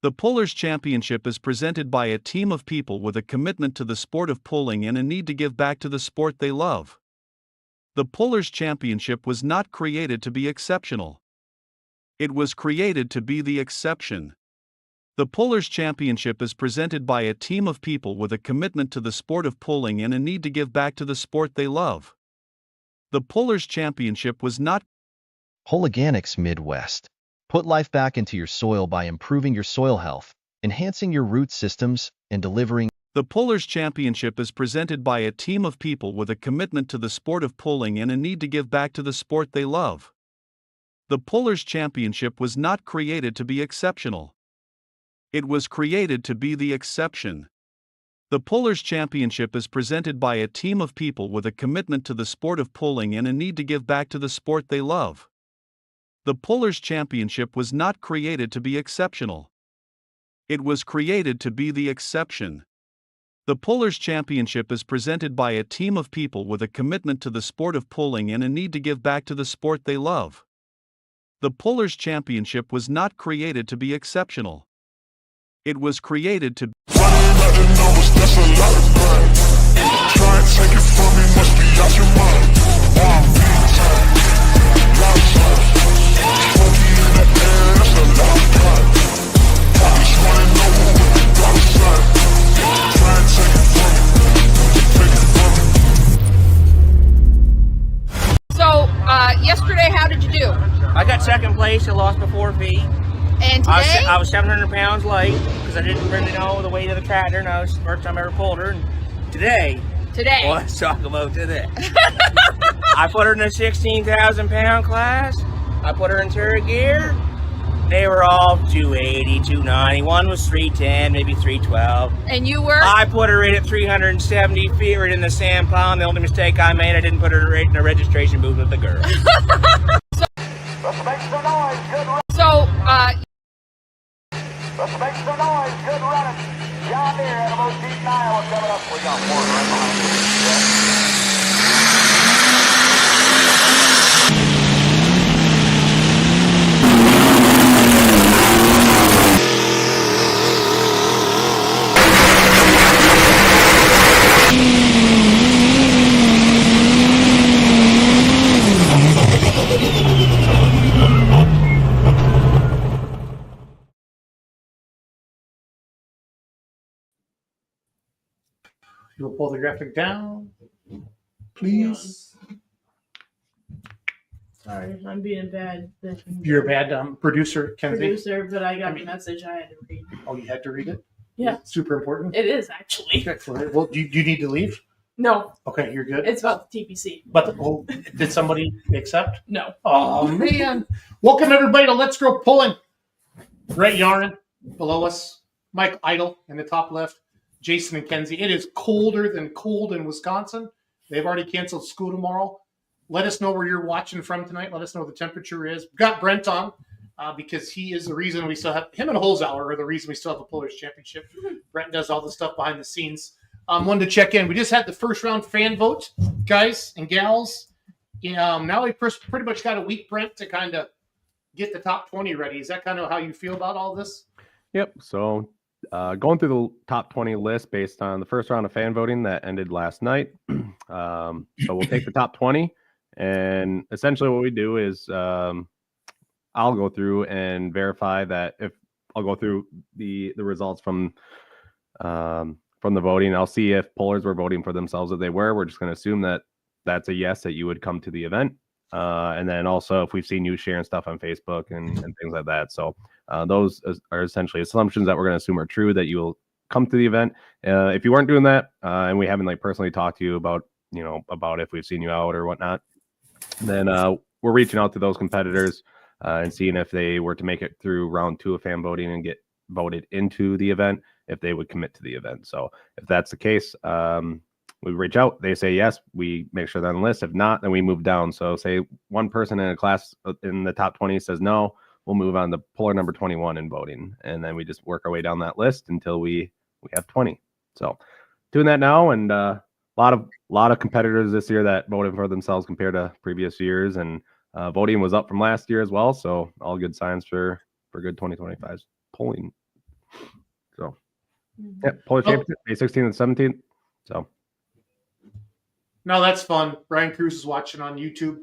The Pullers Championship is presented by a team of people with a commitment to the sport of pulling and a need to give back to the sport they love. The Pullers Championship was not created to be exceptional. It was created to be the exception. The Pullers Championship is presented by a team of people with a commitment to the sport of pulling and a need to give back to the sport they love. The Pullers Championship was not. Organics Midwest. Put life back into your soil by improving your soil health, enhancing your root systems, and delivering. The Pullers Championship is presented by a team of people with a commitment to the sport of pulling and a need to give back to the sport they love. The Pullers Championship was not created to be exceptional. It was created to be the exception. The Pullers Championship is presented by a team of people with a commitment to the sport of pulling and a need to give back to the sport they love. The Pullers Championship was not created to be exceptional. It was created to be the exception. The Pullers Championship is presented by a team of people with a commitment to the sport of pulling and a need to give back to the sport they love. The Pullers Championship was not created to be exceptional. It was created to. Try and take it from me, must be out your mind. So, yesterday, how did you do? I got second place. I lost by 4 feet. And today? I was 700 pounds light because I didn't really know the weight of the tractor, and that was the first time I ever pulled her. And today, well, let's talk about today. I put her in the 16,000 pound class. I put her in turret gear. They were all 280, 290. One was 310, maybe 312. And you were? I put her in at 370 feet right in the sand pond. The only mistake I made, I didn't put her right in the registration booth with the girl. Let's make some noise, good run. So, Let's make some noise, good running. John Deere out of O'Keefe, Iowa coming up. We got one right behind you. You will pull the graphic down, please. Sorry, I'm being bad. You're a bad producer, Kenzie. Producer, but I got a message I had to read. Oh, you had to read it? Yeah. Super important? It is, actually. Okay. Well, do you need to leave? No, Okay, you're good. it's about the TPC. But did somebody accept? No. Oh, man. Welcome, everybody, to Let's Go Pulling. Ray Yarn below us. Mike Idle in the top left. Jason and Kenzie. It is colder than cold in Wisconsin. They've already canceled school tomorrow. Let us know where you're watching from tonight. Let us know what the temperature is. We've got Brent on because he is the reason we still have him and Holzauer are the reason we still have the Pullers Championship. Brent does all the stuff behind the scenes. Wanted to check in. We just had the first round fan vote, guys and gals. Now we pretty much got a week, Brent, to kind of get the top 20 ready. Is that kind of how you feel about all this? Yep. So going through the top 20 list based on the first round of fan voting that ended last night. So we'll take the top 20. And essentially what we do is I'll go through and verify that if I'll go through the results from the voting. I'll see if pullers were voting for themselves. If they were, we're just going to assume that that's a yes, that you would come to the event. And then also if we've seen you sharing stuff on Facebook and things like that. So those are essentially assumptions that we're going to assume are true, that you will come to the event. If you weren't doing that and we haven't personally talked to you about if we've seen you out or whatnot, then we're reaching out to those competitors and seeing if they were to make it through round 2 of fan voting and get voted into the event, if they would commit to the event. So if that's the case, we reach out, they say yes, we make sure they're on the list. If not, then we move down. So say one person in a class in the top 20 says no, we'll move on to puller number 21 in voting. And then we just work our way down that list until we have 20. So doing that now, and a lot of competitors this year that voted for themselves compared to previous years, and voting was up from last year as well. So all good signs for good 2025 polling So, yeah, Polar Championship, May 16th and 17th. So, no, that's fun. Brian Cruz is watching on YouTube.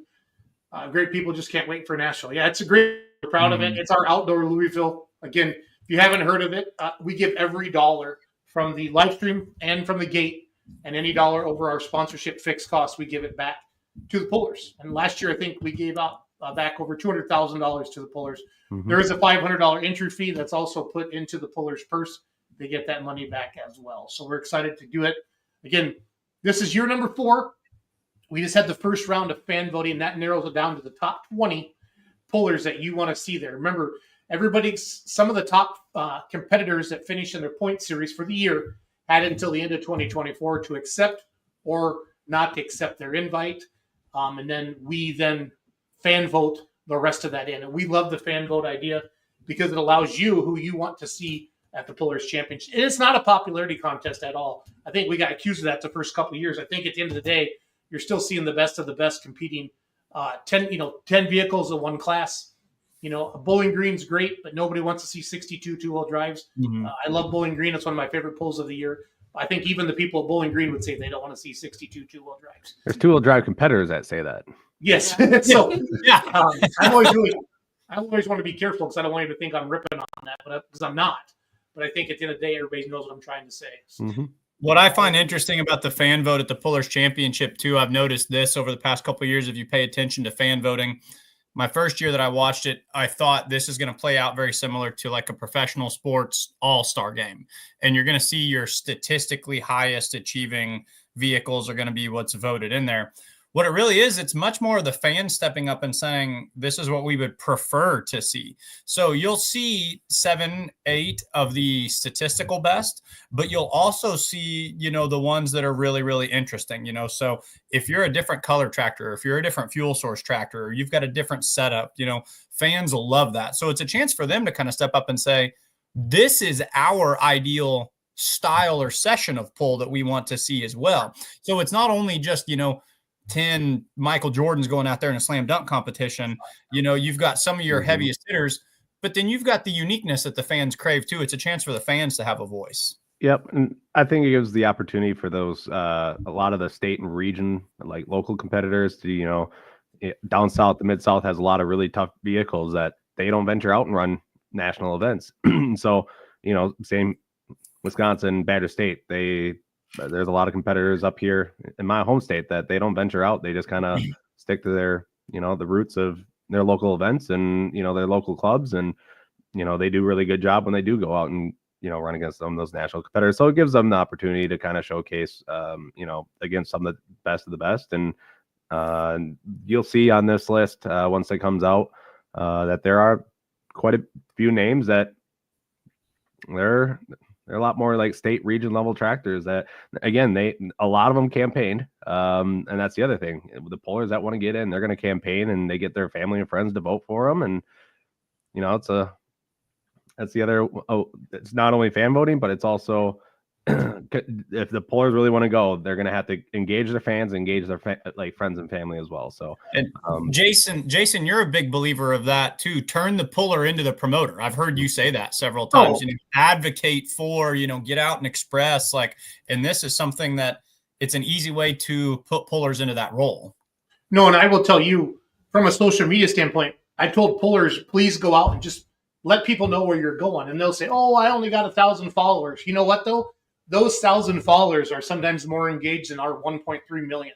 Great people, just can't wait for national. Yeah, it's a great. We're proud of it. It's our outdoor Louisville. Again, if you haven't heard of it, we give every dollar from the live stream and from the gate, and any dollar over our sponsorship fixed costs, we give it back to the pullers. And last year, I think we gave out back over $200,000 to the pullers. There is a $500 entry fee that's also put into the pullers' purse. They get that money back as well. So we're excited to do it. Again, this is year number 4. We just had the first round of fan voting. That narrows it down to the top 20 pullers that you want to see there. Remember, some of the top competitors that finished in their point series for the year had until the end of 2024 to accept or not to accept their invite. And then we fan vote the rest of that in. And we love the fan vote idea because it allows you who you want to see at the Pullers Championship. And it's not a popularity contest at all. I think we got accused of that the first couple of years. I think at the end of the day, you're still seeing the best of the best competing. 10 vehicles in one class. Bowling Green's great, but nobody wants to see 62 two-wheel drives. I love Bowling Green. It's one of my favorite pulls of the year. I think even the people at Bowling Green would say they don't want to see 62 two-wheel drives. There's two-wheel drive competitors that say that. Yes. So yeah, I always want to be careful because I don't want you to think I'm ripping on that, because I'm not. But I think at the end of the day, everybody knows what I'm trying to say. So. What I find interesting about the fan vote at the Pullers Championship, too, I've noticed this over the past couple of years, if you pay attention to fan voting. My first year that I watched it, I thought this is going to play out very similar to like a professional sports all-star game. And you're going to see your statistically highest achieving vehicles are going to be what's voted in there. What it really is, it's much more of the fans stepping up and saying, this is what we would prefer to see. So you'll see 7, 8 of the statistical best, but you'll also see, the ones that are really, really interesting, So if you're a different color tractor, if you're a different fuel source tractor, or you've got a different setup, fans will love that. So it's a chance for them to kind of step up and say, this is our ideal style or session of pull that we want to see as well. So it's not only just, 10 Michael Jordans going out there in a slam dunk competition. You've got some of your heaviest hitters, but then you've got the uniqueness that the fans crave too. It's a chance for the fans to have a voice. Yep. And I think it gives the opportunity for those, a lot of the state and region, like local competitors to, down south, the mid-south has a lot of really tough vehicles that they don't venture out and run national events. So, same Wisconsin, Badger State, there's a lot of competitors up here in my home state that they don't venture out. They just kind of stick to their, the roots of their local events and, their local clubs. And, they do a really good job when they do go out and, run against some of those national competitors. So it gives them the opportunity to kind of showcase, against some of the best. And you'll see on this list once it comes out that there are quite a few names that they're a lot more like state region level tractors that, again, a lot of them campaigned. And that's the other thing. The pullers that want to get in, they're going to campaign and they get their family and friends to vote for them. And, that's the other, it's not only fan voting, but it's also, if the pullers really want to go, they're going to have to engage their fans, engage their friends and family as well. So, and Jason, you're a big believer of that too. Turn the puller into the promoter. I've heard you say that several times. Advocate for, get out and express and this is something that it's an easy way to put pullers into that role. No, and I will tell you from a social media standpoint, I told pullers, please go out and just let people know where you're going. And they'll say, oh, I only got 1,000 followers. You know what though? Those 1,000 followers are sometimes more engaged than our 1.3 million,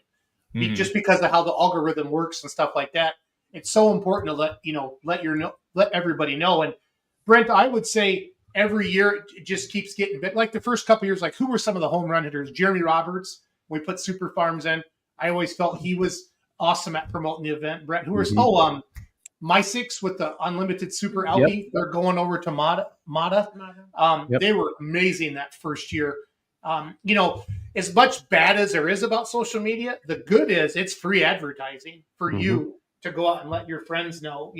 just because of how the algorithm works and stuff like that. It's so important to let everybody know. And Brent, I would say every year it just keeps getting bit. Like the first couple of years, who were some of the home run hitters? Jeremy Roberts. We put Super Farms in. I always felt he was awesome at promoting the event. Brent, who was My Six with the unlimited Super Albi. They're going over to Mata. They were amazing that first year. As much bad as there is about social media, the good is it's free advertising for you to go out and let your friends know.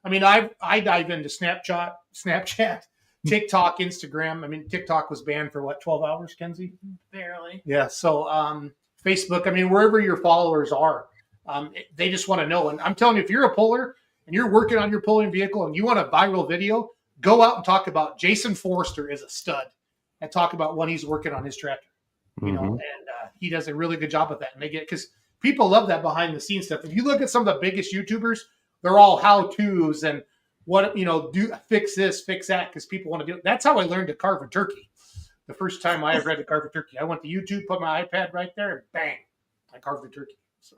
I dive into Snapchat, TikTok, Instagram. TikTok was banned for 12 hours, Kenzie? Barely. Yeah. So Facebook, wherever your followers are, they just want to know. And I'm telling you, if you're a puller and you're working on your pulling vehicle and you want a viral video, go out and talk about Jason Forrester is a stud, and talk about when he's working on his tractor. You know, and he does a really good job of that. And they get, because people love that behind the scenes stuff. If you look at some of the biggest YouTubers, they're all how to's and what, you know, do fix this, fix that, because people want to do it. That's how I learned to carve a turkey. The first time I ever had to carve a turkey, I went to YouTube, put my iPad right there, and bang, I carved the turkey. So,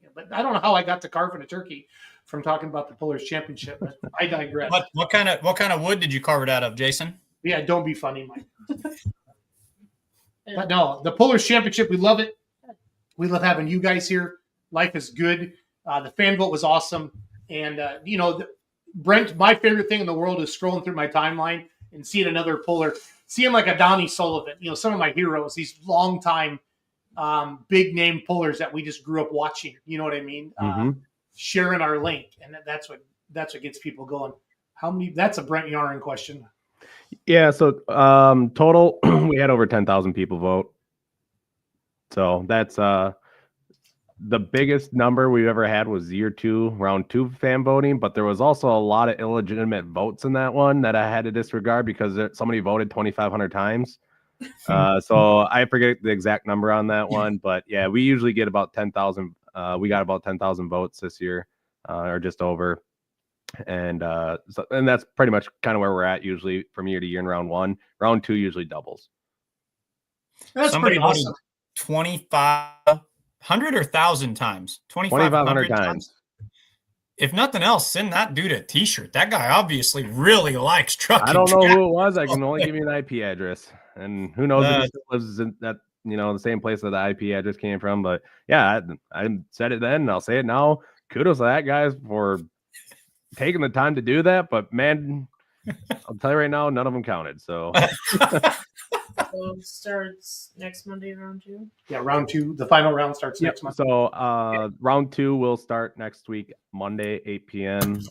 yeah, but I don't know how I got to carving a turkey from talking about the Pullers Championship. But I digress. What kind of wood did you carve it out of, Jason? Yeah, don't be funny, Mike. But no, the Pullers Championship, we love it. We love having you guys here. Life is good. The fan vote was awesome. And, you know, Brent, my favorite thing in the world is scrolling through my timeline and seeing another Puller, seeing like a Donnie Sullivan, you know, some of my heroes, these long-time big name Pullers that we just grew up watching. You know what I mean? Sharing our link. And that's what gets people going. How many? That's a Brent Yarn question. Yeah, so total, we had over 10,000 people vote. So that's the biggest number we've ever had was year 2, round 2 fan voting, but there was also a lot of illegitimate votes in that one that I had to disregard because somebody voted 2,500 times. So I forget the exact number on that one, but yeah, we usually get about 10,000. We got about 10,000 votes this year, or just over. And that's pretty much kind of where we're at usually from year to year in round 1. Round 2 usually doubles. That's Somebody pretty awesome. 2,500 or 1,000 times? 2,500 times. If nothing else, send that dude a T-shirt. That guy obviously really likes trucking. I don't know who it was. I can only give you an IP address, and who knows if he still lives in that, you know, the same place that the IP address came from. But yeah, I said it then, and I'll say it now. Kudos to that guy for taking the time to do that, but man, I'll tell you right now, none of them counted. So So it starts next Monday, round 2. Yeah, round 2. The final round starts next month. So round 2 will start next week, Monday, 8 p.m. We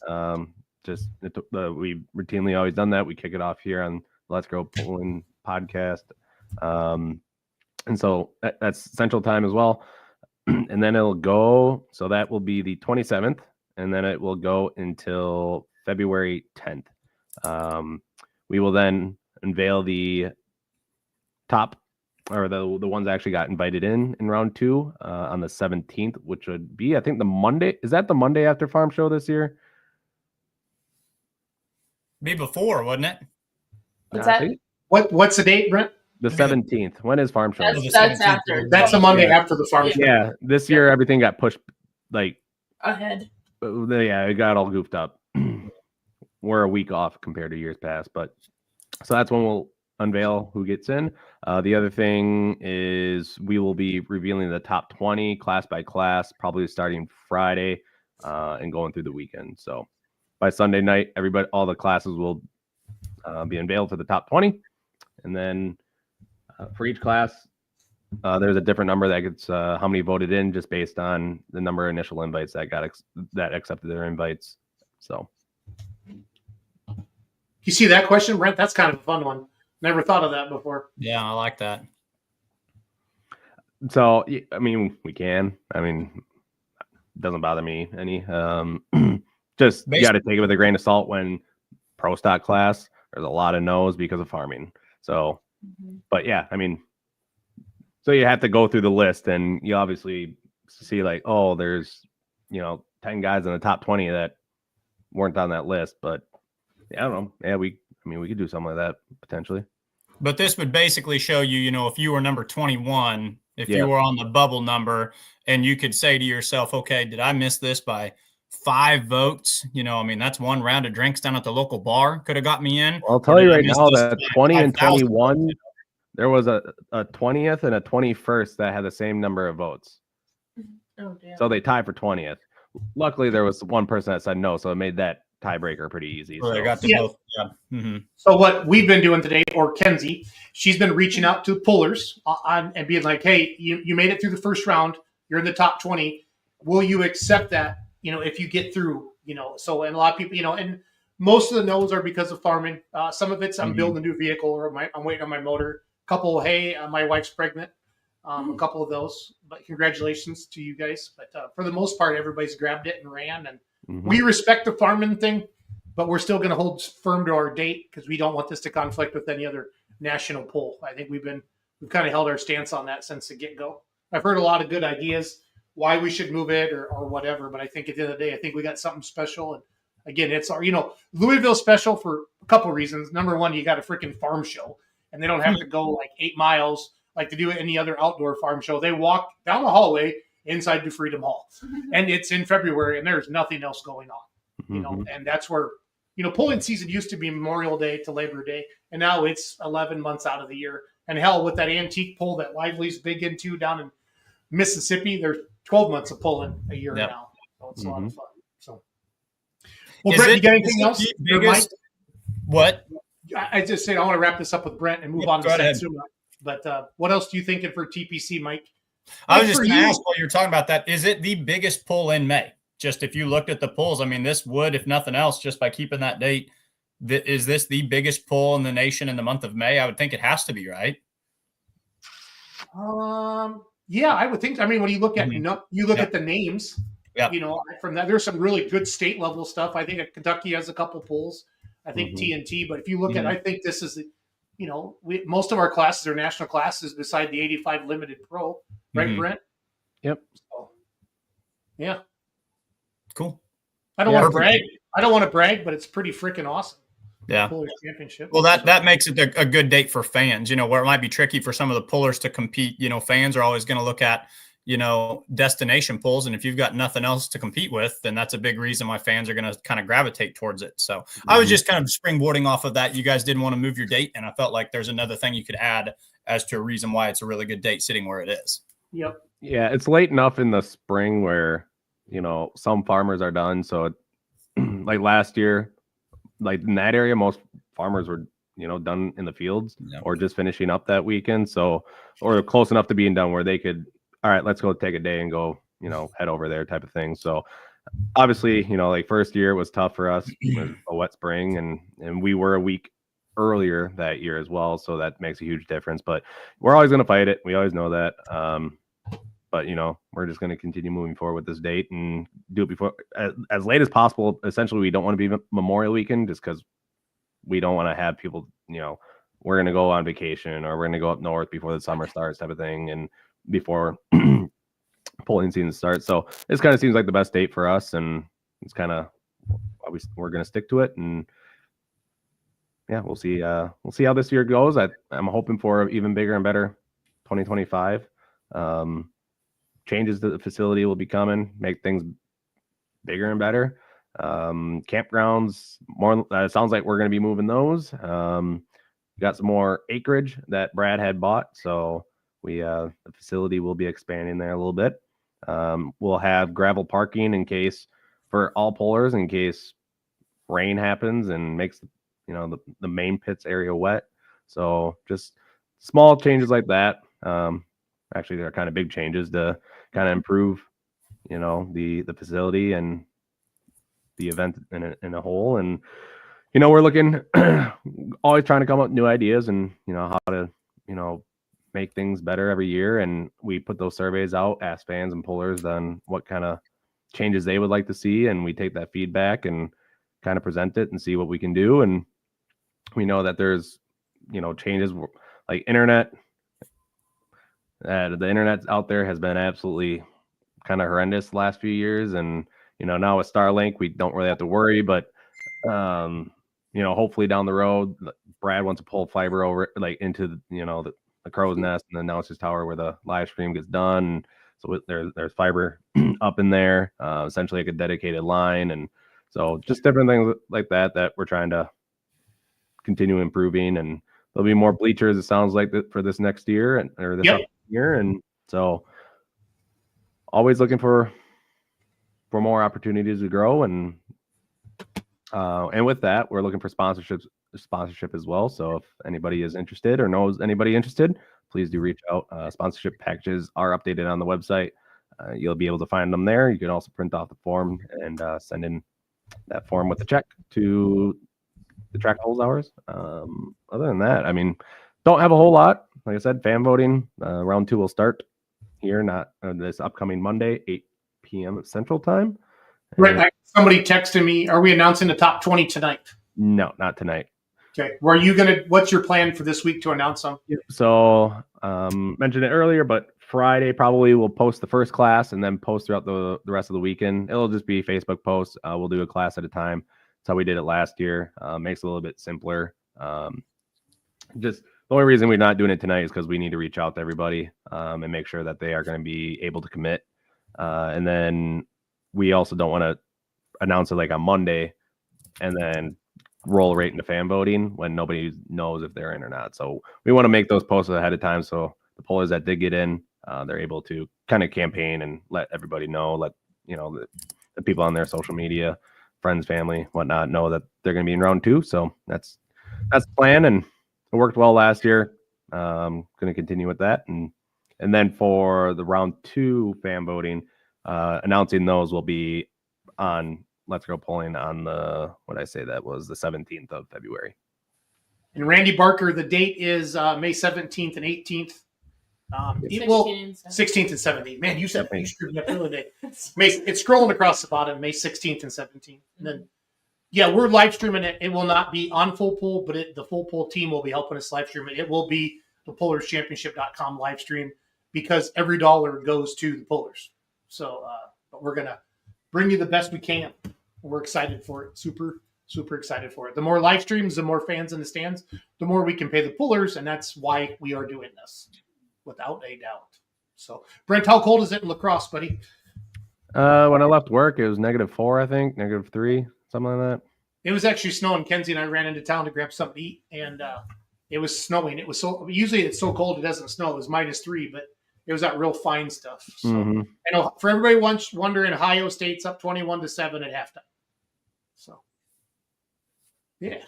routinely always done that. We kick it off here on Let's Go Pulling podcast, and so that's Central Time as well. And then it'll go. So that will be the 27th. And then it will go until February 10th. We will then unveil the top, or the ones that actually got invited in round 2 on the 17th, which would be, I think, the Monday. Is that the Monday after Farm Show this year? Be before, wouldn't it? What's the date, Brent? The 17th. When is Farm Show? That's after. That's the Monday after the Farm Show. Yeah, this year everything got pushed like Ahead. Yeah, it got all goofed up. We're a week off compared to years past, but so that's when we'll unveil who gets in. The other thing is we will be revealing the top 20 class by class, probably starting Friday and going through the weekend. So by Sunday night, all the classes will be unveiled for the top 20, and then for each class, there's a different number that gets how many voted in, just based on the number of initial invites that got that accepted their invites. So, you see that question, Brent? That's kind of a fun one. Never thought of that before. Yeah, I like that. So I mean, we can. I mean, it doesn't bother me any. Just you got to take it with a grain of salt when pro stock class. There's a lot of no's because of farming. So, but yeah, I mean. So you have to go through the list, and you obviously see like, oh, there's 10 guys in the top 20 that weren't on that list. But yeah, I don't know. Yeah, we could do something like that potentially. But this would basically show you, if you were number 21, if you were on the bubble number, and you could say to yourself, okay, did I miss this by 5 votes? That's one round of drinks down at the local bar could have got me in. I'll tell you right now that 20 and 21. There was a 20th and a 21st that had the same number of votes. Oh, damn. So they tied for 20th. Luckily, there was one person that said no, so it made that tiebreaker pretty easy. So they got to both. Yeah. Mm-hmm. So what we've been doing today, or Kenzie, she's been reaching out to pullers and being like, hey, you made it through the first round. You're in the top 20. Will you accept that, if you get through, So, and a lot of people, and most of the no's are because of farming. Some of it's I'm building a new vehicle, or I'm waiting on my motor. Couple, hey, my wife's pregnant. A couple of those, but congratulations to you guys. But for the most part, everybody's grabbed it and ran, and we respect the farming thing. but we're still going to hold firm to our date because we don't want this to conflict with any other national poll. I think we've kind of held our stance on that since the get-go. I've heard a lot of good ideas why we should move it or whatever, but I think at the end of the day, I think we got something special. And again, it's our, Louisville special for a couple of reasons. Number one, you got a freaking farm show, and they don't have to go like 8 miles like to do any other outdoor farm show. They walk down the hallway inside the Freedom Hall, and it's in February, and there's nothing else going on, and that's where, pulling season used to be Memorial Day to Labor Day, and now it's 11 months out of the year. And hell, with that antique pull that Lively's big into down in Mississippi, there's 12 months of pulling a year now. So it's a lot of fun. So, well, Brent, you got anything else? What? I just said I want to wrap this up with Brent and move on to Satsuma. But what else do you think for TPC, Mike? I was just going to ask while you were talking about that, is it the biggest pull in May? Just if you looked at the pulls, I mean, this would, if nothing else, just by keeping that date, is this the biggest pull in the nation in the month of May? I would think it has to be, right? Yeah, I would think. I mean, when you look at at the names, from that, there's some really good state level stuff. I think Kentucky has a couple pulls. I think TNT, but if you look at, I think this is, most of our classes are national classes beside the 85 limited pro, right, Brent? Yep. So, yeah. Cool. I don't want to brag. I don't want to brag, but it's pretty freaking awesome. Yeah. Pullers Championship. Well, that makes it a good date for fans, where it might be tricky for some of the pullers to compete. Fans are always going to look at, destination pulls. And if you've got nothing else to compete with, then that's a big reason why fans are going to kind of gravitate towards it. So I was just kind of springboarding off of that. You guys didn't want to move your date. And I felt like there's another thing you could add as to a reason why it's a really good date sitting where it is. Yep. Yeah. It's late enough in the spring where, some farmers are done. So like last year, like in that area, most farmers were, done in the fields or just finishing up that weekend. So, or close enough to being done where they could, all right, let's go take a day and go, head over there type of thing. So obviously, like first year was tough for us with a wet spring and we were a week earlier that year as well. So that makes a huge difference, but we're always going to fight it. We always know that. But, we're just going to continue moving forward with this date and do it before as late as possible. Essentially, we don't want to be Memorial Weekend just because we don't want to have people, we're going to go on vacation or we're going to go up north before the summer starts type of thing and before polling season starts. So this kind of seems like the best date for us. And it's kind of, we're going to stick to it. And yeah, we'll see how this year goes. I'm hoping for even bigger and better 2025. Changes to the facility will be coming, make things bigger and better. Campgrounds, more. It sounds like we're going to be moving those. Got some more acreage that Brad had bought, so the facility will be expanding there a little bit. We'll have gravel parking for all pullers in case rain happens and makes the main pits area wet. So just small changes like that. Actually, they're kind of big changes to kind of improve, the facility and the event in a whole. And, we're looking, always trying to come up with new ideas and, how to, make things better every year. And we put those surveys out, ask fans and pullers on what kind of changes they would like to see. And we take that feedback and kind of present it and see what we can do. And we know that there's, changes like internet. The internet out there has been absolutely kind of horrendous the last few years. And, now with Starlink, we don't really have to worry, but, hopefully down the road, Brad wants to pull fiber over like into, the crow's nest and the announcer's tower where the live stream gets done. So there's fiber up in there, essentially like a dedicated line. And so just different things like that we're trying to continue improving. And there'll be more bleachers, it sounds like, for this next year or this year. And so always looking for more opportunities to grow. And with that, we're looking for sponsorship as well. So if anybody is interested or knows anybody interested, please do reach out. Sponsorship packages are updated on the website. You'll be able to find them there. You can also print off the form and send in that form with the check to the track holds hours. Other than that, I mean, don't have a whole lot. Like I said, fan voting, round 2 will start here, not this upcoming Monday, 8 p.m. Central Time. Right. Somebody texted me, are we announcing the top 20 tonight? No, not tonight. Okay. What's your plan for this week to announce them? So mentioned it earlier, but Friday probably we'll post the first class and then post throughout the rest of the weekend. It'll just be Facebook posts. We'll do a class at a time. That's how we did it last year. Makes it a little bit simpler. Just the only reason we're not doing it tonight is because we need to reach out to everybody and make sure that they are going to be able to commit. And then we also don't want to announce it like on Monday and then roll right into fan voting when nobody knows if they're in or not. So we want to make those posts ahead of time so the pollers that did get in, they're able to kind of campaign and let everybody know, let the people on their social media, friends, family, whatnot, know that they're going to be in round 2. So that's the plan, and it worked well last year. Going to continue with that, and then for the round 2 fan voting, announcing those will be on Let's Go Polling on that was the 17th of February. And Randy Barker, the date is May 17th and 18th. 16th and 17th. Man, you said you screwed me up the other day. It's scrolling across the bottom, May 16th and 17th. And then, we're live streaming it. It will not be on Full Poll, but the Full Poll team will be helping us live stream it. It will be the PullersChampionship.com live stream because every dollar goes to the Pullers. So, but we're going to bring you the best we can. We're excited for it. Super, super excited for it. The more live streams, the more fans in the stands, the more we can pay the Pullers, and that's why we are doing this, without a doubt. So, Brent, how cold is it in La Crosse, buddy? When I left work, it was -4, I think, -3, something like that. It was actually snowing. Kenzie and I ran into town to grab something to eat, and it was snowing. It was usually it's so cold it doesn't snow. It was -3, but it was that real fine stuff. So, I know for everybody wondering, Ohio State's up 21-7 at halftime. So, yeah,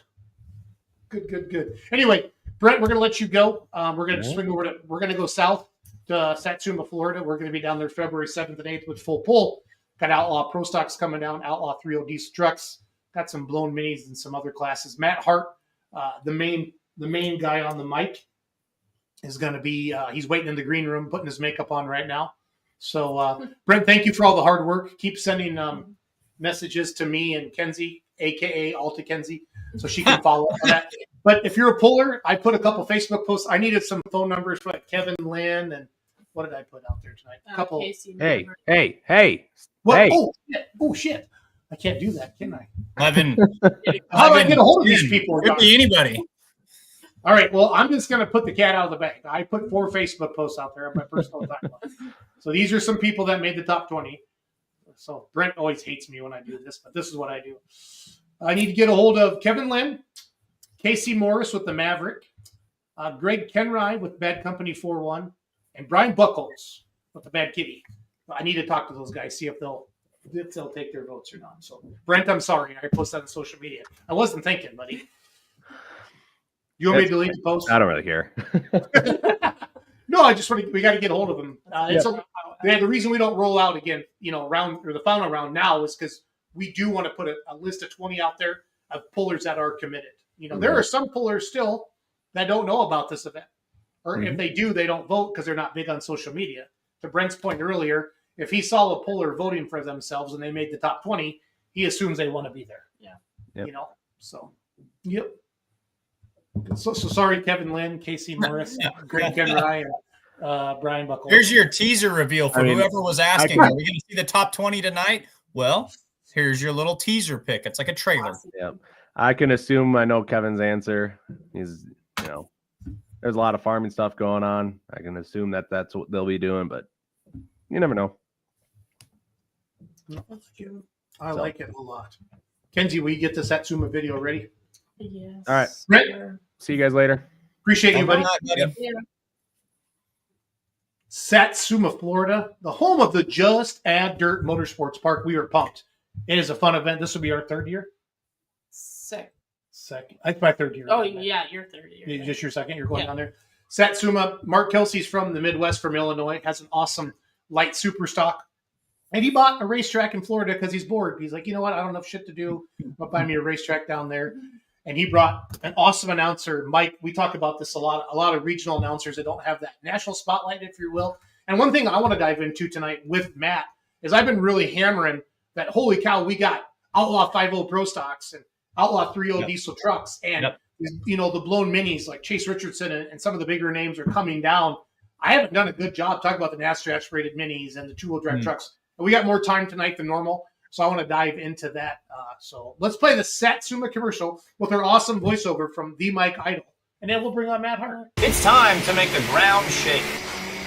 good. Anyway, Brent, we're going to let you go. We're going to swing over we're going to go south to Satsuma, Florida. We're going to be down there February 7th and 8th with Full Pull. Got Outlaw Pro Stocks coming down, Outlaw 3.0 diesel trucks. Got some blown minis and some other classes. Matt Hart, the main guy on the mic, is going to be, he's waiting in the green room, putting his makeup on right now. So, Brent, thank you for all the hard work. Keep sending messages to me and Kenzie, a.k.a. Alta Kenzie, so she can follow up on that. But if you're a puller, I put a couple Facebook posts. I needed some phone numbers for Kevin Lynn, and what did I put out there tonight? A couple. Hey. What? Hey. Oh, shit. I can't do that, can I? 11. How do I get a hold of these people? Could be anybody. All right, well, I'm just going to put the cat out of the bag. I put 4 Facebook posts out there on my personal timeline. So these are some people that made the top 20. So Brent always hates me when I do this, but this is what I do. I need to get a hold of Kevin Lynn, Casey Morris with the Maverick, Greg Kenry with Bad Company 4-1, and Brian Buckholz with the Bad Kitty. I need to talk to those guys, see if they'll take their votes or not. So, Brent, I'm sorry. I posted that on social media. I wasn't thinking, buddy. You want me to delete the post? I don't really care. No, I just want to. We got to get a hold of them. The reason we don't roll out again, the final round now is because we do want to put a list of 20 out there of pullers that are committed. There are some pullers still that don't know about this event, or if they do, they don't vote because they're not big on social media. To Brent's point earlier, if he saw a puller voting for themselves and they made the top 20, he assumes they want to be there. Yeah. So, yep. So sorry, Kevin Lynn, Casey Morris, Greg Kenry, and Brian Buckholz. Here's your teaser reveal for whoever was asking. Are we going to see the top 20 tonight? Well, here's your little teaser pick. It's like a trailer. Yeah. I can assume I know Kevin's answer. He's, there's a lot of farming stuff going on. I can assume that's what they'll be doing, but you never know. I like it a lot. Kenzie, will you get the Satsuma video ready? Yes. All right. Right. See you guys later. Appreciate you, buddy. Yeah. Satsuma, Florida, the home of the Just Add Dirt Motorsports Park. We are pumped. It is a fun event. This will be our 3rd year. Second. It's my 3rd year. Oh, yeah, your 3rd year. Just your second. You're going down there. Satsuma. Mark Kelsey's from the Midwest, from Illinois. Has an awesome light super stock. And he bought a racetrack in Florida because he's bored. He's like, you know what? I don't have shit to do. But buy me a racetrack down there. And he brought an awesome announcer, Mike. We talk about this a lot. A lot of regional announcers that don't have that national spotlight, if you will. And one thing I want to dive into tonight with Matt is I've been really hammering that holy cow, we got Outlaw 5.0 Pro Stocks and Outlaw 3.0 diesel trucks, and the blown minis like Chase Richardson and some of the bigger names are coming down. I haven't done a good job talking about the NASCAR aspirated minis and the 2-wheel drive trucks. We got more time tonight than normal, so I want to dive into that. So let's play the Satsuma commercial with our awesome voiceover from the Mike Idol, and then we'll bring on Matt Hart. It's time to make the ground shake.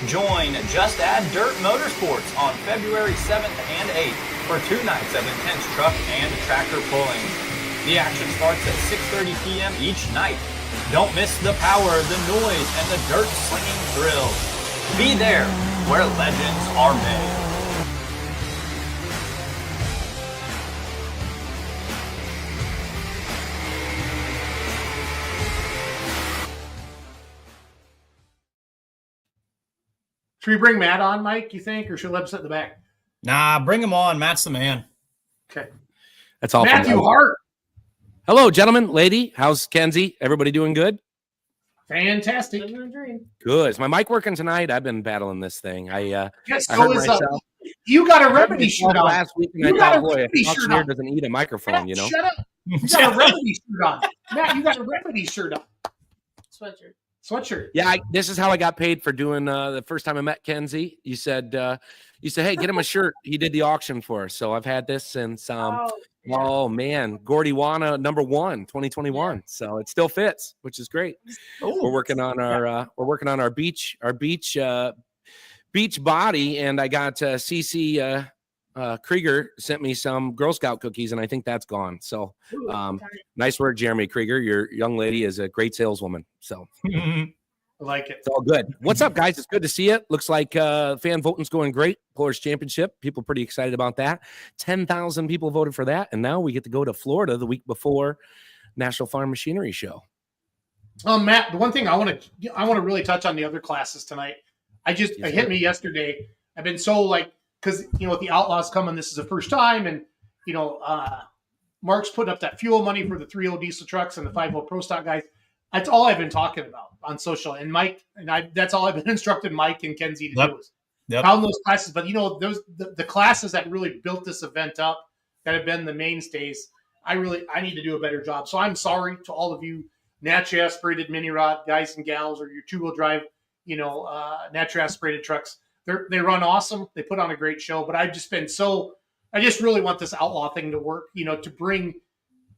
Join Just Add Dirt Motorsports on February 7th and 8th for 2 nights of intense truck and tractor pulling. The action starts at 6:30 p.m. each night. Don't miss the power, the noise, and the dirt slinging thrill. Be there where legends are made. Should we bring Matt on, Mike, you think, or should we let him sit in the back? Nah, bring him on. Matt's the man. Okay. That's all. Matthew Hart. Hello, gentlemen, lady. How's Kenzie? Everybody doing good? Fantastic. Good. Is my mic working tonight? I've been battling this thing. I yes, I heard myself. You got a remedy shirt on last week, and I thought, boy, an auctioneer doesn't eat a microphone, Matt, you know. Shut up. You got a remedy shirt on. Matt, you got a remedy shirt on. Sweatshirt. Yeah, this is how I got paid for doing the first time I met Kenzie. You said, hey, get him a shirt. He did the auction for us. So I've had this since, oh man, Gordiwana #1, 2021. Yeah. So it still fits, which is great. Ooh. We're working on our beach body, and I got CC Krieger sent me some Girl Scout cookies, and I think that's gone. So nice work, Jeremy Krieger. Your young lady is a great saleswoman. So I like it. It's all good. What's up, guys? It's good to see you. Looks like fan voting's going great. Pullers Championship. People pretty excited about that. 10,000 people voted for that. And now we get to go to Florida the week before National Farm Machinery Show. Matt, the one thing I want to really touch on the other classes tonight. It hit me yesterday. I've been so because with the Outlaws coming, this is the first time, and Mark's putting up that fuel money for the 3.0 diesel trucks and the 5.0 Pro Stock guys. That's all I've been talking about on social, and Mike and I. That's all I've been instructing Mike and Kenzie to do is pound those classes. But those the classes that really built this event up, that have been the mainstays. I need to do a better job. So I'm sorry to all of you naturally aspirated mini rod guys and gals, or your 2-wheel drive, naturally aspirated trucks. They run awesome. They put on a great show, but I've just been I just really want this outlaw thing to work, to bring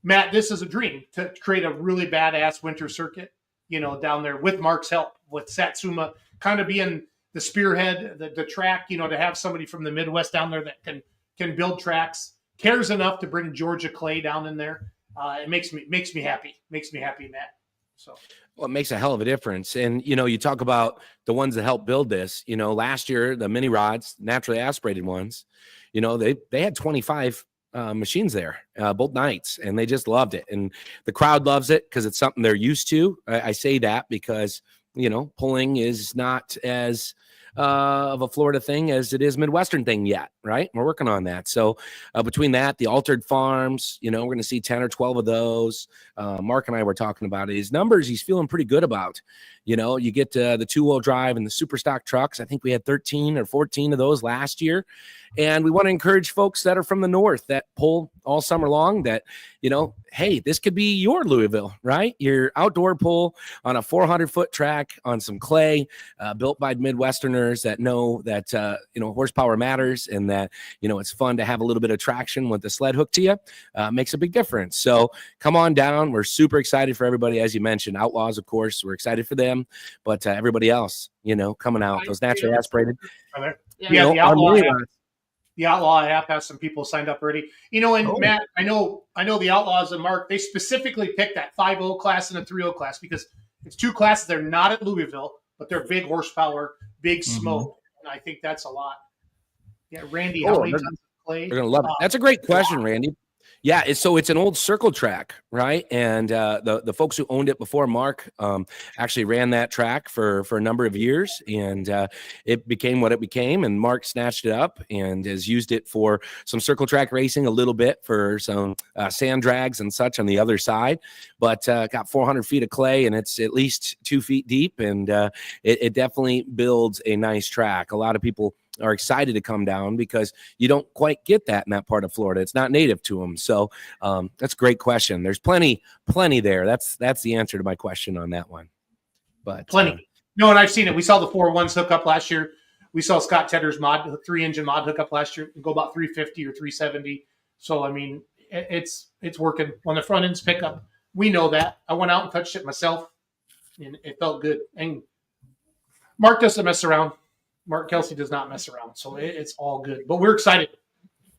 Matt, this is a dream to create a really badass winter circuit, down there with Mark's help, with Satsuma kind of being the spearhead, the track, to have somebody from the Midwest down there that can build tracks, cares enough to bring Georgia Clay down in there. It makes me happy. Makes me happy, Matt. So. Well, it makes a hell of a difference. And, you talk about the ones that helped build this, last year, the mini rods, naturally aspirated ones, they had 25 machines there both nights, and they just loved it. And the crowd loves it because it's something they're used to. I say that because, pulling is not as of a Florida thing as it is Midwestern thing yet, right? We're working on that. So between that, the altered farms, we're going to see 10 or 12 of those. Mark and I were talking about it. His numbers, he's feeling pretty good about. You get the 2-wheel drive and the super stock trucks. I think we had 13 or 14 of those last year. And we want to encourage folks that are from the north that pull all summer long that, hey, this could be your Louisville, right? Your outdoor pull on a 400-foot track on some clay built by Midwesterners that know that, horsepower matters, and that, it's fun to have a little bit of traction with the sled hook to you. Makes a big difference. So come on down. We're super excited for everybody. As you mentioned, Outlaws, of course, we're excited for them, but everybody else, coming out, those naturally aspirated. The Outlaw app has some people signed up already. Matt, I know the Outlaws and Mark, they specifically picked that 5.0 class and a 3.0 class because it's two classes. They're not at Louisville, but they're big horsepower, big smoke. And I think that's a lot. Yeah, Randy, how many tons of clay? They're going to love it. That's a great question, Randy. Yeah, it's an old circle track, right? And the folks who owned it before Mark actually ran that track for a number of years, and it became what it became. And Mark snatched it up and has used it for some circle track racing, a little bit for some sand drags and such on the other side. But got 400 feet of clay, and it's at least 2 feet deep, and it definitely builds a nice track. A lot of people are excited to come down because you don't quite get that in that part of Florida. It's not native to them. So that's a great question. There's plenty there. That's the answer to my question on that one. But plenty. No, and I've seen it. We saw the 4.1s hook up last year. We saw Scott Tedder's 3-engine mod hook up last year and go about 350 or 370. So, I mean, it's working. When the front ends pick up, we know that. I went out and touched it myself, and it felt good. And Mark doesn't mess around. Mark Kelsey does not mess around. So it's all good. But we're excited.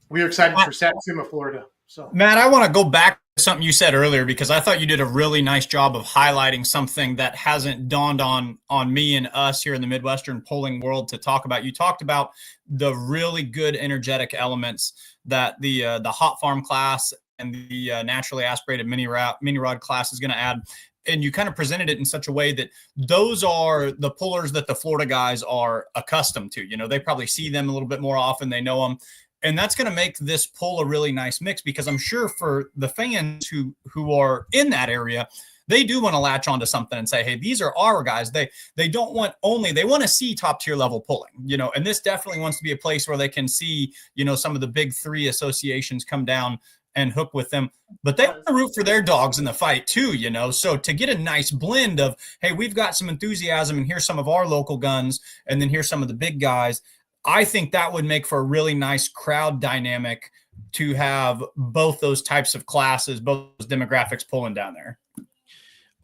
We're excited for Satsuma, Florida. So, Matt, I want to go back to something you said earlier because I thought you did a really nice job of highlighting something that hasn't dawned on me and us here in the Midwestern polling world to talk about. You talked about the really good energetic elements that the hot farm class and the naturally aspirated mini rod class is going to add. And you kind of presented it in such a way that those are the pullers that the Florida guys are accustomed to. You know, they probably see them a little bit more often. They know them. And that's going to make this pull a really nice mix because I'm sure for the fans who are in that area, they do want to latch onto something and say, hey, these are our guys. They don't want they want to see top tier level pulling, you know, and this definitely wants to be a place where they can see, you know, some of the big three associations come down and hook with them, but they want to root for their dogs in the fight too, you know? So to get a nice blend of, hey, we've got some enthusiasm and here's some of our local guns. And then here's some of the big guys. I think that would make for a really nice crowd dynamic to have both those types of classes, both those demographics pulling down there.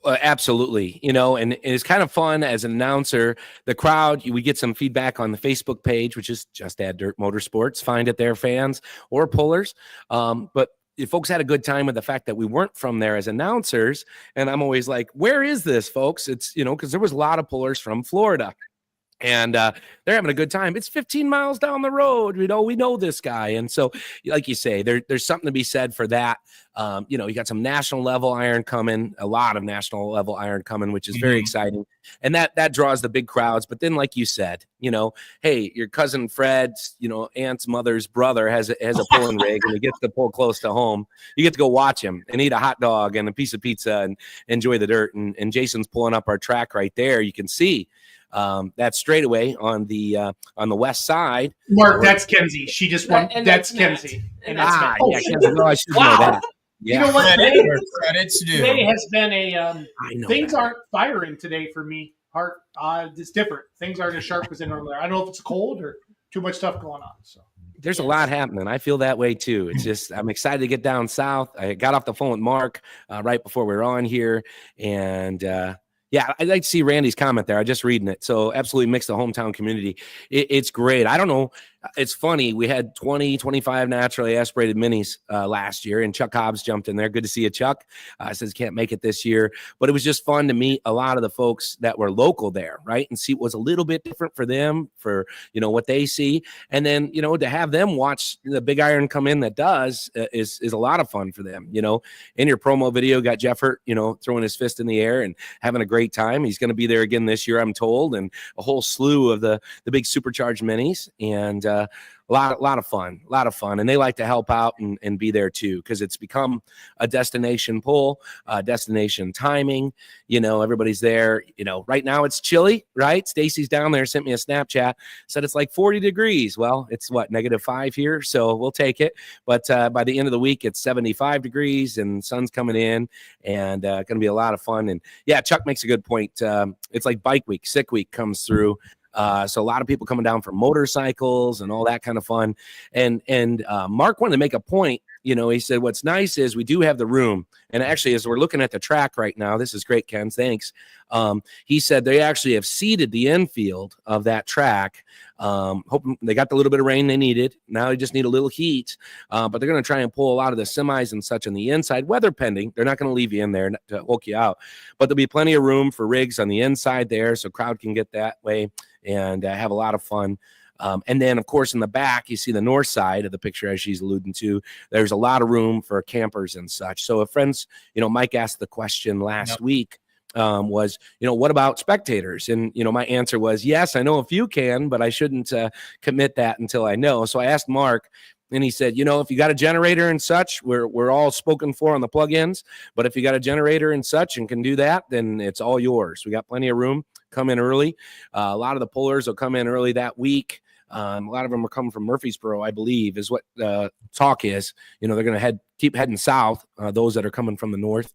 Absolutely. You know, and it's kind of fun as an announcer, the crowd, we get some feedback on the Facebook page, which is Just Add Dirt Motorsports. Find it there, fans or pullers. But if folks had a good time with the fact that we weren't from there as announcers, and I'm always like, where is this, folks? It's, you know, because there was a lot of pullers from Florida. And they're having a good time. It's 15 miles down the road. You know, we know this guy. And so, like you say, there's something to be said for that. You know, you got some national level iron coming, a lot of national level iron coming, which is very exciting. And that draws the big crowds. But then, like you said, you know, hey, your cousin Fred's, you know, aunt's mother's brother has a pulling rig and he gets to pull close to home. You get to go watch him and eat a hot dog and a piece of pizza and enjoy the dirt. And Jason's pulling up our track right there. You can see that straightaway on the west side. Mark, that's Kenzie. She just won. That's Kenzie. And that's yeah, Kenzie. No, I should know that. Yeah. You know what? Credits due. Today has been things aren't firing today for me. Heart, it's different. Things aren't as sharp as they normally are. I don't know if it's cold or too much stuff going on. So there's a lot happening. I feel that way too. It's just I'm excited to get down south. I got off the phone with Mark right before we were on here, and yeah, I'd like to see Randy's comment there. I'm just reading it. So absolutely mix the hometown community. It's great. I don't know. It's funny. We had 25 naturally aspirated minis last year, and Chuck Hobbs jumped in there. Good to see you, Chuck. Says can't make it this year, but it was just fun to meet a lot of the folks that were local there, right? And see what was a little bit different for them, for, you know, what they see. And then, you know, to have them watch the big iron come in that does is a lot of fun for them. You know, in your promo video, got Jeff Hurt, you know, throwing his fist in the air and having a great time. He's going to be there again this year, I'm told, and a whole slew of the big supercharged minis. And a lot of fun, and they like to help out and be there too, because it's become a destination pull, destination timing. You know, everybody's there. You know, right now it's chilly, right? Stacy's down there, sent me a Snapchat, said it's like 40 degrees. Well, it's what, -5 here, so we'll take it. But by the end of the week, it's 75 degrees and sun's coming in, and going to be a lot of fun. And yeah, Chuck makes a good point. It's like bike week, sick week comes through. So a lot of people coming down for motorcycles and all that kind of fun. And Mark wanted to make a point. You know, he said, what's nice is we do have the room. And actually, as we're looking at the track right now, this is great, Ken, thanks. He said they actually have seeded the infield of that track. Hoping they got the little bit of rain they needed. Now they just need a little heat. But they're going to try and pull a lot of the semis and such on the inside, weather pending. They're not going to leave you in there to hook you out. But there'll be plenty of room for rigs on the inside there, so crowd can get that way and have a lot of fun. And then, of course, in the back, you see the north side of the picture, as she's alluding to. There's a lot of room for campers and such. So if friends, you know, Mike asked the question last week, was, you know, what about spectators? And, you know, my answer was, yes, I know a few can, but I shouldn't commit that until I know. So I asked Mark, and he said, you know, if you got a generator and such, we're all spoken for on the plug-ins. But if you got a generator and such and can do that, then it's all yours. We got plenty of room. Come in early. A lot of the pullers will come in early that week. A lot of them are coming from Murfreesboro, I believe, is what talk is. They're going to keep heading south, those that are coming from the north.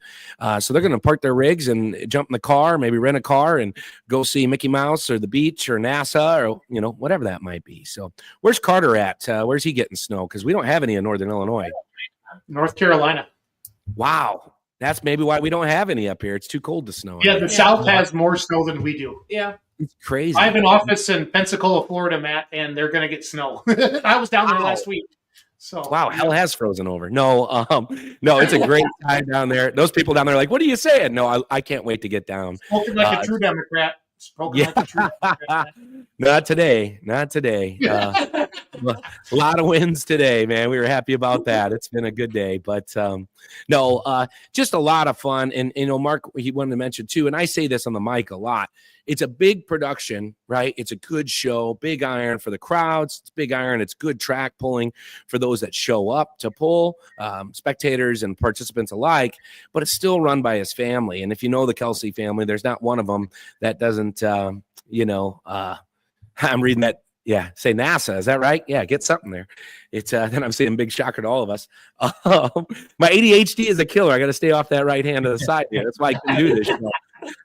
So they're going to park their rigs and jump in the car, maybe rent a car and go see Mickey Mouse or the beach or NASA or, whatever that might be. So where's Carter at? Where's he getting snow? Because we don't have any in Northern Illinois. North Carolina. Wow. That's maybe why we don't have any up here. It's too cold to snow. Yeah, the South has more snow than we do. Yeah. It's crazy. I have an office in Pensacola, Florida, Matt, and they're going to get snow. I was down there last week. So wow, hell has frozen over. No, it's a great time down there. Those people down there are like, what are you saying? No, I can't wait to get down. Spoken like a true Democrat. Like a true Democrat. Not today. A lot of wins today, man. We were happy about that. It's been a good day, but just a lot of fun. And Mark, he wanted to mention too, and I say this on the mic a lot. It's a big production, right? It's a good show, big iron for the crowds. It's big iron. It's good track pulling for those that show up to pull, spectators and participants alike, but it's still run by his family. And if you know the Kelsey family, there's not one of them that doesn't, I'm reading that. Yeah, say NASA. Is that right? Yeah, get something there. It's then I'm saying big shocker to all of us. My ADHD is a killer. I got to stay off that right hand of the side here. That's why I can do this show.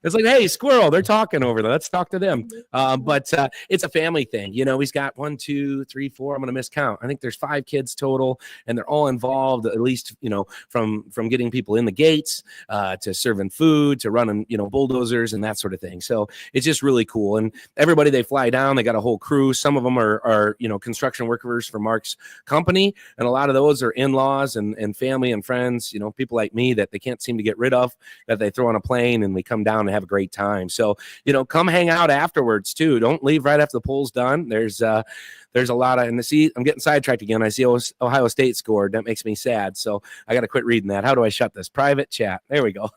It's like, hey, squirrel, they're talking over there. Let's talk to them. But it's a family thing. He's got 1, 2, 3, 4. I'm going to miscount. I think there's 5 kids total, and they're all involved, at least, from getting people in the gates to serving food to running, bulldozers and that sort of thing. So it's just really cool. And everybody, they fly down, they got a whole crew. Some of them are construction workers for Mark's company. And a lot of those are in-laws and family and friends, people like me that they can't seem to get rid of, that they throw on a plane and we come down and have a great time. So, come hang out afterwards too. Don't leave right after the poll's done. There's a lot of, and see, I'm getting sidetracked again. I see Ohio State scored. That makes me sad. So I got to quit reading that. How do I shut this? Private chat. There we go.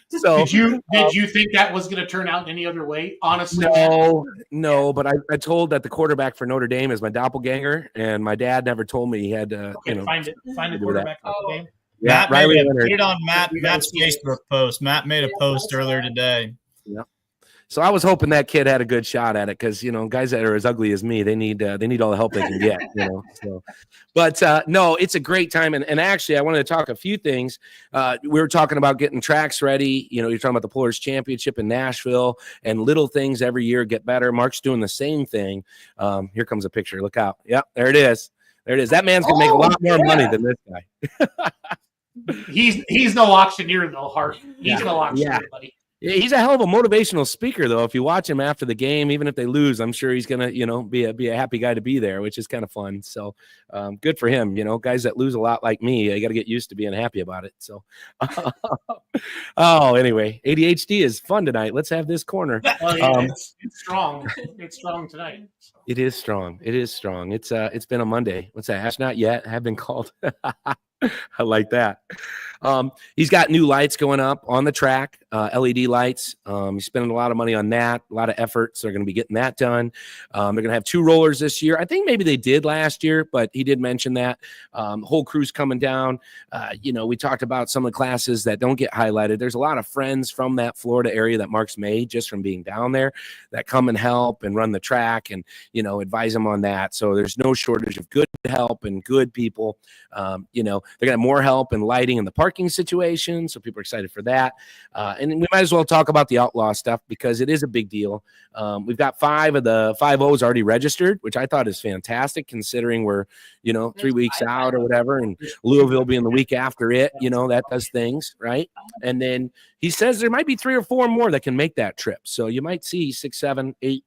So did you think that was going to turn out any other way? Honestly, no. But I told that the quarterback for Notre Dame is my doppelganger, and my dad never told me he had to. Find the quarterback of the game. Yeah, put it on Matt's Facebook post. Matt made a post earlier today. Yeah. So I was hoping that kid had a good shot at it because guys that are as ugly as me, they need all the help they can get. So, but no, it's a great time. And actually, I wanted to talk a few things. We were talking about getting tracks ready. You're talking about the Pullers Championship in Nashville, and little things every year get better. Mark's doing the same thing. Here comes a picture. Look out! Yep, there it is. That man's gonna make a lot more money than this guy. He's no auctioneer though, Hart. He's no auctioneer, buddy. Yeah, he's a hell of a motivational speaker, though. If you watch him after the game, even if they lose, I'm sure he's gonna, be a happy guy to be there, which is kind of fun. So, good for him. Guys that lose a lot like me, I got to get used to being happy about it. So, anyway, ADHD is fun tonight. Let's have this corner. It's strong. It's strong tonight. So. It is strong. It's been a Monday. What's that? Ash not yet. Have been called. I like that. He's got new lights going up on the track, LED lights. He's spending a lot of money on that, a lot of efforts. They're going to be getting that done. They're going to have 2 rollers this year. I think maybe they did last year, but he did mention that. Whole crew's coming down. We talked about some of the classes that don't get highlighted. There's a lot of friends from that Florida area that Mark's made just from being down there that come and help and run the track and, advise them on that. So there's no shortage of good help and good people. They're going to have more help in lighting and the parking situation. So people are excited for that. And we might as well talk about the outlaw stuff because it is a big deal. We've got 5 of the 5 O's already registered, which I thought is fantastic considering we're, 3 weeks out or whatever. And Louisville being the week after it, that does things, right? And then he says there might be 3 or 4 more that can make that trip. So you might see 6, 7, 8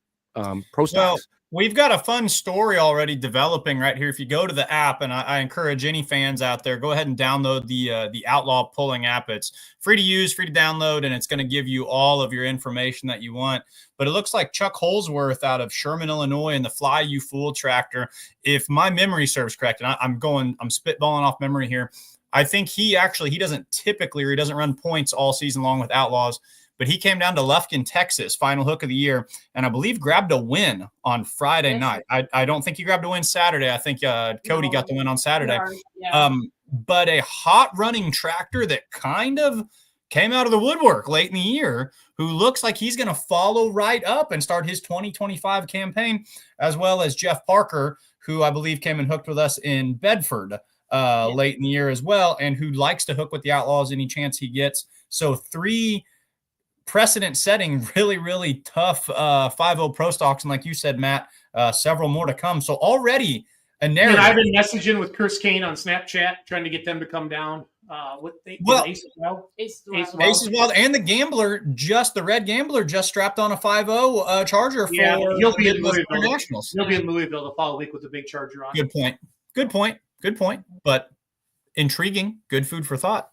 pro stocks. We've got a fun story already developing right here. If you go to the app, and I encourage any fans out there, go ahead and download the Outlaw Pulling app. It's free to use, free to download, and it's going to give you all of your information that you want. But it looks like Chuck Holsworth out of Sherman, Illinois, and the Fly You Fool tractor, if my memory serves correct, and I'm spitballing off memory here, I think he doesn't run points all season long with Outlaws. But he came down to Lufkin, Texas, final hook of the year, and I believe grabbed a win on Friday night. I don't think he grabbed a win Saturday. I think Cody got the win on Saturday. Yeah. But a hot running tractor that kind of came out of the woodwork late in the year, who looks like he's going to follow right up and start his 2025 campaign, as well as Jeff Parker, who I believe came and hooked with us in Bedford late in the year as well, and who likes to hook with the Outlaws any chance he gets. So 3 precedent-setting, really, really tough 5-0 pro stocks, and like you said, Matt, several more to come. So already a narrative. And I've been messaging with Chris Kane on Snapchat, trying to get them to come down. Ace as well, and the Gambler, the Red Gambler, just strapped on a 5-0 Charger for he'll be in Louisville. Nationals. He'll be in Louisville the following week with the big Charger on. Good point. But intriguing. Good food for thought.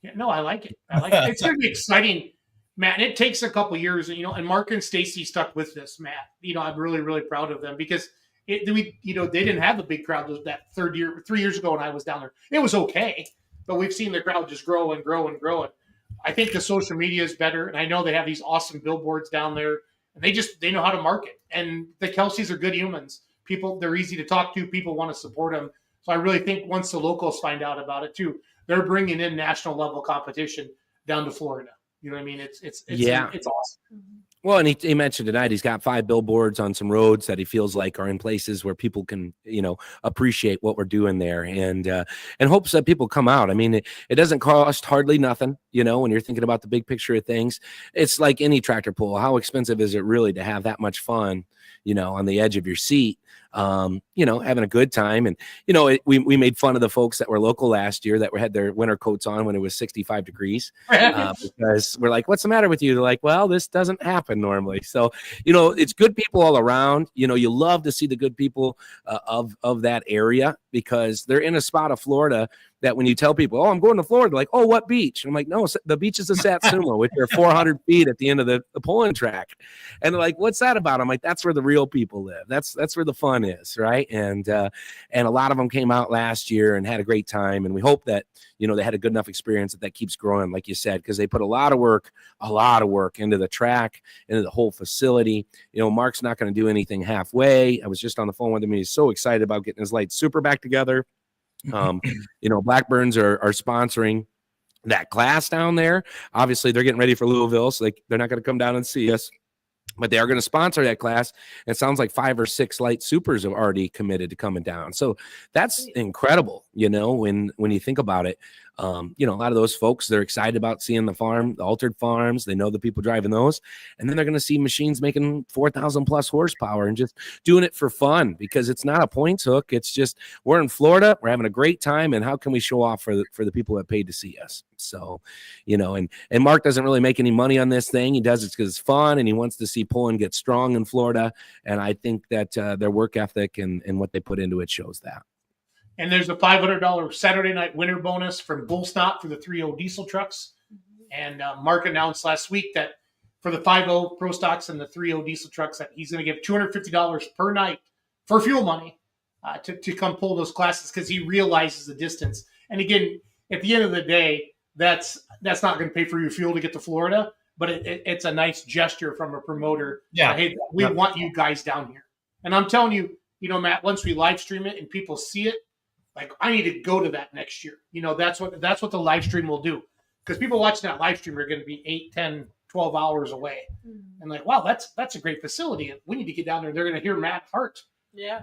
Yeah, no, I like it. It's going to be exciting, Matt. And it takes a couple years, and Mark and Stacy stuck with this, Matt. I'm really, really proud of them because they didn't have the big crowd that 3 years ago when I was down there. It was okay. But we've seen the crowd just grow and grow and grow. And I think the social media is better. And I know they have these awesome billboards down there. And they know how to market. And the Kelseys are good humans. They're easy to talk to. People want to support them. So I really think once the locals find out about it too, they're bringing in national level competition down to Florida. You know what I mean? It's awesome. Well, and he mentioned tonight he's got 5 billboards on some roads that he feels like are in places where people can, appreciate what we're doing there, and hopes that people come out. I mean, it doesn't cost hardly nothing, when you're thinking about the big picture of things. It's like any tractor pull. How expensive is it really to have that much fun, on the edge of your seat, having a good time. And, we made fun of the folks that were local last year that had their winter coats on when it was 65 degrees because we're like, what's the matter with you? They're like, well, this doesn't happen normally. So, it's good people all around. You love to see the good people of that area because they're in a spot of Florida that when you tell people, oh, I'm going to Florida, they're like, oh, what beach? And I'm like, no, the beach is the Satsuma, which are 400 feet at the end of the pulling track. And they're like, what's that about? I'm like, that's where the real people live. That's where the fun is, right? And a lot of them came out last year and had a great time. And we hope that, they had a good enough experience that keeps growing, like you said, because they put a lot of work into the track, into the whole facility. Mark's not going to do anything halfway. I was just on the phone with him. He's so excited about getting his light super back together. Blackburns are sponsoring that class down there. Obviously, they're getting ready for Louisville, so they're not going to come down and see us. But they are going to sponsor that class. It sounds like 5 or 6 light supers have already committed to coming down. So that's incredible, when you think about it. A lot of those folks, they're excited about seeing the farm, the altered farms. They know the people driving those. And then they're going to see machines making 4,000 plus horsepower and just doing it for fun because it's not a points hook. It's just we're in Florida. We're having a great time. And how can we show off for the people that paid to see us? So, and Mark doesn't really make any money on this thing. He does it because it's fun and he wants to see pulling get strong in Florida. And I think that their work ethic and what they put into it shows that. And there's a $500 Saturday night winner bonus from Bull Stop for the 3.0 diesel trucks. And Mark announced last week that for the 5.0 Pro Stocks and the 3.0 diesel trucks, that he's going to give $250 per night for fuel money to come pull those classes because he realizes the distance. And again, at the end of the day, that's not going to pay for your fuel to get to Florida, but it's a nice gesture from a promoter. Yeah. Hey, we want you guys down here. And I'm telling you, Matt, once we live stream it and people see it, like, I need to go to that next year. That's what the live stream will do. Because people watching that live stream are going to be 8, 10, 12 hours away. And like, wow, that's a great facility. And we need to get down there. They're going to hear Matt Hart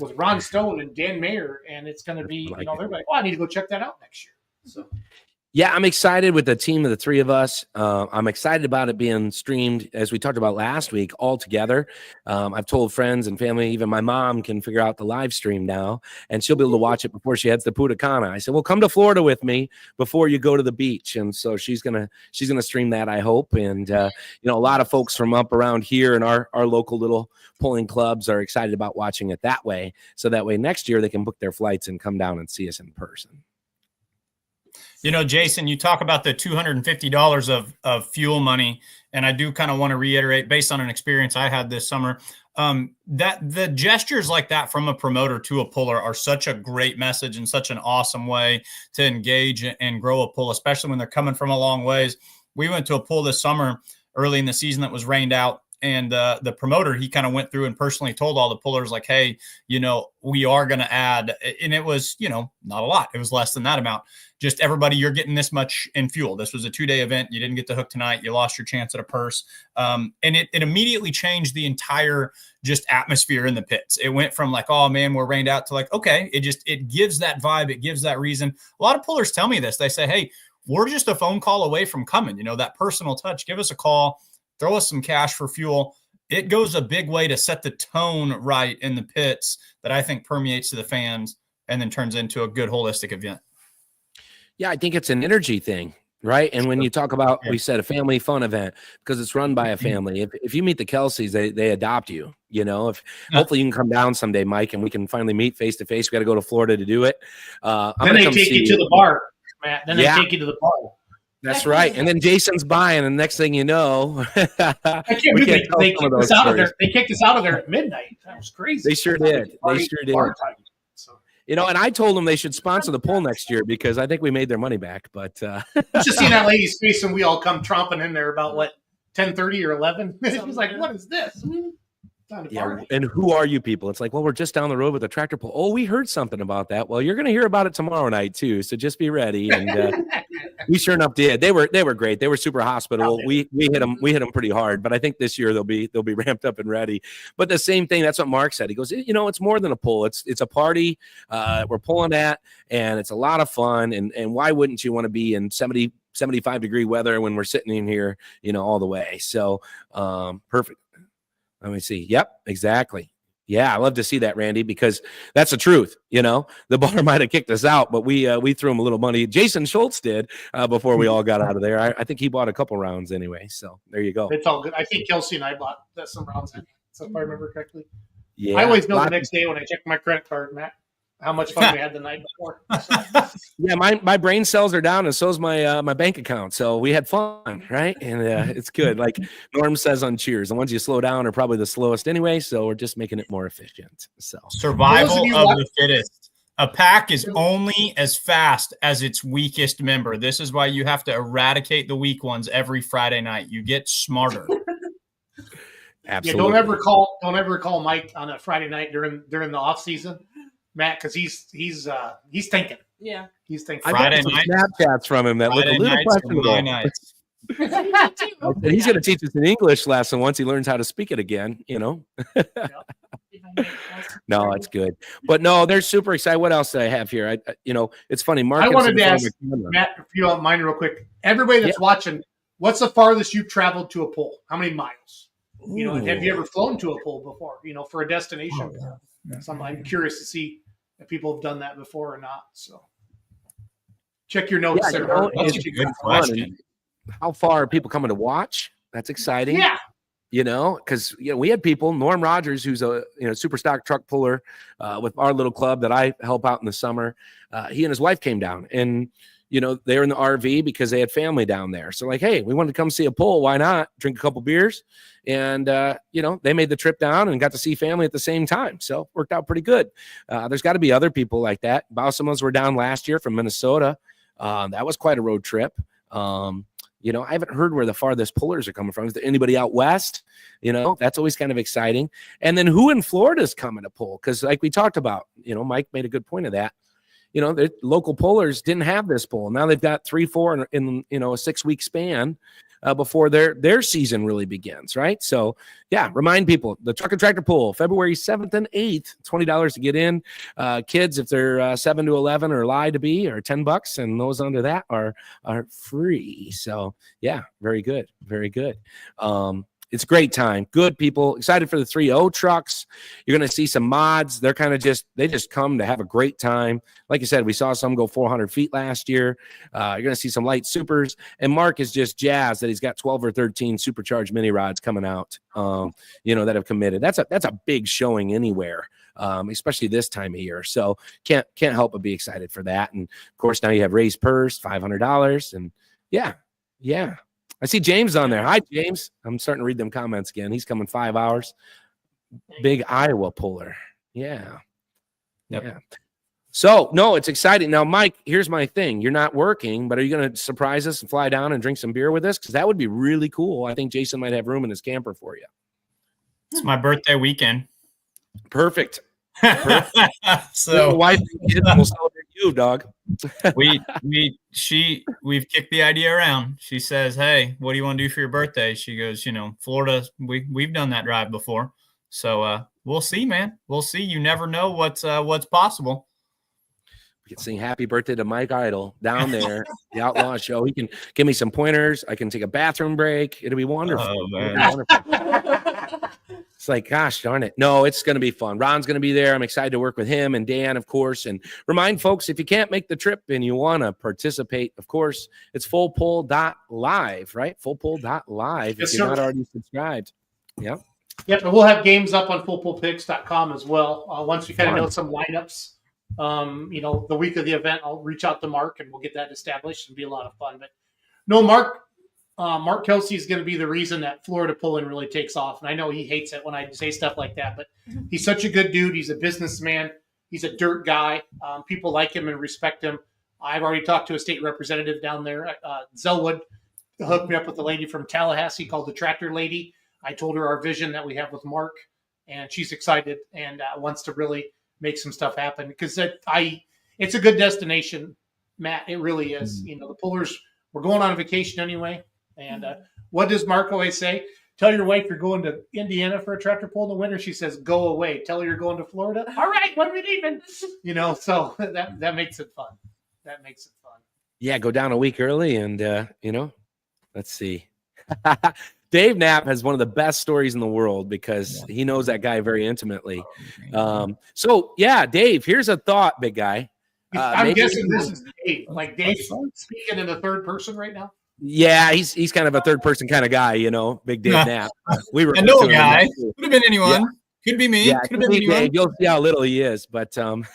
with Ron Stone and Dan Mayer. And it's going to be, they're like, oh, I need to go check that out next year. So. Yeah, I'm excited with the team of the 3 of us. I'm excited about it being streamed, as we talked about last week, all together. I've told friends and family, even my mom can figure out the live stream now, and she'll be able to watch it before she heads to Punta Cana. I said, well, come to Florida with me before you go to the beach. And so she's gonna stream that, I hope. And, a lot of folks from up around here in our local little pulling clubs are excited about watching it that way. So that way next year they can book their flights and come down and see us in person. Jason, you talk about the $250 of fuel money, and I do kind of want to reiterate, based on an experience I had this summer, that the gestures like that from a promoter to a puller are such a great message and such an awesome way to engage and grow a pull, especially when they're coming from a long ways. We went to a pull this summer early in the season that was rained out, And the promoter, he kind of went through and personally told all the pullers, like, hey, we are going to add, and it was, not a lot. It was less than that amount. Just everybody, you're getting this much in fuel. This was a 2-day event. You didn't get the hook tonight. You lost your chance at a purse. And it immediately changed the entire just atmosphere in the pits. It went from like, oh man, we're rained out, to like, okay, it gives that vibe. It gives that reason. A lot of pullers tell me this. They say, hey, we're just a phone call away from coming, that personal touch. Give us a call, throw us some cash for fuel. It goes a big way to set the tone right in the pits that I think permeates to the fans and then turns into a good holistic event. Yeah, I think it's an energy thing, right? And when you talk about, we said a family fun event because it's run by a family. If you meet the Kelseys, they adopt you. Hopefully you can come down someday, Mike, and we can finally meet face to face. We got to go to Florida to do it. Then they take you to the bar, Matt. Then they take you to the bar. That's right. And then Jason's buying, and the next thing you know, I can't believe they kicked us out of there. They kicked us out of there at midnight. That was crazy. They sure did. And I told them they should sponsor the poll next year because I think we made their money back. But just seeing that lady's face, and we all come tromping in there about 10:30 or 11. She's like, "What is this?" Yeah, and who are you people? It's like, well, we're just down the road with the tractor pull. Oh, we heard something about that. Well, you're going to hear about it tomorrow night too, so just be ready. And we sure enough did. They were great. They were super hospitable. We hit them pretty hard, but I think this year they'll be ramped up and ready. But the same thing. That's what Mark said. He goes, it's more than a pull. It's a party. We're pulling at, and it's a lot of fun. And why wouldn't you want to be in 75-degree weather when we're sitting in here, all the way? So perfect. Let me see. Yep, exactly. Yeah, I love to see that, Randy, because that's the truth. The bar might have kicked us out, but we threw him a little money. Jason Schultz did before we all got out of there. I think he bought a couple rounds anyway. So there you go. It's all good. I think Kelsey and I bought some rounds, so if I remember correctly. Yeah, I always know the next day when I check my credit card, Matt, how much fun we had the night before. Yeah, my brain cells are down, and so's my bank account. So we had fun, right? And it's good. Like Norm says on Cheers, the ones you slow down are probably the slowest anyway. So we're just making it more efficient. So survival of the fittest. A pack is only as fast as its weakest member. This is why you have to eradicate the weak ones every Friday night. You get smarter. Absolutely. Yeah, don't ever call Mike on a Friday night during the off season, Matt, because he's thinking. Yeah, he's thinking. Friday night Snapchats from him that Friday look a little questionable. He's going to teach us an English lesson once he learns how to speak it again. No, it's good. But no, they're super excited. What else do I have here? It's funny. Mark, I wanted to ask Matt, if you don't mind, real quick. Everybody that's watching, what's the farthest you've traveled to a pool? How many miles? Have you ever flown to a pool before? For a destination. So I'm curious to see if people have done that before or not. So check your notes there. That's a good question. How far are people coming to watch? That's exciting. Yeah. Because we had people. Norm Rogers, who's a super stock truck puller with our little club that I help out in the summer. He and his wife came down, and they're in the RV because they had family down there. So like, hey, we wanted to come see a pull. Why not drink a couple beers? And, they made the trip down and got to see family at the same time. So it worked out pretty good. There's got to be other people like that. Bausimas were down last year from Minnesota. That was quite a road trip. I haven't heard where the farthest pullers are coming from. Is there anybody out west? That's always kind of exciting. And then who in Florida is coming to pull? Because like we talked about, Mike made a good point of that. The local pullers didn't have this pull. Now they've got 3-4 in a 6-week span before their season really begins, right? So, yeah, remind people, the Truck and Tractor Pull, February 7th and 8th, $20 to get in. Kids, if they're 7 to 11 or lie to be, are $10, and those under that are free. So, yeah, very good, very good. It's a great time. Good people. Excited for the 3.0 trucks. You're going to see some mods. They're kind of they just come to have a great time. Like you said, we saw some go 400 feet last year. You're going to see some light supers. And Mark is just jazzed that he's got 12 or 13 supercharged mini rods coming out, that have committed. That's a big showing anywhere, especially this time of year. So can't help but be excited for that. And, of course, now you have raised purse, $500. And, yeah. I see James on there. Hi, James. I'm starting to read them comments again. He's coming 5 hours. Big Iowa puller. Yeah. Yep. Yeah. So, no, it's exciting. Now, Mike, here's my thing. You're not working, but are you going to surprise us and fly down and drink some beer with us? Because that would be really cool. I think Jason might have room in his camper for you. It's my birthday weekend. Perfect. So the wife and kids will celebrate you, dog. we've kicked the idea around. She says, "Hey, what do you want to do for your birthday?" She goes, Florida. We've done that drive before, so we'll see, man. We'll see. You never know what's possible. We can sing happy birthday to Mike Idle down there, the Outlaw Show. He can give me some pointers. I can take a bathroom break. It'll be wonderful. Oh, man. It's like, gosh darn it. No, it's going to be fun. Ron's going to be there. I'm excited to work with him and Dan, of course. And remind folks, if you can't make the trip and you want to participate, of course, it's fullpull.live, right? Fullpull.live if you're not already subscribed. Yeah. Yep, and we'll have games up on fullpullpicks.com as well. Once we kind of know some lineups. The week of the event, I'll reach out to Mark and we'll get that established. It'll be a lot of fun. But no, Mark Kelsey is going to be the reason that Florida Pulling really takes off. And I know he hates it when I say stuff like that, but he's such a good dude. He's a businessman. He's a dirt guy. People like him and respect him. I've already talked to a state representative down there. Zellwood hooked me up with a lady from Tallahassee called the Tractor Lady. I told her our vision that we have with Mark, and she's excited and wants to really make some stuff happen because it's a good destination, Matt. It really is. The Pullers, we're going on vacation anyway. And what does Mark always say? Tell your wife you're going to Indiana for a tractor pull in the winter. She says, go away. Tell her you're going to Florida. All right, when are we leaving? So that makes it fun. That makes it fun. Yeah, go down a week early and, let's see. Dave Knapp has one of the best stories in the world because he knows that guy very intimately. Dave, here's a thought, big guy. I'm guessing this is Dave. Like Dave speaking in the third person right now? Yeah, he's kind of a third person kind of guy, Big Dave Knapp. We were I know a guy. Could have been anyone. Yeah. Could be me. Yeah, could have been anyone. Dave. You'll see how little he is. But one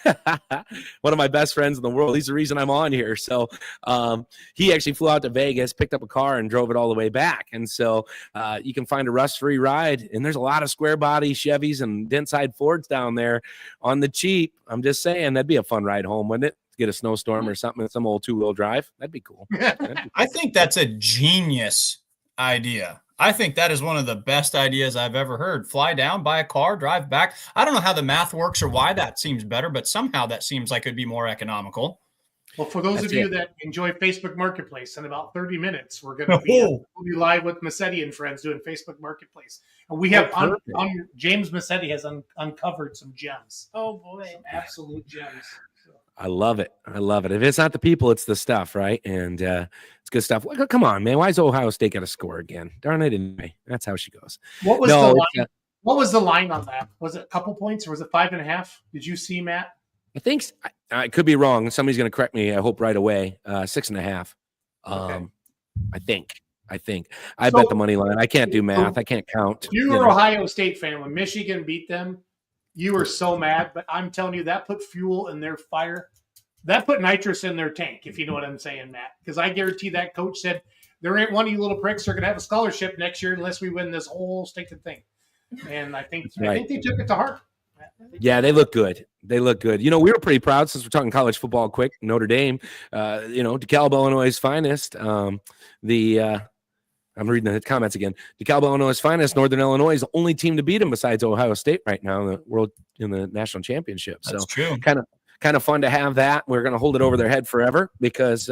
of my best friends in the world. He's the reason I'm on here. So he actually flew out to Vegas, picked up a car, and drove it all the way back. And so you can find a rust-free ride. And there's a lot of square body Chevys and dent side Fords down there on the cheap. I'm just saying that'd be a fun ride home, wouldn't it? Get a snowstorm or something, some old 2-wheel drive. That'd be cool. I think that's a genius idea. I think that is one of the best ideas I've ever heard. Fly down, buy a car, drive back. I don't know how the math works or why that seems better, but somehow that seems like it'd be more economical. Well, for those of you that enjoy Facebook Marketplace, in about 30 minutes, we're going to be live with Massetti and friends doing Facebook Marketplace. And we have James Massetti has uncovered some gems. Oh, boy. Some absolute gems. I love it. If it's not the people, it's the stuff, right? And it's good stuff. Well, come on, man. Why is Ohio State got to score again? Darn it, anyway. That's how she goes. What was the line? What was the line on that? Was it a couple points or was it 5.5? Did you see, Matt? I think I could be wrong. Somebody's going to correct me. I hope right away. 6.5. Okay. I think. I bet the money line. I can't do math. I can't count. You were an Ohio State fan when Michigan beat them. You were so mad, but I'm telling you, that put fuel in their fire. That put nitrous in their tank, if you know what I'm saying, Matt. Because I guarantee that coach said, there ain't one of you little pricks who are going to have a scholarship next year unless we win this whole stinking thing. And I think they took it to heart. Yeah, they look good. We were pretty proud since we're talking college football quick. Notre Dame, DeKalb, Illinois' finest. I'm reading the comments again. DeKalb, Illinois' finest. Northern Illinois is the only team to beat them besides Ohio State right now in the national championship. That's so true. Kind of fun to have that. We're going to hold it over their head forever because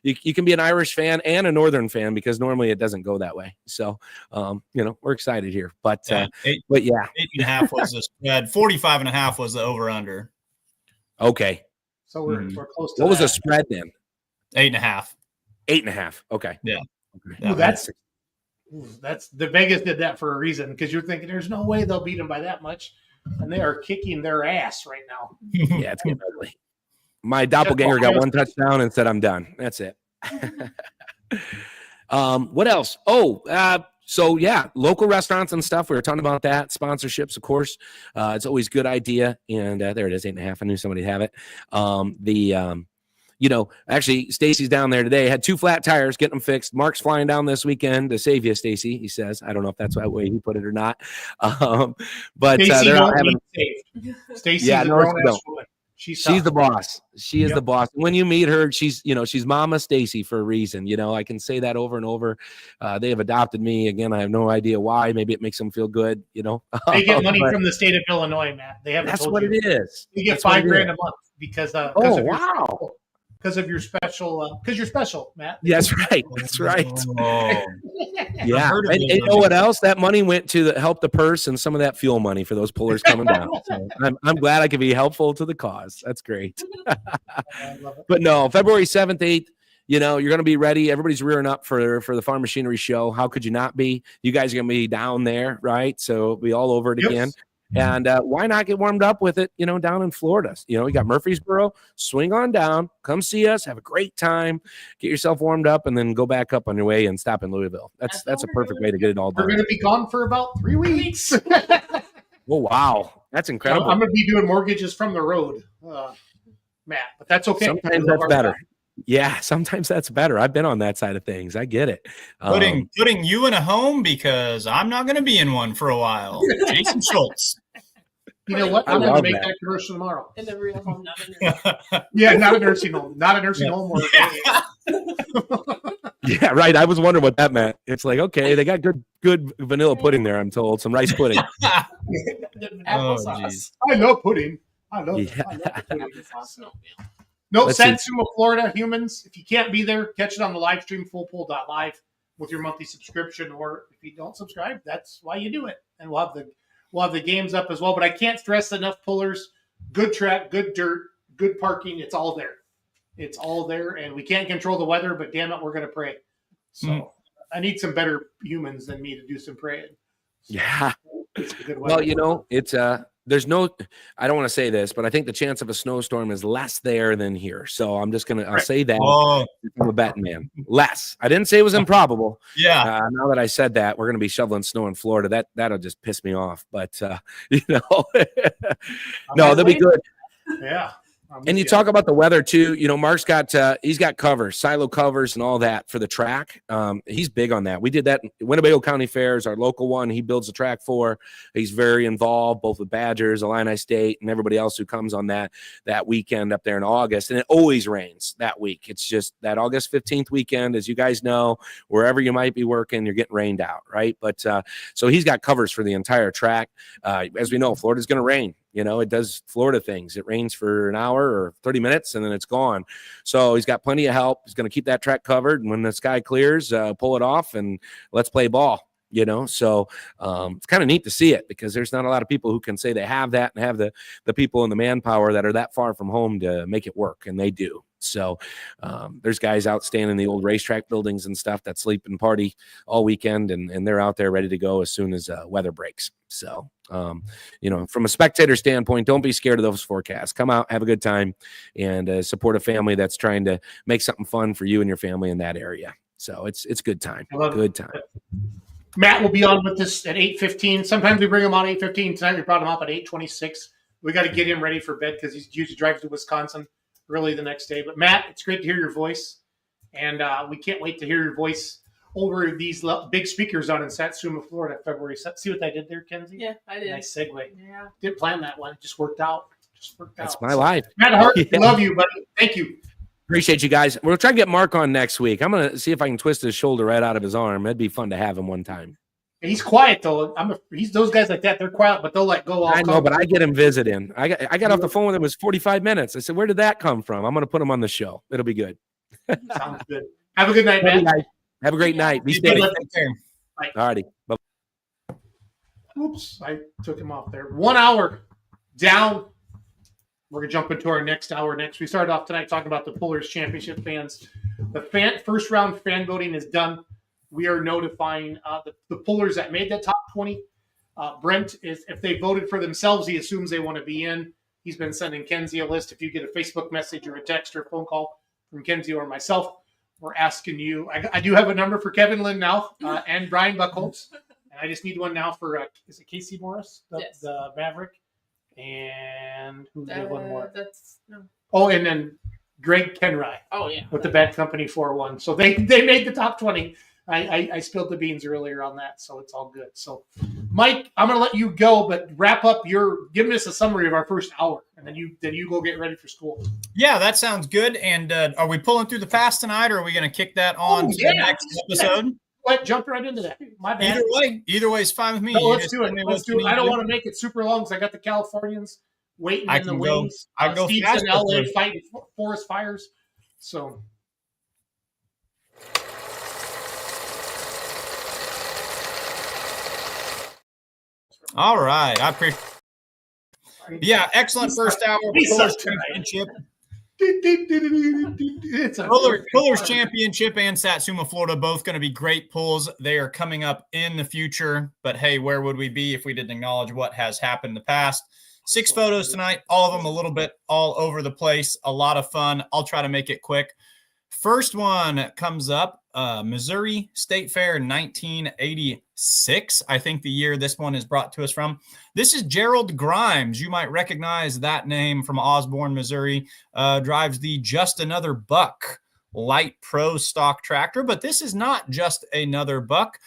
you can be an Irish fan and a Northern fan because normally it doesn't go that way. So we're excited here. But 8.5 was the spread. 45.5 was the over under. Okay. So we're close to what was the spread then? 8.5. 8.5. Okay. Yeah. Ooh, that's the Vegas did that for a reason because you're thinking there's no way they'll beat them by that much, and they are kicking their ass right now. Yeah, it's getting ugly. My doppelganger got one touchdown and said, "I'm done." That's it. What else? Local restaurants and stuff. We were talking about that. Sponsorships, of course. It's always a good idea. And there it is, 8.5. I knew somebody'd have it. Actually, Stacy's down there today. Had 2 flat tires, getting them fixed. Mark's flying down this weekend to save you, Stacy. He says, I don't know if that's the way he put it or not. But Stacy they're not having. Stacy's a grown-ass woman. She's the boss. She is the boss. When you meet her, she's Mama Stacy for a reason. I can say that over and over. They have adopted me. Again, I have no idea why. Maybe it makes them feel good. They get money from the state of Illinois, Matt. They haven't told you. That's what it is. You get $5,000 a month because of your special. Because you're special, Matt. That's right. That's right. Yeah. And you know what else? That money went to help the purse and some of that fuel money for those pullers coming down. So I'm glad I could be helpful to the cause. That's great. But no, February 7th, 8th, you're going to be ready. Everybody's rearing up for the Farm Machinery Show. How could you not be? You guys are going to be down there, right? So be all over it again. And why not get warmed up with it, down in Florida? You got Murfreesboro, swing on down, come see us, have a great time, get yourself warmed up, and then go back up on your way and stop in Louisville. That's a perfect way to get it all done. We're going to be gone for about 3 weeks. Oh, wow. That's incredible. I'm going to be doing mortgages from the road, Matt, but that's okay. Sometimes that's better. Yeah, sometimes that's better. I've been on that side of things. I get it. Putting you in a home because I'm not going to be in one for a while. Jason Schultz. You know what? I'm going to make that commercial tomorrow. In the real home, not a nursing home. Yeah, not a nursing home. Not a nursing home. Yeah, right. I was wondering what that meant. It's like, okay, they got good vanilla pudding there, I'm told. Some rice pudding. Applesauce. I love pudding. I love pudding. No, Satsuma, Florida, humans. If you can't be there, catch it on the live stream, fullpull.live with your monthly subscription. Or if you don't subscribe, that's why you do it. And we'll have the games up as well. But I can't stress enough, pullers, good track, good dirt, good parking. It's all there. It's all there. And we can't control the weather, but damn it, we're going to pray. So I need some better humans than me to do some praying. So, yeah. It's a good weather. Well, it's there's no, I don't want to say this, but I think the chance of a snowstorm is less there than here. So I'm just I'll say that. I'm a betting man. Less. I didn't say it was improbable. Yeah. Now that I said that, we're going to be shoveling snow in Florida. That'll just piss me off. But, no, they'll be good. Yeah. And you talk about the weather too. Mark's got he's got covers, silo covers, and all that for the track. He's big on that. We did that. Winnebago County Fair is our local one. He builds the track for. He's very involved, both with Badgers, Illini State, and everybody else who comes on that weekend up there in August. And it always rains that week. It's just that August 15th weekend, as you guys know, wherever you might be working, you're getting rained out, right? But so he's got covers for the entire track. As we know, Florida's going to rain. It does Florida things. It rains for an hour or 30 minutes, and then it's gone. So he's got plenty of help. He's going to keep that track covered. And when the sky clears, pull it off, and let's play ball. So it's kind of neat to see it because there's not a lot of people who can say they have that and have the people and the manpower that are that far from home to make it work, and they do. So there's guys out staying in the old racetrack buildings and stuff that sleep and party all weekend, and they're out there ready to go as soon as weather breaks. So, from a spectator standpoint, don't be scared of those forecasts. Come out, have a good time, and support a family that's trying to make something fun for you and your family in that area. So it's a good time. Good time. Matt will be on with this at 8:15. Sometimes we bring him on 8:15. Tonight we brought him up at 8:26. We got to get him ready for bed because he usually drives to Wisconsin early the next day. But Matt, it's great to hear your voice, and we can't wait to hear your voice over these big speakers on in Satsuma, Florida, February. See what I did there, Kenzie? Yeah, I did. Nice segue. Yeah. Didn't plan that one. It just worked out. That's my life. Matt Hart, love you, buddy. Thank you. Appreciate you guys. We'll try to get Mark on next week. I'm going to see if I can twist his shoulder right out of his arm. That'd be fun to have him one time. He's quiet though. He's those guys like that. They're quiet, but they'll let go. I know, but I get him visiting. I got off the phone with him. It was 45 minets. I said, "Where did that come from?" I'm going to put him on the show. It'll be good. Sounds good. Have a good night, man. Have a great night. Be safe. All righty. Bye. Oops, I took him off there. 1 hour down. We're going to jump into our next hour next. We started off tonight talking about the Pullers Championship fans. The first round fan voting is done. We are notifying the pullers that made that top 20. Brent, if they voted for themselves, he assumes they want to be in. He's been sending Kenzie a list. If you get a Facebook message or a text or a phone call from Kenzie or myself, we're asking you. I do have a number for Kevin Lynn now and Brian Buckholz. And I just need one now for, is it Casey Morris, the Maverick? And who's the one more? Oh, and then Greg Kenry. Oh, yeah. With the Bad Company 4-1. So they made the top 20. I spilled the beans earlier on that, so it's all good. So Mike, I'm going to let you go, but wrap up give us a summary of our first hour, and then you go get ready for school. Yeah, that sounds good. And are we pulling through the fast tonight, or are we going to kick that on to the next episode? What? Jump right into that. My bad. Either way is fine with me. No, let's do it. I don't want to make it super long because I got the Californians waiting in the wings. I go Steve's in LA fighting forest fires. So. All right. I appreciate. Yeah, excellent first hour. Pullers Championship. Pullers Championship and Satsuma, Florida, both going to be great pulls. They are coming up in the future. But hey, where would we be if we didn't acknowledge what has happened in the past? 6 photos tonight, all of them a little bit all over the place. A lot of fun. I'll try to make it quick. First one comes up, Missouri State Fair 1986. I think the year this one is brought to us from. This is Gerald Grimes. You might recognize that name from Osborne, Missouri. Drives the Just Another Buck light pro stock tractor, but this is not just another buck.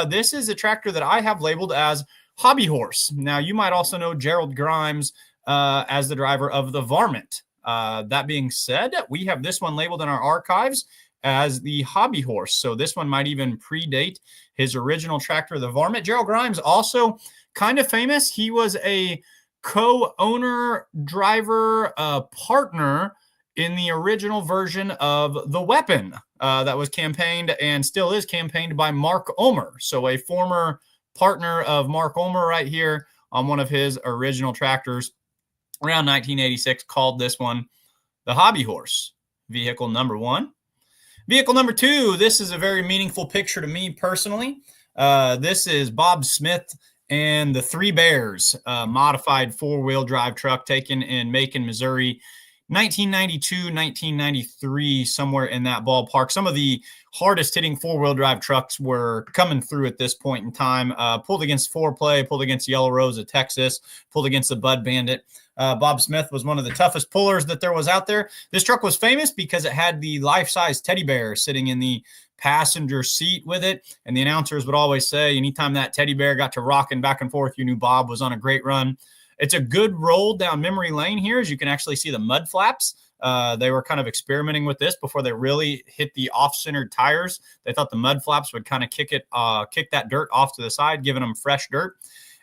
This is a tractor that I have labeled as Hobby Horse. Now, you might also know Gerald Grimes as the driver of the Varmint. That being said, we have this one labeled in our archives as the Hobby Horse. So this one might even predate his original tractor, the Varmint. Gerald Grimes, also kind of famous. He was a co-owner, driver, partner in the original version of the Weapon that was campaigned and still is campaigned by Mark Ulmer. So a former partner of Mark Ulmer right here on one of his original tractors around 1986, called this one the Hobby Horse. Vehicle number 1. Vehicle number 2, this is a very meaningful picture to me personally. This is Bob Smith and the Three Bears, modified 4-wheel drive truck taken in Macon, Missouri, 1992, 1993, somewhere in that ballpark. Some of the hardest hitting 4-wheel drive trucks were coming through at this point in time. Pulled against Foreplay, pulled against Yellow Rose of Texas, pulled against the Bud Bandit. Bob Smith was one of the toughest pullers that there was out there. This truck was famous because it had the life-size teddy bear sitting in the passenger seat with it. And the announcers would always say, anytime that teddy bear got to rocking back and forth, you knew Bob was on a great run. It's a good roll down memory lane here, as you can actually see the mud flaps. They were kind of experimenting with this before they really hit the off-centered tires. They thought the mud flaps would kind of kick that dirt off to the side, giving them fresh dirt.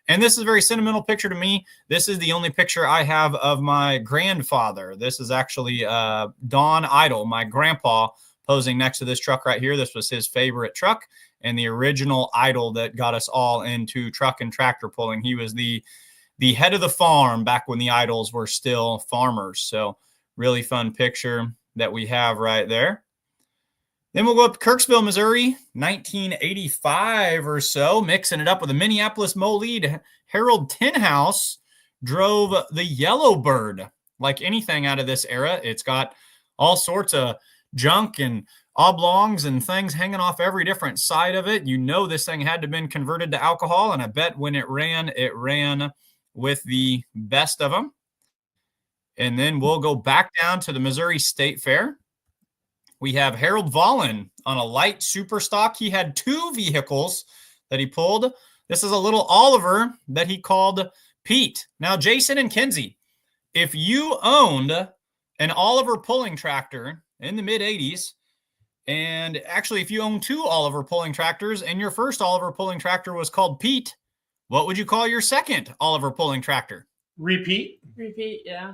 And this is a very sentimental picture to me. This is the only picture I have of my grandfather. This is actually Don Idle, my grandpa, posing next to this truck right here. This was his favorite truck and the original Idle that got us all into truck and tractor pulling. He was the head of the farm back when the Idols were still farmers. So really fun picture that we have right there. Then we'll go up to Kirksville, Missouri, 1985 or so, mixing it up with a Minneapolis Mo-Lead. Harold Tinhouse drove the Yellowbird. Like anything out of this era, it's got all sorts of junk and oblongs and things hanging off every different side of it. You know this thing had to have been converted to alcohol, and I bet when it ran with the best of them. And then we'll go back down to the Missouri State Fair. We have Harold Vollen on a light super stock. He had 2 vehicles that he pulled. This is a little Oliver that he called Pete. Now, Jason and Kenzie, if you owned an Oliver pulling tractor in the mid-'80s, and actually if you owned 2 Oliver pulling tractors and your first Oliver pulling tractor was called Pete, what would you call your second Oliver pulling tractor? Repeat. Repeat, yeah.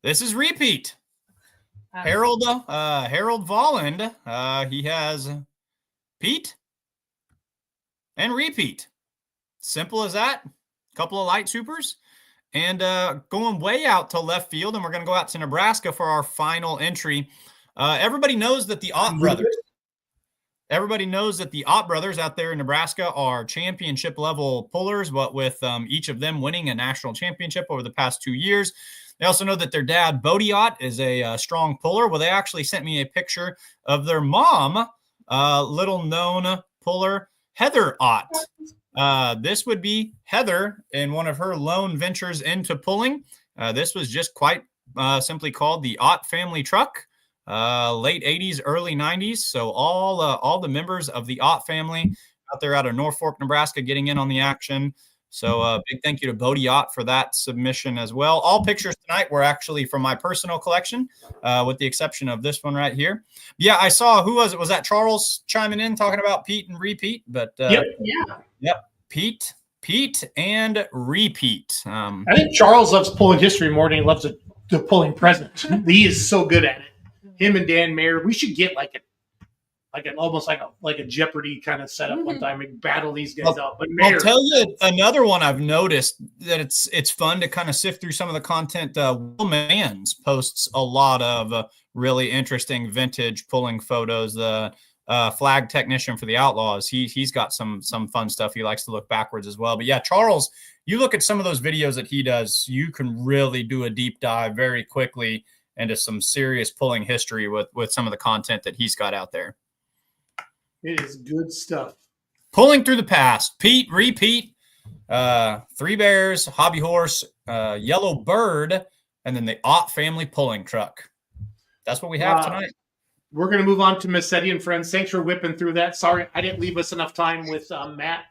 This is Repeat. Harold Volland, he has Pete and Repeat. Simple as that. Couple of light supers. And going way out to left field, and we're going to go out to Nebraska for our final entry. Everybody knows that the Ott brothers out there in Nebraska are championship level pullers, what with each of them winning a national championship over the past 2 years. They also know that their dad, Bodie Ott, is a strong puller. Well, they actually sent me a picture of their mom, little known puller, Heather Ott. This would be Heather in one of her lone ventures into pulling. This was just quite simply called the Ott family truck. Late 80s, early 90s. So all the members of the Ott family out there out of Norfolk, Nebraska, getting in on the action. So big thank you to Bodie Yacht for that submission as well. All pictures tonight were actually from my personal collection, with the exception of this one right here. Yeah, I saw, who was it? Was that Charles chiming in talking about Pete and repeat? But Yep. Pete and repeat. I think Charles loves pulling history more than he loves the pulling present. He is so good at it. Him and Dan Mayer, we should get almost like a Jeopardy kind of setup one time and battle these guys out. But Mayer, I'll tell you another one I've noticed that it's fun to kind of sift through some of the content. Will Mans posts a lot of really interesting vintage pulling photos. The flag technician for the Outlaws, he's got some fun stuff. He likes to look backwards as well. But yeah, Charles, you look at some of those videos that he does, you can really do a deep dive very quickly into some serious pulling history with some of the content that he's got out there. it is good stuff. Pulling through the past. Pete, repeat, Three Bears, Hobby Horse, Yellow Bird, and then the Ott family pulling truck. That's what we have tonight. We're going to move on to Massetti and Friends. Thanks for whipping through that. Sorry, I didn't leave us enough time with Matt.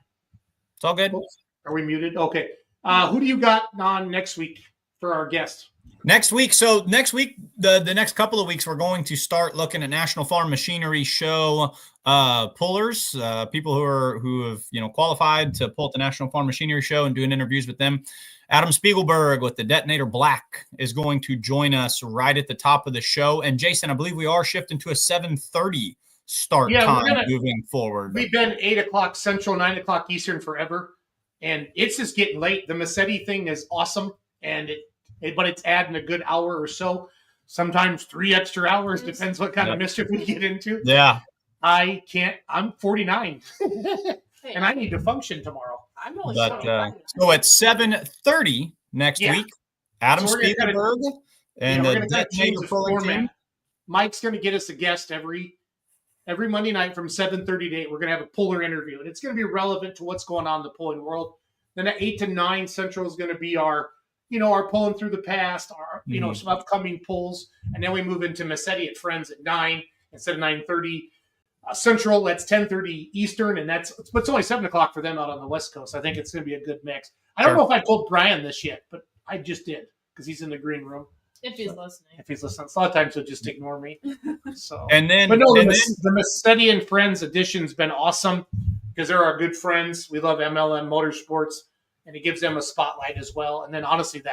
It's all good. Oops. Are we muted? Okay. Who do you got on next week for our guest? Next week. So next week, the next couple of weeks, we're going to start looking at National Farm Machinery Show pullers, people who have qualified to pull at the National Farm Machinery Show, and doing interviews with them. Adam Spiegelberg with the Detonator Black is going to join us right at the top of the show. And Jason, I believe we are shifting to a 7:30 start time moving forward. We've been 8 o'clock Central, 9 o'clock Eastern forever, and it's just getting late. The Massetti thing is awesome, and but it's adding a good hour or so, sometimes 3 extra hours, depends what kind of mischief we get into. Yeah. I can't. I'm 49, and I need to function tomorrow. I'm only so at 7:30 next week, Adam Spiegelberg and the Detonator pulling team. Mike's going to get us a guest every Monday night from 7:30 to 8. We're going to have a puller interview, and it's going to be relevant to what's going on in the pulling world. Then at 8 to 9 Central is going to be our pulling through the past, our some upcoming pulls, and then we move into Massetti at Friends at 9 instead of 9:30 Central. That's 10:30 Eastern, and it's only 7 o'clock for them out on the West Coast. I think it's going to be a good mix. I don't know if I told Brian this yet, but I just did because he's in the green room. If he's listening. If he's listening. A lot of times he'll just ignore me. So, the Massetti and Friends edition's been awesome because they're our good friends. We love MLM Motorsports, and it gives them a spotlight as well. And then honestly,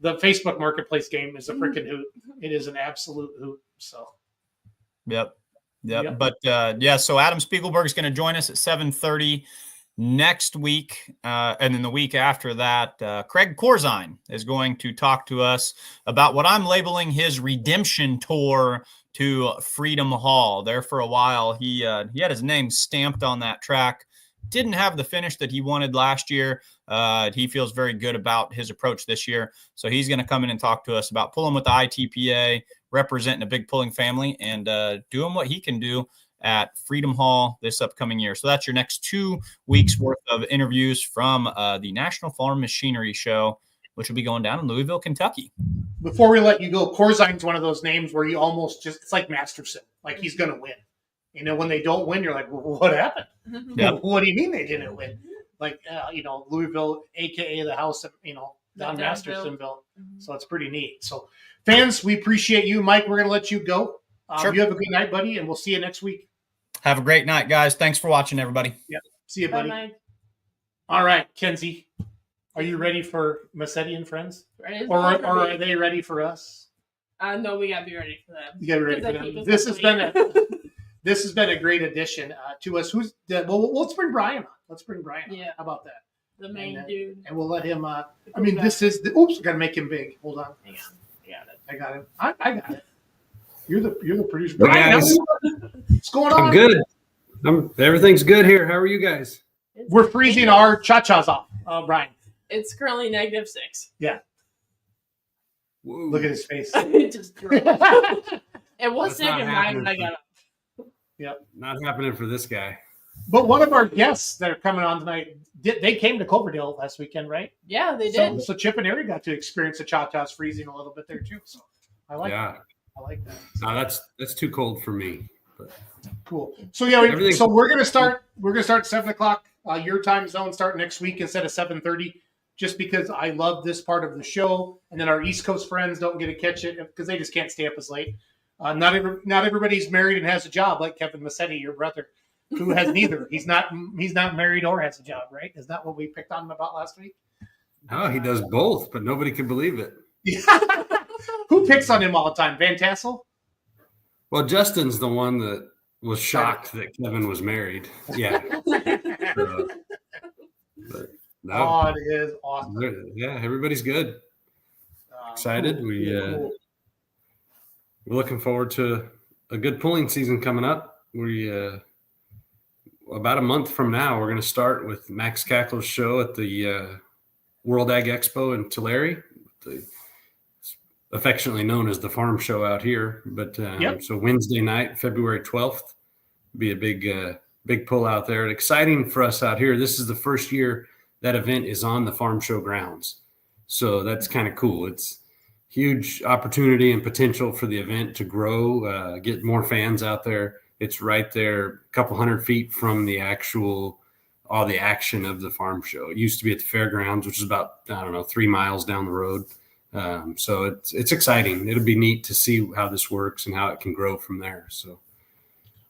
the Facebook Marketplace game is a freaking hoot. It is an absolute hoot. So, Yep. But so Adam Spiegelberg is going to join us at 7:30 next week, and then the week after that, Craig Corzine is going to talk to us about what I'm labeling his redemption tour to Freedom Hall. There for a while, he had his name stamped on that track. Didn't have the finish that he wanted last year. He feels very good about his approach this year, so he's going to come in and talk to us about pulling with the ITPA, representing a big pulling family, and doing what he can do at Freedom Hall this upcoming year. So that's your next 2 weeks worth of interviews from the National Farm Machinery Show, which will be going down in Louisville, Kentucky. Before we let you go, Corzine's one of those names where you almost it's like Masterson, like he's going to win. When they don't win, you're like, well, what happened? Yep. What do you mean they didn't win? Like, Louisville, a.k.a. the house of, Don Mastersonville. So it's pretty neat. So, fans, we appreciate you. Mike, we're going to let you go. Sure. You have a good night, buddy, and we'll see you next week. Have a great night, guys. Thanks for watching, everybody. Yeah. See you, buddy. Bye. All right, Kenzie, are you ready for Massetti and Friends? Or are they ready for us? No, we got to be ready for them. You got to be ready for them. This has been a great addition to us. Let's bring Brian on. Let's bring Brian on. Yeah. How about that? The main dude. And we'll let him. This is oops. Got to make him big. Hold on. Hang on. I got it. I got him. I got it. You're the producer. Brian, what's going on? I'm good. Everything's good here. How are you guys? We're freezing our cha-chas off, Brian. It's currently -6. Yeah. Whoa. Look at his face. It just dropped. It was -9 when I got up. Yep. Not happening for this guy. But one of our guests that are coming on tonight, they came to Cloverdale last weekend, right? Yeah, they did. So Chip and Harry got to experience the cha-chas freezing a little bit there too. So I like that. I like that. No, that's too cold for me. But. Cool. So we're gonna start. We're gonna start at 7 o'clock your time zone start next week instead of 7:30, just because I love this part of the show, and then our East Coast friends don't get to catch it because they just can't stay up as late. Not everybody's married and has a job like Kevin Massetti, your brother, who has neither. He's not married or has a job, right? Is that what we picked on him about last week? Oh, he does both, but nobody can believe it. Who picks on him all the time? Van Tassel? Well, Justin's the one that was shocked that Kevin was married. Yeah. But no. Oh, it is awesome. Yeah, everybody's good. Excited. Cool. We're looking forward to a good pulling season coming up. We about a month from now, we're going to start with Max Cackler's show at the World Ag Expo in Tulare, affectionately known as the farm show out here. But So Wednesday night, February 12th, be a big pull out there. And exciting for us out here. This is the first year that event is on the farm show grounds. So that's kind of cool. It's huge opportunity and potential for the event to grow, get more fans out there. It's right there, a couple hundred feet from all the action of the farm show. It used to be at the fairgrounds, which is about, 3 miles down the road. So it's exciting. It'll be neat to see how this works and how it can grow from there. So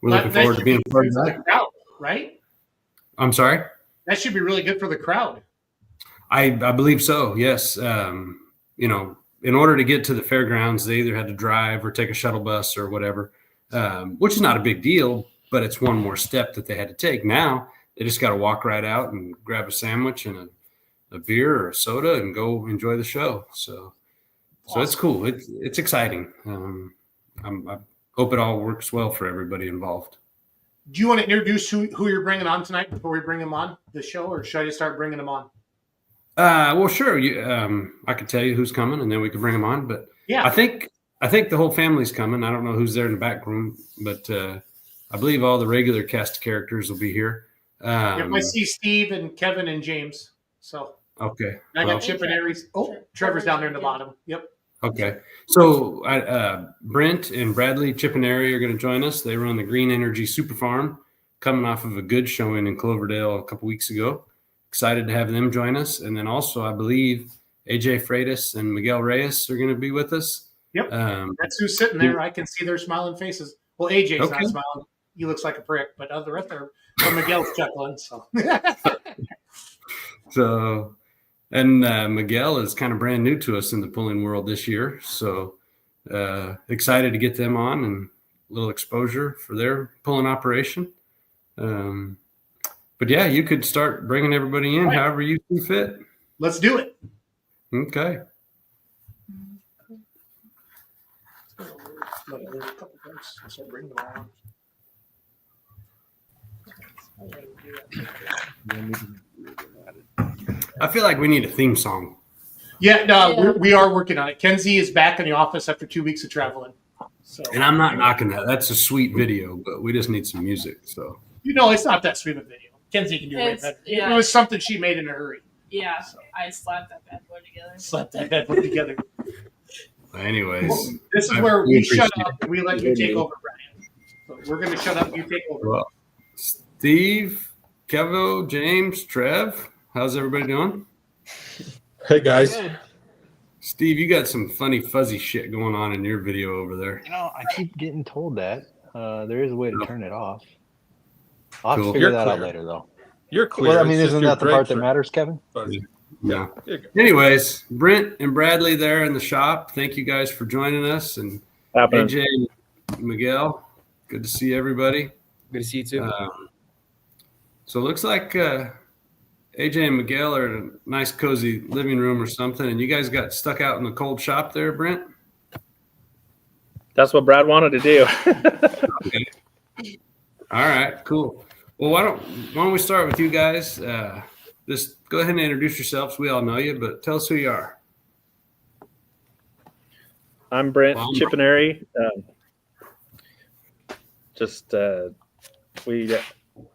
we're looking forward to being part of that. Crowd, right? I'm sorry? That should be really good for the crowd. I believe so, yes. In order to get to the fairgrounds, they either had to drive or take a shuttle bus or whatever, which is not a big deal, but it's one more step that they had to take. Now they just got to walk right out and grab a sandwich and a beer or a soda and go enjoy the show. So it's cool. It's exciting. I hope it all works well for everybody involved. Do you want to introduce who you're bringing on tonight before we bring them on the show, or should I just start bringing them on? Well, sure. I could tell you who's coming, and then we could bring them on. But yeah, I think the whole family's coming. I don't know who's there in the back room, but I believe all the regular cast of characters will be here. I see Steve and Kevin and James. So okay, I got Chip and Aries. Oh, Trevor's down there in the bottom. Yep. Okay, so Brent and Bradley Chippenary are going to join us. They run the Green Energy Super Farm, coming off of a good showing in Cloverdale a couple weeks ago. Excited to have them join us. And then also, I believe AJ Freitas and Miguel Reyes are going to be with us. Yep, that's who's sitting there. I can see their smiling faces. Well, AJ's not smiling. He looks like a prick, but the rest are Miguel's chuckling. So. And Miguel is kind of brand new to us in the pulling world this year. So excited to get them on and a little exposure for their pulling operation. But yeah, you could start bringing everybody in however you see fit. Let's do it. Okay. I feel like we need a theme song. Yeah, we are working on it. Kenzie is back in the office after 2 weeks of traveling. So, and I'm not knocking that. That's a sweet video, but we just need some music. So it's not that sweet of a video. Kenzie can do it better. Yeah. It was something she made in a hurry. Yeah, so. I slapped that bad boy together. Anyways, this is where we shut up and we let you take over, Brian. So we're going to shut up. You take over. Well, Steve, Kevo, James, Trev. How's everybody doing? Hey, guys. Steve, you got some funny, fuzzy shit going on in your video over there. I keep getting told that. There is a way to turn it off. I'll have to figure that out later, though. You're clear. Well, isn't that the part that matters, Kevin? Yeah. Anyways, Brent and Bradley there in the shop. Thank you guys for joining us. And AJ and Miguel, good to see everybody. Good to see you, too. So it looks like AJ and Miguel are in a nice, cozy living room or something, and you guys got stuck out in the cold shop there, Brent? That's what Brad wanted to do. Okay. All right, cool. Well, why don't we start with you guys? Just go ahead and introduce yourselves. We all know you, but tell us who you are. I'm Brent Chippenary. We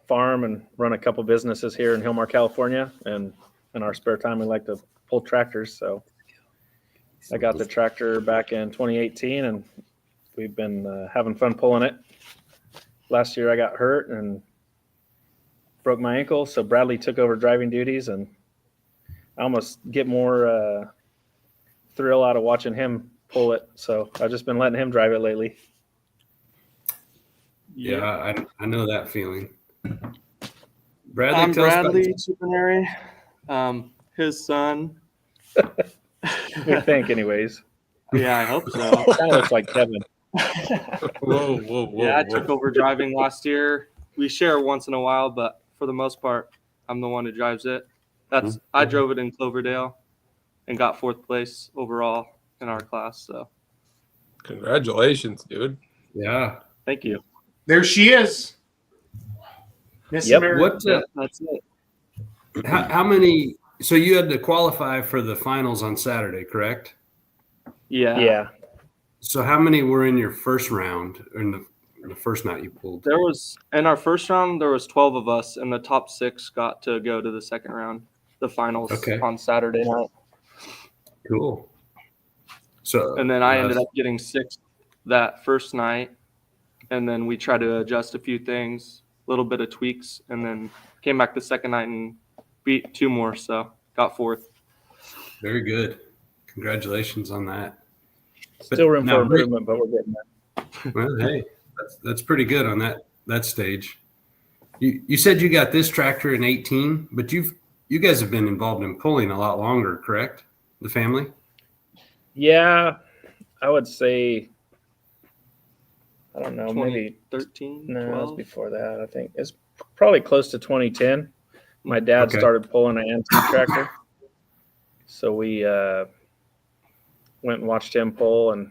farm and run a couple businesses here in Hillmar, California, and in our spare time we like to pull tractors. So I got the tractor back in 2018 and we've been having fun pulling it. Last year I got hurt and broke my ankle, so Bradley took over driving duties, and I almost get more thrill out of watching him pull it. So I've just been letting him drive it lately. Yeah, I know that feeling. Bradley, I'm tell us about Bradley Supernary, his son. We think, anyways. Yeah, I hope so. Kind of looks like Kevin. Whoa. Yeah, I took over driving last year. We share once in a while, but for the most part, I'm the one who drives it. I drove it in Cloverdale and got 4th place overall in our class. So, congratulations, dude. Yeah, thank you. There she is. Miss America. Yep, that's it. How many? So you had to qualify for the finals on Saturday, correct? Yeah. So how many were in your first round, or in the first night you pulled? There was in our first round there was 12 of us, and the top 6 got to go to the second round, the finals on Saturday night. Cool. So and then I ended up getting 6th that first night, and then we tried to adjust a few things, a little bit of tweaks, and then came back the second night and beat 2 more, so got 4th. Very good. Congratulations on that. Still room for improvement, but we're getting there. Well, hey, that's pretty good on that stage. You said you got this tractor in 18, but you guys have been involved in pulling a lot longer, correct? The family? Yeah, I would say, I don't know, maybe 13. No, 12? it was before that. I think it's probably close to 2010. My dad started pulling an antique tractor, so we went and watched him pull and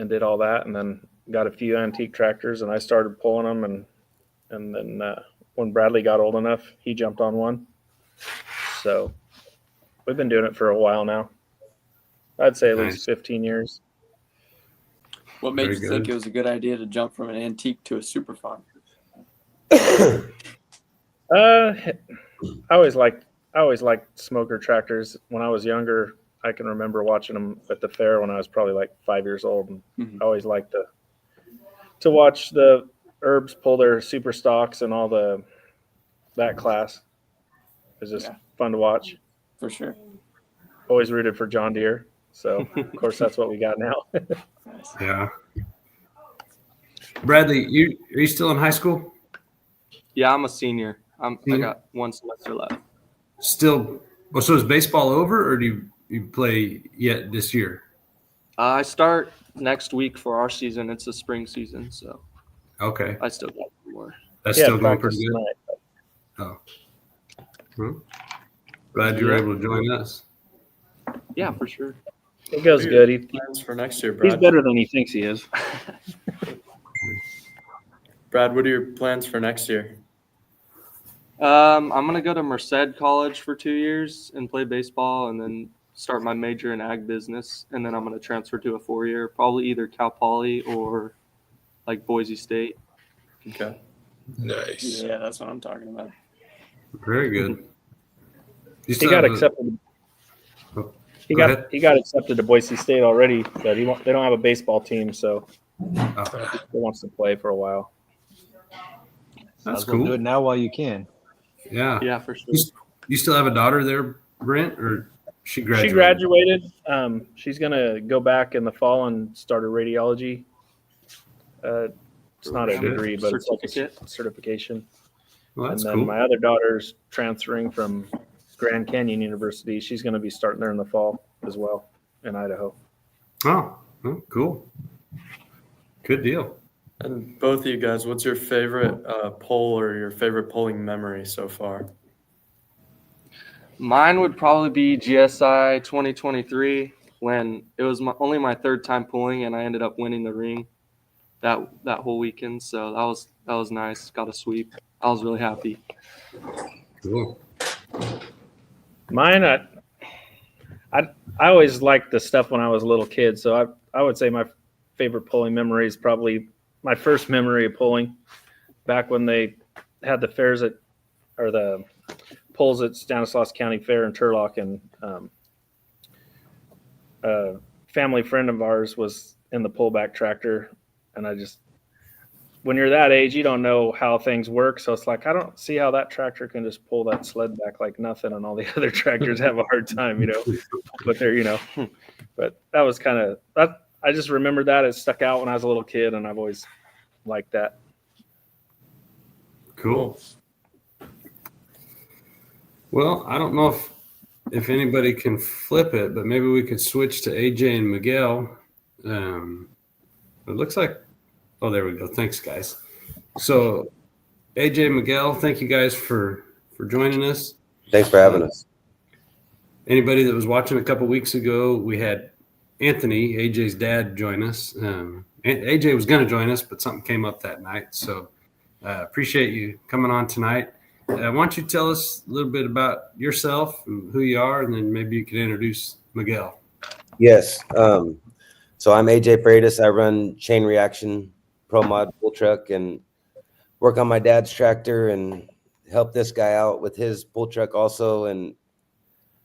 did all that, and then got a few antique tractors, and I started pulling them, and then when Bradley got old enough, he jumped on one. So we've been doing it for a while now. I'd say at least 15 years. What made you think it was a good idea to jump from an antique to a super farm? I always liked smoker tractors. When I was younger, I can remember watching them at the fair when I was probably like 5 years old. And I always liked to watch the Herbs pull their super stocks and all that class. It was just fun to watch. For sure. Always rooted for John Deere. So, of course, that's what we got now. Yeah. Bradley, are you still in high school? Yeah, I'm a senior. I got 1 semester left. Still. Well, so is baseball over, or do you play yet this year? I start next week for our season. It's a spring season, so okay. I still got more. That's still going pretty good. Oh. Well, glad you were able to join us. Yeah, for sure. It goes good. He plans for next year, Brad? He's better than he thinks he is. Brad, what are your plans for next year? I'm gonna go to Merced College for 2 years and play baseball, and then start my major in ag business, and then I'm gonna transfer to a 4-year, probably either Cal Poly or like Boise State. Okay. Nice. Yeah, that's what I'm talking about. Very good. He got accepted. He got accepted to Boise State already, but they don't have a baseball team, so he wants to play for a while. That's cool. Do it now while you can. Yeah. Yeah, for sure. You still have a daughter there, Brent, or she graduated? She graduated. She's gonna go back in the fall and start a radiology. It's not a degree, but it's like a certification. Well, that's and then cool. my other daughter's transferring from Grand Canyon University. She's going to be starting there in the fall as well in Idaho. Oh, cool. Good deal. And both of you guys, what's your favorite poll or your favorite polling memory so far? Mine would probably be GSI 2023, when it was only my 3rd time pulling, and I ended up winning the ring that whole weekend. So that was nice. Got a sweep. I was really happy. Cool. Mine, I always liked the stuff when I was a little kid. So I would say my favorite pulling memory is probably my first memory of pulling back when they had the fairs or the pulls at Stanislaus County Fair in Turlock, and a family friend of ours was in the pullback tractor, and when you're that age, you don't know how things work. So it's like, I don't see how that tractor can just pull that sled back like nothing, and all the other tractors have a hard time, but they're, but that was kind of that. I just remember that it stuck out when I was a little kid, and I've always liked that. Cool. Well, I don't know if anybody can flip it, but maybe we could switch to AJ and Miguel. It looks like, oh, there we go. Thanks, guys. So, AJ, Miguel, thank you guys for joining us. Thanks for having us. Anybody that was watching a couple weeks ago, we had Anthony, AJ's dad, join us. AJ was going to join us, but something came up that night. So, appreciate you coming on tonight. Why don't you tell us a little bit about yourself and who you are, and then maybe you can introduce Miguel. Yes. So I'm AJ Freitas. I run Chain Reaction Pro Mod Pull Truck and work on my dad's tractor and help this guy out with his pull truck also. And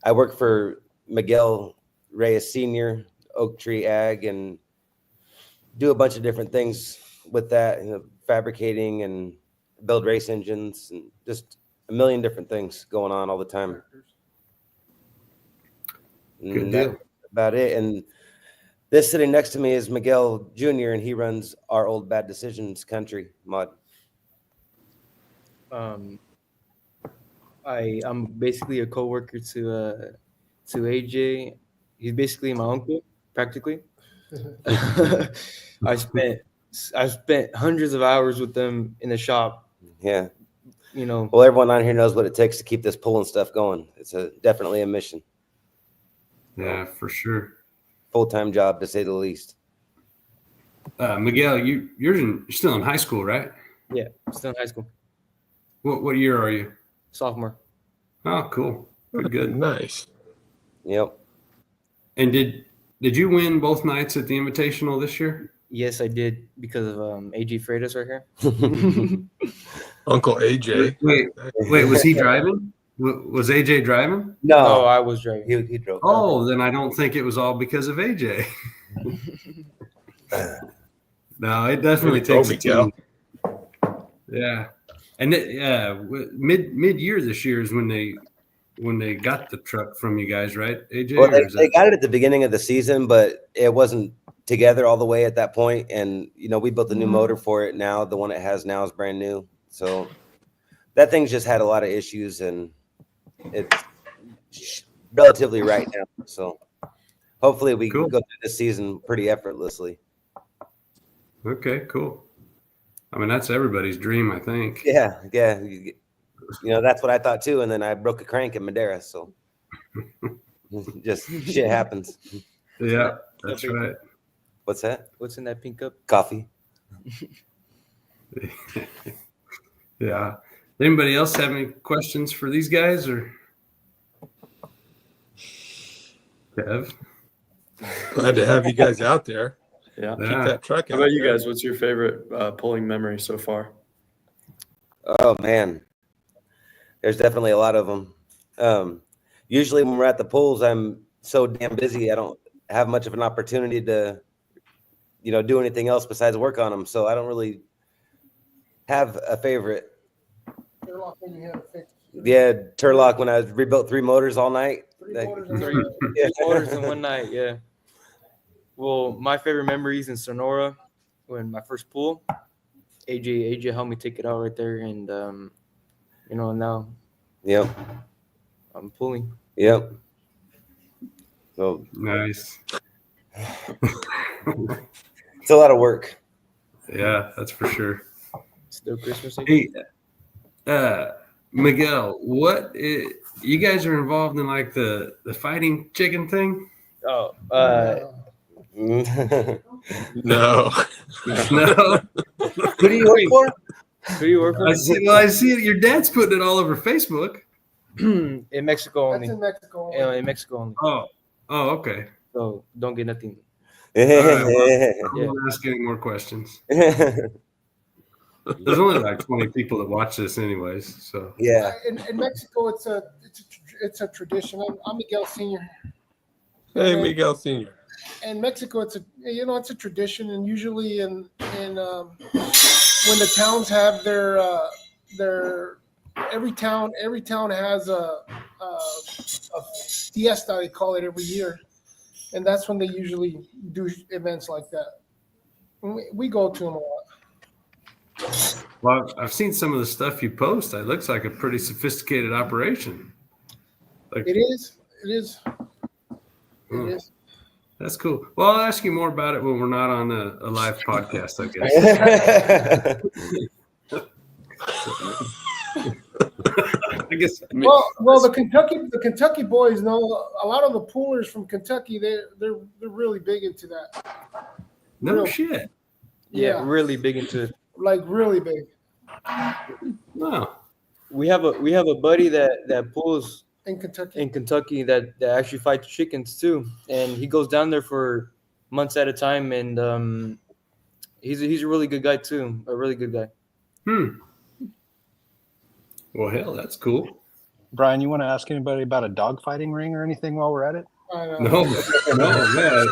I work for Miguel Reyes Sr., Oak Tree Ag, and do a bunch of different things with that, fabricating and build race engines and just a million different things going on all the time. Good deal. That's about it. And this sitting next to me is Miguel Jr., and he runs our Old Bad Decisions Country mod. I'm basically a coworker to AJ. He's basically my uncle, practically. I spent hundreds of hours with them in the shop. Yeah. Well, everyone on here knows what it takes to keep this pulling stuff going. It's definitely a mission. Yeah, for sure. Full-time job, to say the least. Miguel, you're still in high school, right? Yeah, still in high school. What year are you? Sophomore. Oh, cool. Good. Nice. Yep. And did you win both nights at the Invitational this year? Yes, I did, because of AJ Freitas right here. Uncle AJ. Wait, was he driving? Was AJ driving? No, I was driving. He drove. Oh, then I don't think it was all because of AJ. No, it definitely takes a team. Yeah, and mid-year this year is when they got the truck from you guys, right, AJ? Well, they got it at the beginning of the season, but it wasn't together all the way at that point. And we built a new motor for it now. The one it has now is brand new, so that thing's just had a lot of issues, and it's relatively right now. So hopefully we can go through this season pretty effortlessly. Okay, cool. I mean, that's everybody's dream, I think. Yeah. That's what I thought too. And then I broke a crank in Madera, so just shit happens. Yeah, that's right. What's that? What's in that pink cup? Coffee. Yeah. Anybody else have any questions for these guys, or Kev? Glad to have you guys out there. Yeah. Keep that truck out. How about you guys? What's your favorite pulling memory so far? Oh man, there's definitely a lot of them. Usually when we're at the pools, I'm so damn busy I don't have much of an opportunity to do anything else besides work on them, so I don't really have a favorite. Yeah, Turlock when I rebuilt 3 motors all night. Three motors in one night. Yeah. Well, my favorite memories in Sonora, when my first pool, AJ helped me take it out right there, and now. Yep. I'm pulling. Yep. So nice. It's a lot of work. Yeah, that's for sure. Still Christmas Eve. Hey, Miguel, you guys are involved in like the fighting chicken thing? Oh, no. No. Who do you work for? Who do you work for? I see your dad's putting it all over Facebook. In Mexico only. That's in Mexico. In Mexico only. Oh, okay. So don't get nothing. All right, well, I won't ask any more questions. There's only like 20 people that watch this anyways, so. Yeah. In Mexico, it's a tradition. I'm Miguel Sr. Hey, Miguel Sr. In Mexico, it's a tradition, and usually in when the towns have their every town has a fiesta, they call it, every year, and that's when they usually do events like that. We go to them a lot. Well, I've seen some of the stuff you post. It looks like a pretty sophisticated operation. Like, It is. It is. It is. That's cool. Well, I'll ask you more about it when we're not on a live podcast, I guess. Well, the Kentucky boys know a lot of the poolers from Kentucky. They're really big into that. No shit. Yeah, really big into it. Like really big. Wow. We have a buddy that pulls in Kentucky that actually fights chickens too, and he goes down there for months at a time, and he's a really good guy too, a really good guy. Well, hell, that's cool. Brian, you want to ask anybody about a dogfighting ring or anything while we're at it? No, man.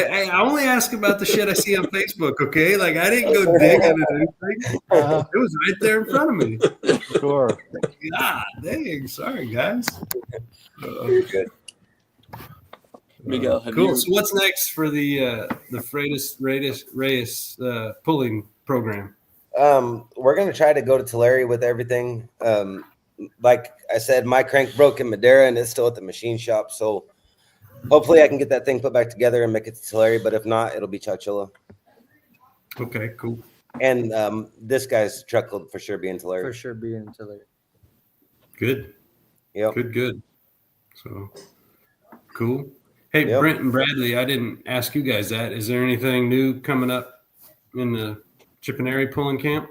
I only ask about the shit I see on Facebook, okay? Like, I didn't go digging at anything. It was right there in front of me. Sure. God dang. Sorry, guys. You're good. Miguel, Cool. So what's next for the Reyes pulling program? We're going to try to go to Tulare with everything. Like I said, my crank broke in Madera and it's still at the machine shop. So hopefully I can get that thing put back together and make it to Tulare. But if not, it'll be Chowchilla. Okay, cool. And this guy's truck will for sure be in Tulare. For sure be in Tulare. Good. Yep. Good. So cool. Hey, Brent and Bradley, I didn't ask you guys that. Is there anything new coming up in the Chippenary pulling camp?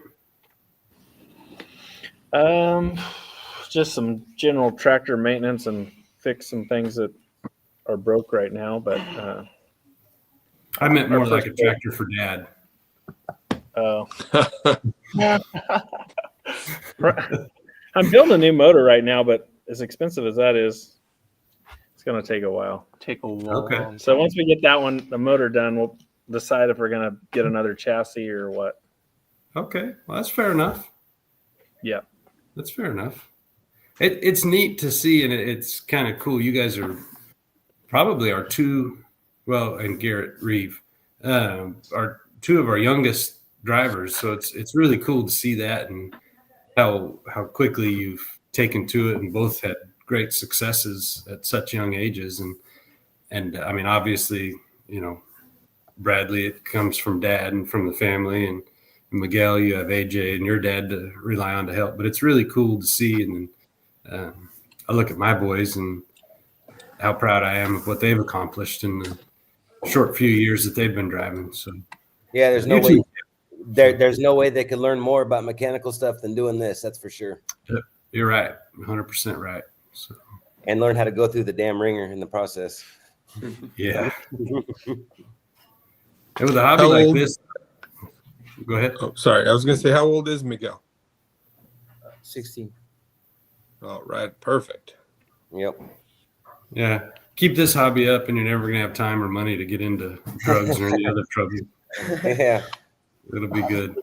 Just some general tractor maintenance and fix some things that are broke right now. But I meant more like a tractor for Dad. Oh. I'm building a new motor right now, but as expensive as that is, it's going to take a while. Okay. So once we get that one, the motor done, we'll decide if we're going to get another chassis or what. Okay. Well, that's fair enough. Yeah. That's fair enough. It's neat to see, and it's kind of cool. You guys are probably our and Garrett Reeve are two of our youngest drivers. So it's really cool to see that and how quickly you've taken to it and both had great successes at such young ages. And I mean, obviously, you know, Bradley, it comes from Dad and from the family, and Miguel, you have AJ and your dad to rely on to help. But it's really cool to see. And I look at my boys and how proud I am of what they've accomplished in the short few years that they've been driving. So yeah, there's no way. There's no way they could learn more about mechanical stuff than doing this. That's for sure. You're right, 100% right. So and learn how to go through the damn ringer in the process. Yeah. And with a hobby like this, go ahead. Oh, sorry. I was going to say, how old is Miguel? 16. All right. Perfect. Yep. Yeah. Keep this hobby up and you're never going to have time or money to get into drugs or any other trouble. Yeah. It'll be good.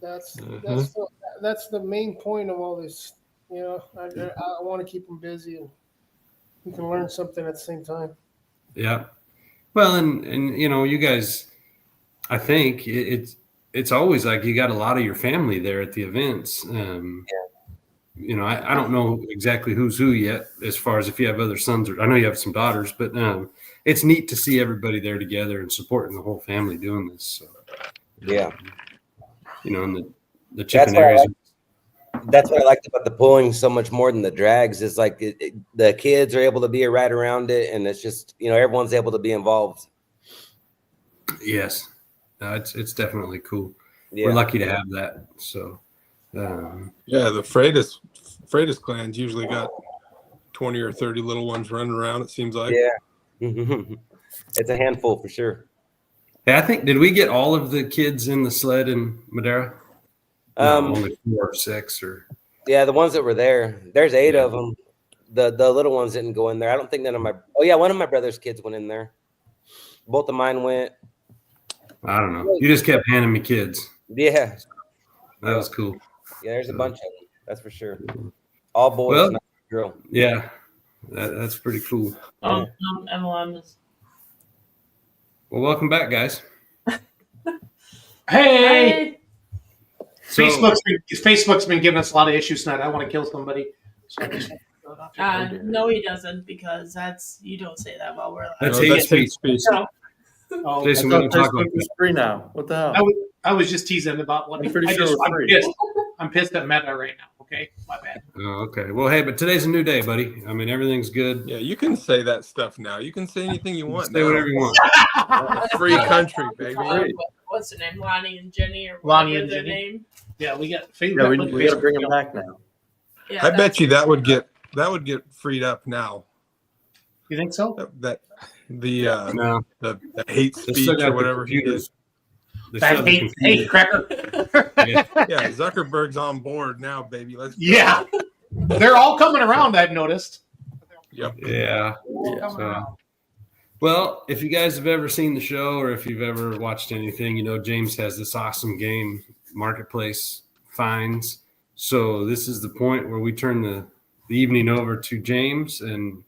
That's the main point of all this. You know, I want to keep them busy and you can learn something at the same time. Yeah. Well, and you know, you guys, I think it's always like you got a lot of your family there at the events. You know, I don't know exactly who's who yet as far as if you have other sons or I know you have some daughters, but it's neat to see everybody there together and supporting the whole family doing this. So, yeah. You know, and the chicken areas. That's what I liked about the pulling so much more than the drags is like the kids are able to be right around it. And it's just, you know, everyone's able to be involved. Yes. No, it's definitely cool. Yeah. We're lucky to have that. So, yeah, the Freitas clan's usually got 20 or 30 little ones running around, it seems like. Yeah. It's a handful for sure. Hey, I think, did we get all of the kids in the sled in Madera? No, only 4 or 6 or. Yeah, the ones that were there. There's 8 of them. The little ones didn't go in there. I don't think none of my. Oh yeah, one of my brother's kids went in there. Both of mine went. I don't know. You just kept handing me kids. Yeah. That was cool. Yeah, there's a bunch of them. That's for sure. All boys, Well, not girl. Yeah, that's pretty cool. MLMs. Well, welcome back, guys. Hey. So- Facebook's been giving us a lot of issues tonight. I want to kill somebody. So I just No, he doesn't, because you don't say that while we're live. That's hate speech. No. Oh, Jason, I we thought don't talk Facebook about was this. Free now. What the hell? I was just teasing about what I'm pretty sure it's free. I'm pissed at Meta right now. Okay, my bad. Oh, okay. Well, hey, but today's a new day, buddy. I mean, everything's good. Yeah, you can say that stuff now. You can say anything you want. Say now. whatever you want. A free country, baby. What's her name? Lonnie and Jenny, or Lonnie whatever and their Jenny. name. Yeah, we got. Yeah, we got to bring them back now. Yeah, I bet you that would get freed up now. You think so? The No. the hate They still speech got or the whatever he did. computers. They still have the Hate computers. cracker. Yeah, Zuckerberg's on board now, baby. Let's go. Yeah, they're all coming around. I've noticed. Yep. Yeah. So, well, if you guys have ever seen the show or if you've ever watched anything, you know James has this awesome game, Marketplace Finds. So this is the point where we turn the evening over to James, and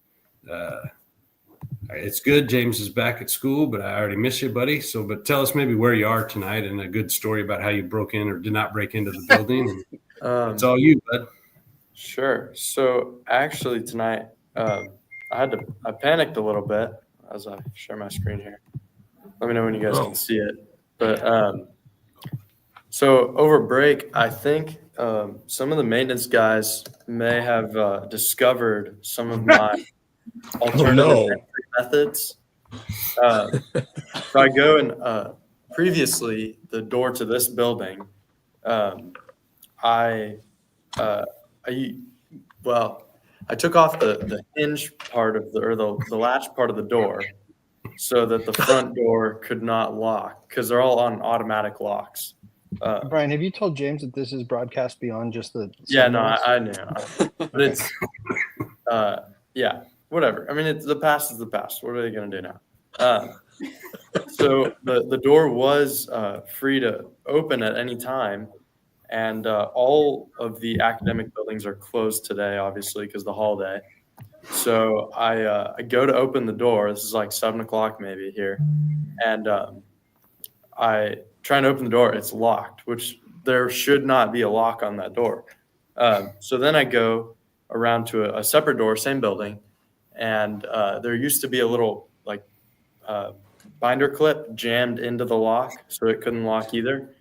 it's good. James is back at school, but I already miss you, buddy. So, but tell us maybe where you are tonight and a good story about how you broke in or did not break into the building. And it's all you, bud. Sure. So actually tonight, I panicked a little bit as I share my screen here. Let me know when you guys can see it. But so over break, I think some of the maintenance guys may have discovered some of my alternative entry methods. So I go and previously the door to this building, I took off the hinge part of the latch part of the door so that the front door could not lock because they're all on automatic locks. Brian, have you told James that this is broadcast beyond just the? Yeah, no, I knew, but it's yeah, whatever. I mean, the past is the past. What are they going to do now? So the door was free to open at any time. And all of the academic buildings are closed today, obviously, because the holiday. So I go to open the door. This is like 7 o'clock maybe here. And I try and open the door. It's locked, which there should not be a lock on that door. So then I go around to a separate door, same building. And there used to be a little like binder clip jammed into the lock, so it couldn't lock either.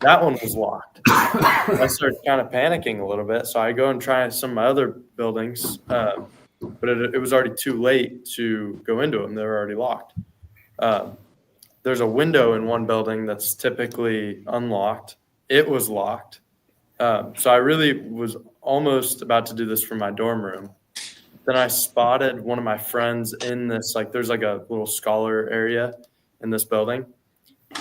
That one was locked. I started kind of panicking a little bit. So I go and try some of my other buildings, but it was already too late to go into them. They were already locked. There's a window in one building that's typically unlocked. It was locked. So I really was almost about to do this from my dorm room. Then I spotted one of my friends in this, there's like a little scholar area in this building.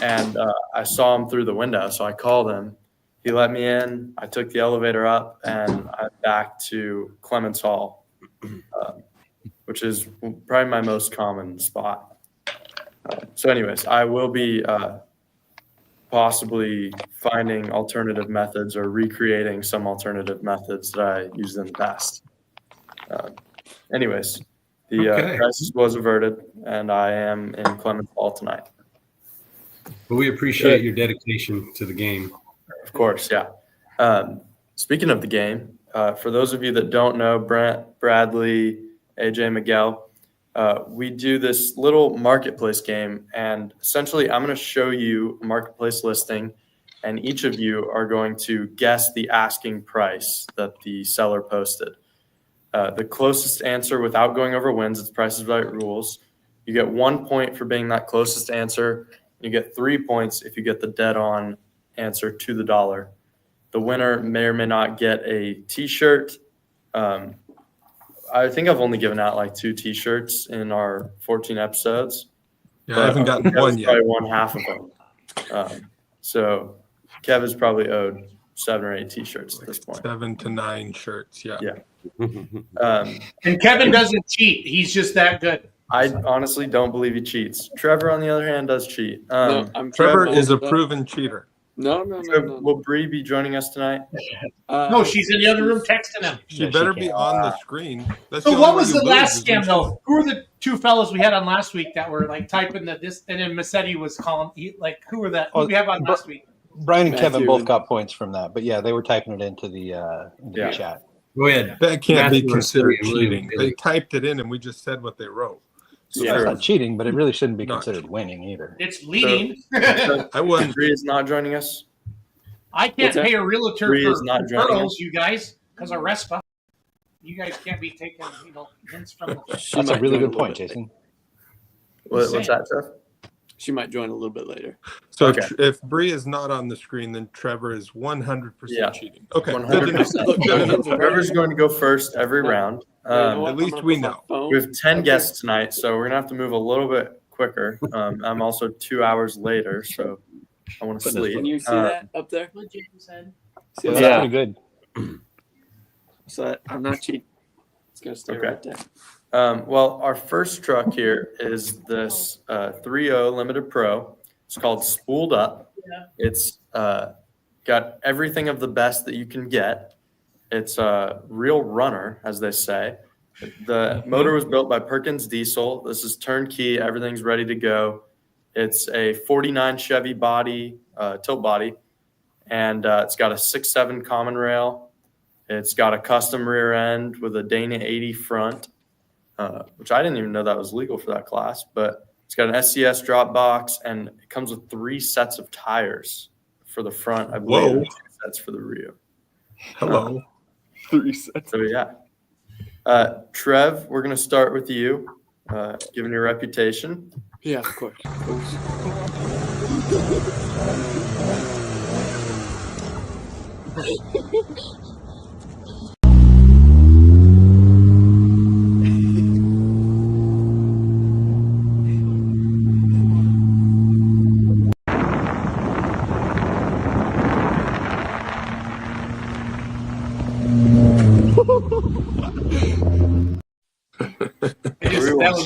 And I saw him through the window, so I called him. He let me in. I took the elevator up, and I'm back to Clements Hall, which is probably my most common spot. So anyways, I will be possibly finding alternative methods or recreating some alternative methods that I used in the past. Anyways, the crisis was averted, and I am in Clements Hall tonight. But we appreciate your dedication to the game. Of course, yeah. Speaking of the game, for those of you that don't know, Brent, Bradley, AJ, Miguel, we do this little marketplace game. And essentially, I'm going to show you a marketplace listing, and each of you are going to guess the asking price that the seller posted. The closest answer without going over wins. It's Price is Right rules. You get 1 point for being that closest answer. You get 3 points if you get the dead-on answer to the dollar. The winner may or may not get a T-shirt. I think I've only given out like 2 T-shirts in our 14 episodes. Yeah, I haven't gotten one yet. Probably one half of them. So Kev is probably owed 7 or 8 T-shirts at this point. 7 to 9 shirts. Yeah. And Kevin doesn't cheat. He's just that good. I honestly don't believe he cheats. Trevor, on the other hand, does cheat. Trevor is a proven cheater. No. Will Bree be joining us tonight? No, she's in the other room texting him. She better be on the screen. That's So the what only was way the you lose last is when scam though? Who were the two fellows we had on last week that were like typing this, and then Massetti was calling? Who were that? Who did we have on last week? Brian and Kevin Matthew both and- got points from that, but yeah, they were typing it into the chat. Go ahead. That can't Matthew be and considered Siri and William cheating. Bailey. They typed it in, and we just said what they wrote. So that's not cheating, but it really shouldn't be considered winning either. It's leading. So, I wouldn't. Bree is not joining us. I can't pay a realtor Bree for is not joining referrals, us. you guys, because of RESPA. You guys can't be taking, hints from the. That's a really good point, Jason. What's that, Jeff? She might join a little bit later. So Okay. if Bree is not on the screen, then Trevor is 100% cheating. Okay, good 100%. enough. Good enough. Trevor's going to go first every round. At least we know. We have 10 guests tonight, so we're going to have to move a little bit quicker. I'm also 2 hours later, so I want to sleep. Can you see that up there? What James said. See That's that? pretty good. So I'm not cheating. It's gonna stay Okay. right there. Well, our first truck here is this 3.0 Limited Pro. It's called Spooled Up. Yeah. It's got everything of the best that you can get. It's a real runner, as they say. The motor was built by Perkins Diesel. This is turnkey. Everything's ready to go. It's a 49 Chevy body, tilt body, and it's got a 6.7 common rail. It's got a custom rear end with a Dana 80 front, which I didn't even know that was legal for that class, but it's got an SCS drop box, and it comes with 3 sets of tires for the front, I believe, Whoa. and 2 sets for the rear. Hello. 3 sets. So, yeah. Trev, we're going to start with you, given your reputation. Yeah, of course.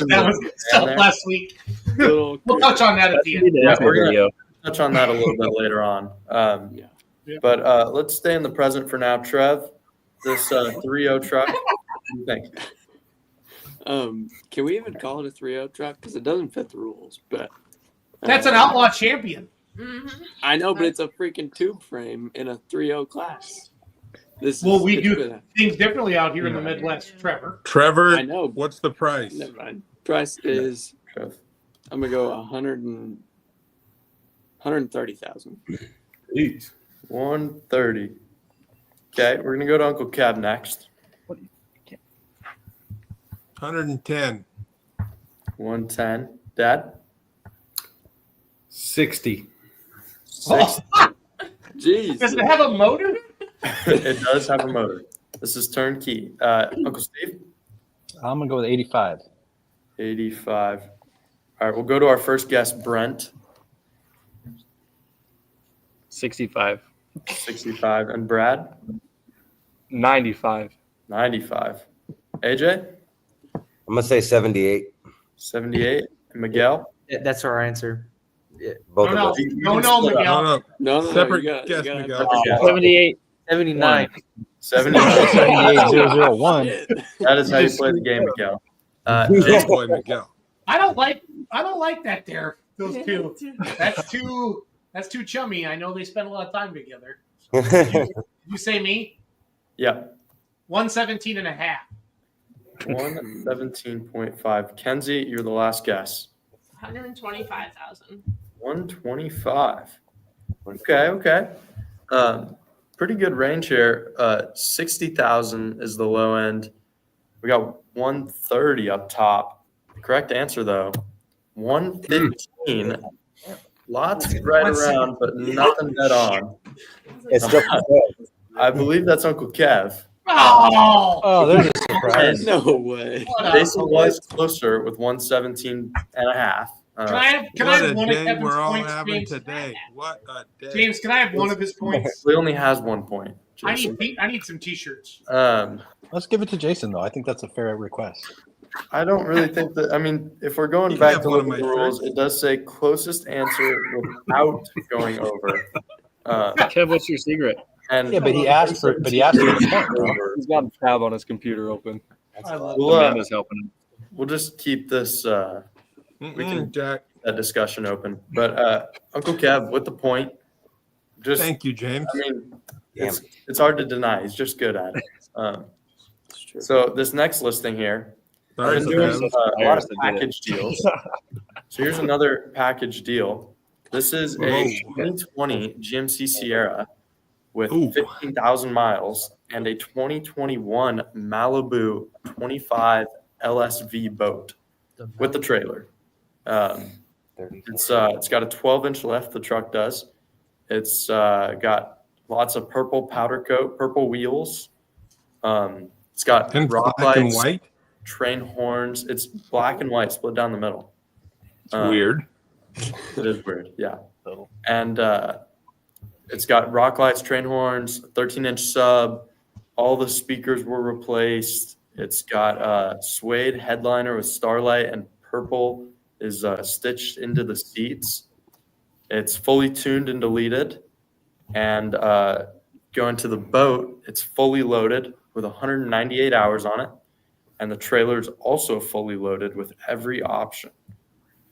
That was stuff last week. We'll touch on that at the end. Yeah, we're going to touch on that a little bit later on. But let's stay in the present for now. Trev, this 3.0 truck, what do you think? Can we even call it a 3.0 truck? Because it doesn't fit the rules. But That's an outlaw champion. I know, but it's a freaking tube frame in a 3.0 class. We do things differently out here in the Midwest, Trevor. Trevor, I know. What's the price? Never mind. Price is I'm gonna go 130,000. Jeez. 130. Okay, we're gonna go to Uncle Kev next. 110. 110. Dad? 60. 60. Jeez. Does it have a motor? It does have a motor. This is turnkey. Uncle Steve? I'm gonna go with 85. 85. All right, we'll go to our first guest, Brent. 65. 65. And Brad? 95. 95. AJ? I'm going to say 78. 78. And Miguel? That's our answer. Both No, of us. Miguel. No, Separate you got- guess, you got- Miguel. 78. 79. 78,001. That is how you play the game, Miguel. Good boy, Miguel. I don't like that there. Those two. That's too chummy. I know they spend a lot of time together. You say me? Yeah. 117 and a half. 117.5. Kenzie, you're the last guess. 125,000. 125. Okay. Pretty good range here. 60,000 is the low end. We got 130 up top. Correct answer though, 115. Lots right around, but nothing dead on. It's still I believe that's Uncle Kev. Oh, there's a surprise. No way. Jason was closer with 117 and a half. Can I have What a one of day Kevin's we're all points, having James? today. What a day. James, can I have one of his points? He only has 1 point. Jason. I need some T-shirts. Let's give it to Jason, though. I think that's a fair request. I don't really think that. I mean, if we're going You back have to one of look at my the rules, shirts. it does say closest answer without going over. Kev, what's your secret? And Yeah, but he asked for the point, bro. He's got a tab on his computer open. Amanda's helping him. We'll just keep this. We can Jack. that discussion open. But Uncle Kev, with the point. Just thank you, James. I mean, it's hard to deny. He's just good at it. So this next listing here, I've been doing a lot of package deals. So here's another package deal. This is a 2020 GMC Sierra with 15,000 miles and a 2021 Malibu 25 LSV boat with the trailer. It's got a 12-inch lift. The truck does. It's got lots of purple powder coat, purple wheels. It's got rock black and lights, white? train horns. It's black and white, split down the middle. It's weird. It is weird, yeah. And it's got rock lights, train horns, 13-inch sub. All the speakers were replaced. It's got a suede headliner with starlight, and purple is stitched into the seats. It's fully tuned and deleted. And going to the boat, it's fully loaded with 198 hours on it. And the trailer is also fully loaded with every option.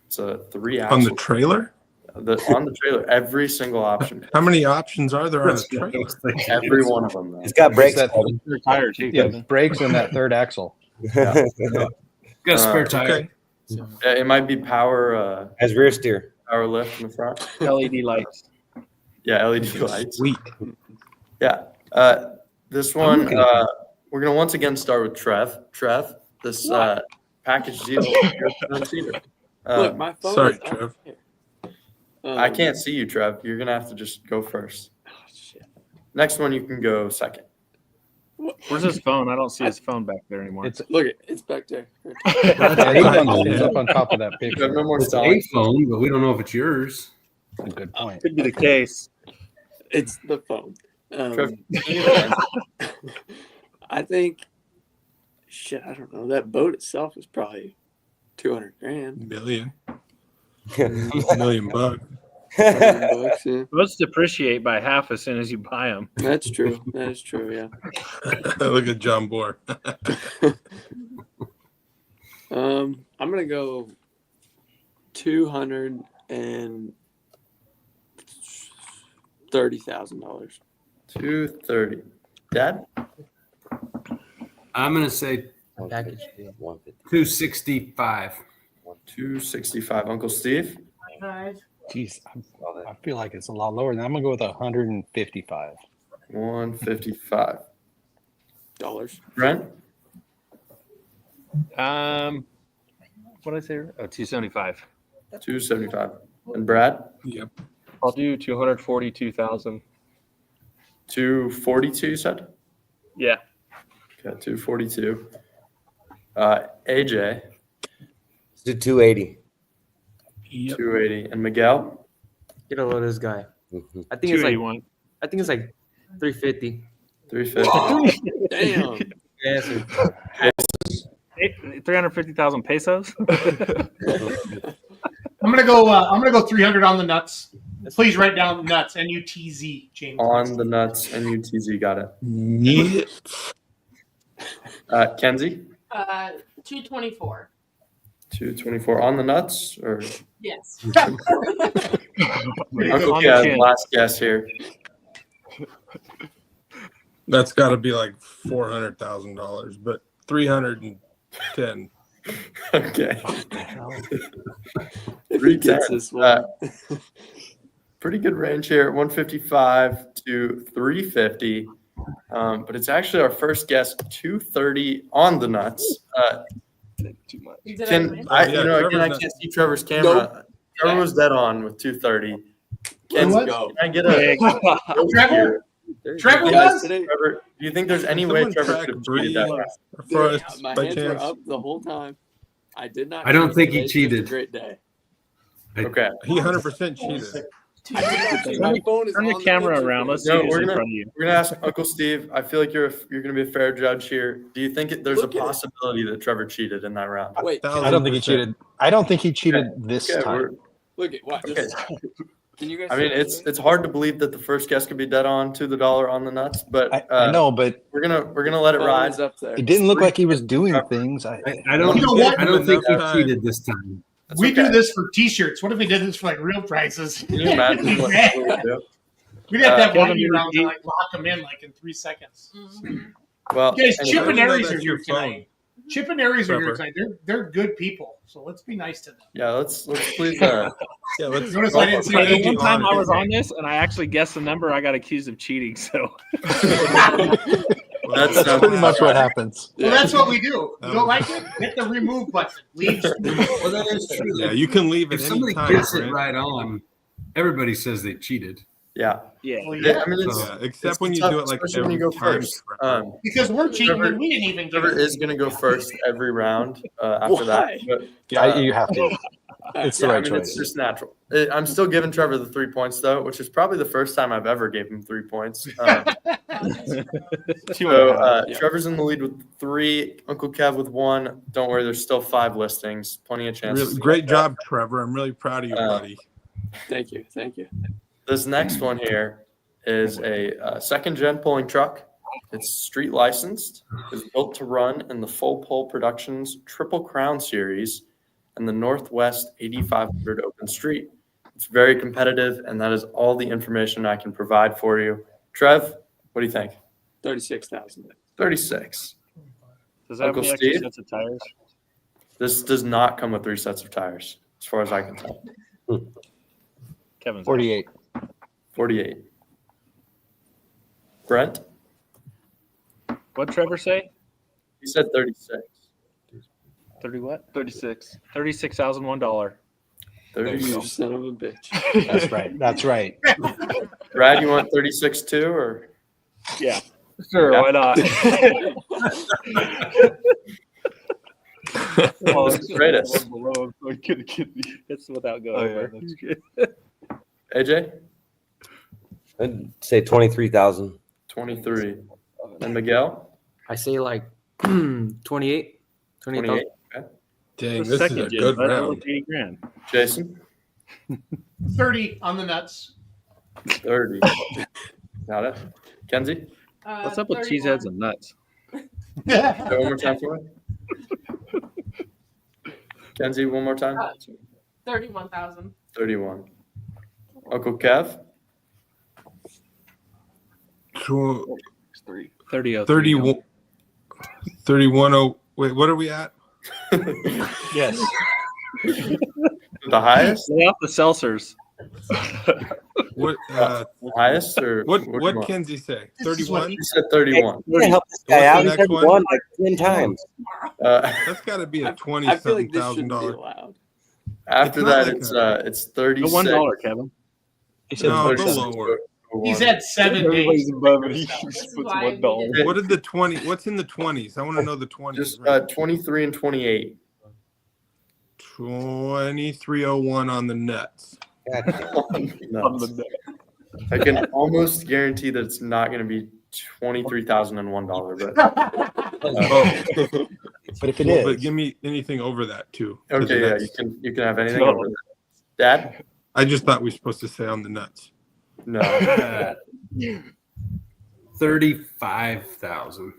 It's a 3-axle. On the trailer? On the trailer, every single option. How many options are there on the trailer? Every one of them. It's got brakes. Tire too. Yeah, brakes and that third axle. Yeah. Got a spare tire. Okay. It might be power. Has rear steer. Power lift in the front. LED lights. Yeah, LED lights. Sweet. Yeah. This one, we're going to once again start with Trev. Trev, this package deal. Look, my phone. Sorry, Trev. I can't see you, Trev. You're going to have to just go first. Oh, shit. Next one, you can go second. Where's his phone? I don't see his phone back there anymore. Look, it's back there. It's up on top of that You picture. have no more It's selling. a phone, but we don't know if it's yours. That's a good point. Could be the case. It's the phone. Trev, I think, shit, I don't know. That boat itself is probably $200,000. Million. $1 million. $100, yeah. Boats depreciate by half as soon as you buy them. That's true. That is true, yeah. Look at John Bohr. I'm gonna go $230,000. $230,000. Dad? I'm gonna say Package deal, 150. 265. 265. Uncle Steve? Jeez, I feel like it's a lot lower. Than I'm gonna go with 155. 155. Dollars. Brent? What did I say? Oh, 275. 275. And Brad? Yep. I'll do 242,000. 242, you said? Yeah. Okay, 242. AJ? Let's do 280. Yep. 280. And Miguel? Get a load of this guy. Mm-hmm. I think it's like 281. 350. 350. Damn. Yeah, sir. 350,000 pesos. I'm gonna go 300 on the nuts. Please write down nuts. NUTZ, James. On the nuts and UTZ. Got it. Yeah. Kenzie? 224. 224 on the nuts? Or Yes. Uncle Kev, last guess here. That's got to be like $400,000, but 310. Okay. If he gets this one. Pretty good range here, 155 to 350. But it's actually our first guess, 230 on the nuts. Too much. Again, I can't see Trevor's camera. Nope. Trevor was dead on with 230. Can I get a Trevor? Trevor Guys, was? today, Trevor, do you think there's any way Someone Trevor track could have Bree cheated that? for dude, us my by hands were chance? up the whole time. I did not. I don't cheat think he today. It was cheated. a great day. Okay. He 100% cheated. My phone is Turn the on camera picture. around. Let's see No, who's we're in gonna front of you. ask Uncle Steve. I feel like you're gonna be a fair judge here. Do you think there's Look a at it. possibility that Trevor cheated in that round? Wait, I don't think he cheated. I don't think he cheated this Okay, time. look at watch. Okay. Can you guys? I mean, it's hard to believe that the first guess could be dead on to the dollar on the nuts, but I know, but we're gonna let it ride. Up there. it didn't look like he was doing things. I don't. You know what? I don't think he Enough cheated this time. We okay. do this for T-shirts. What if we did this for like real prices? Can you imagine what we would do? We'd have to have Kevin, lightning rounds and like lock them in like in 3 seconds. Well, Guys, anyway, Chip and I know Aries are that's here your phone. tonight. Chip and Aries are here Trevor. tonight. They're good people, so let's be nice to them. yeah, let's please. Yeah, let's. Notice I didn't see Hey, the AJ one time I was on on this and I actually guessed the number, I got accused of cheating. So That's pretty much what happens. Well, that's what we do. You don't like it? Hit the remove button. Leave. Well, that is true. Yeah, you can leave If at any somebody time. gets it Brent. right on, everybody says they cheated. Yeah. yeah. Well, yeah. I mean, it's, Yeah, except it's when you tough, do it like especially when every you go time. first. Because we're cheating Trevor- and we didn't even get Trevor it. is going to go first every round after that. But, You have to. It's the yeah, right I mean, choice. it's just natural. I'm still giving Trevor the 3 points, though, which is probably the first time I've ever gave him 3 points. Trevor's in the lead with 3, Uncle Kev with 1. Don't worry, there's still 5 listings. Plenty of chances. Really, great job, Trevor. I'm really proud of you, buddy. Thank you. Thank you. This next one here is a second-gen pulling truck. It's street licensed. It's built to run in the Full Pull Productions Triple Crown Series and the Northwest 8500 Open Street. It's very competitive, and that is all the information I can provide for you. Trev, what do you think? 36,000. 36. Does that have Uncle any extra Steve? sets of tires? This does not come with 3 sets of tires, as far as I can tell. Kevin's 48. 48. Brent? What'd Trevor say? He said 36. 30 what? 36. $36,001. You son of a bitch. That's right. That's right. Brad, you want 36 too, or? Yeah. Sure, Yeah. why not? Well, it's the greatest. It's without going Oh, yeah, over. that's good. AJ? I'd say 23,000. 23. And Miguel? I say like 28. 28. 28,000. Okay. Dang, The this is second a gen, good right? round. 80 grand. Jason? 30 on the nuts. 30. Got it. Kenzie? What's up with cheeseheads and nuts? Say one more time for me. Kenzie, one more time. 31,000. 31. Uncle Kev? 30. 30. 31. 31. Oh, wait, what are we at? Yes. The highest? Lay off the seltzers. What? Highest or What? do you What want? Kenzie say? 31. He said 31. You can't help this guy out. What's He's the had next one one? like 10 times. That's got to be a I feel $20,000 like this shouldn't be allowed. After It's that, not like it's 36. The $1, Kevin. He said No, go 36. lower. He's had 7 days. Everybody's above it. He This just is puts why we $1. did- What did the 20? What's in the 20s? I want to know the 20s. Just right? 23 and 28. 2301 on the nuts. Nuts. I can almost guarantee that it's not going to be $23,001, but But if it Well, is, but give me anything over that too. 'cause okay, yeah, that's- you can have anything No. over that. Dad? I just thought we were supposed to say on the nuts. No. 35,000.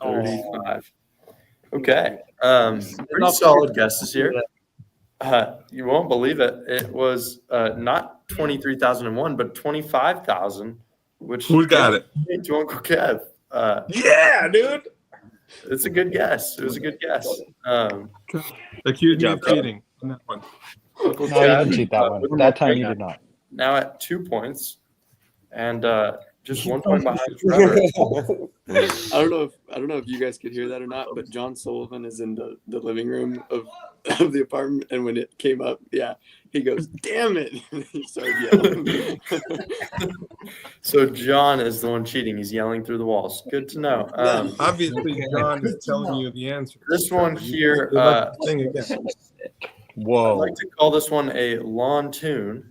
35. Okay. Pretty solid guesses here. You won't believe it. It was not 23,001, but 25,000, which Who got it? to Uncle Kev. Yeah, dude. It's a good guess. It was a good guess. Accused me job, of cheating on that one. Uncle no, you didn't cheat that one. That time you now- did not. Now at 2 points, and just 1 point behind Trevor. I don't know if you guys could hear that or not, but John Sullivan is in the living room of the apartment, and when it came up, yeah, he goes, "Damn it!" He started yelling. So John is the one cheating. He's yelling through the walls. Good to know. Obviously, John is telling you the answer. This one here, Thing again. I'd Whoa. like to call this one a lawn tune.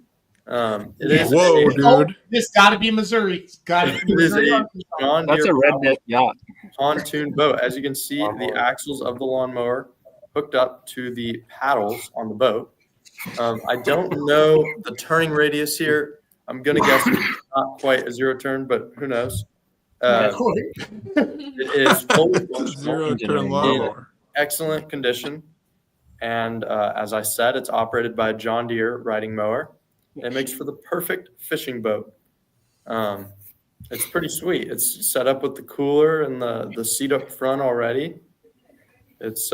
It is Whoa, Oh, dude. this got to be Missouri. It's got to be It is Missouri. a John That's a Deere redneck yacht. pontoon boat. As you can see, the axles of the lawnmower hooked up to the paddles on the boat. I don't know the turning radius here. I'm gonna guess it's not quite a zero turn, but who knows? It is fully Zero turn in lawnmower. excellent condition, and as I said, it's operated by a John Deere riding mower. It makes for the perfect fishing boat. It's pretty sweet. It's set up with the cooler and the seat up front already. It's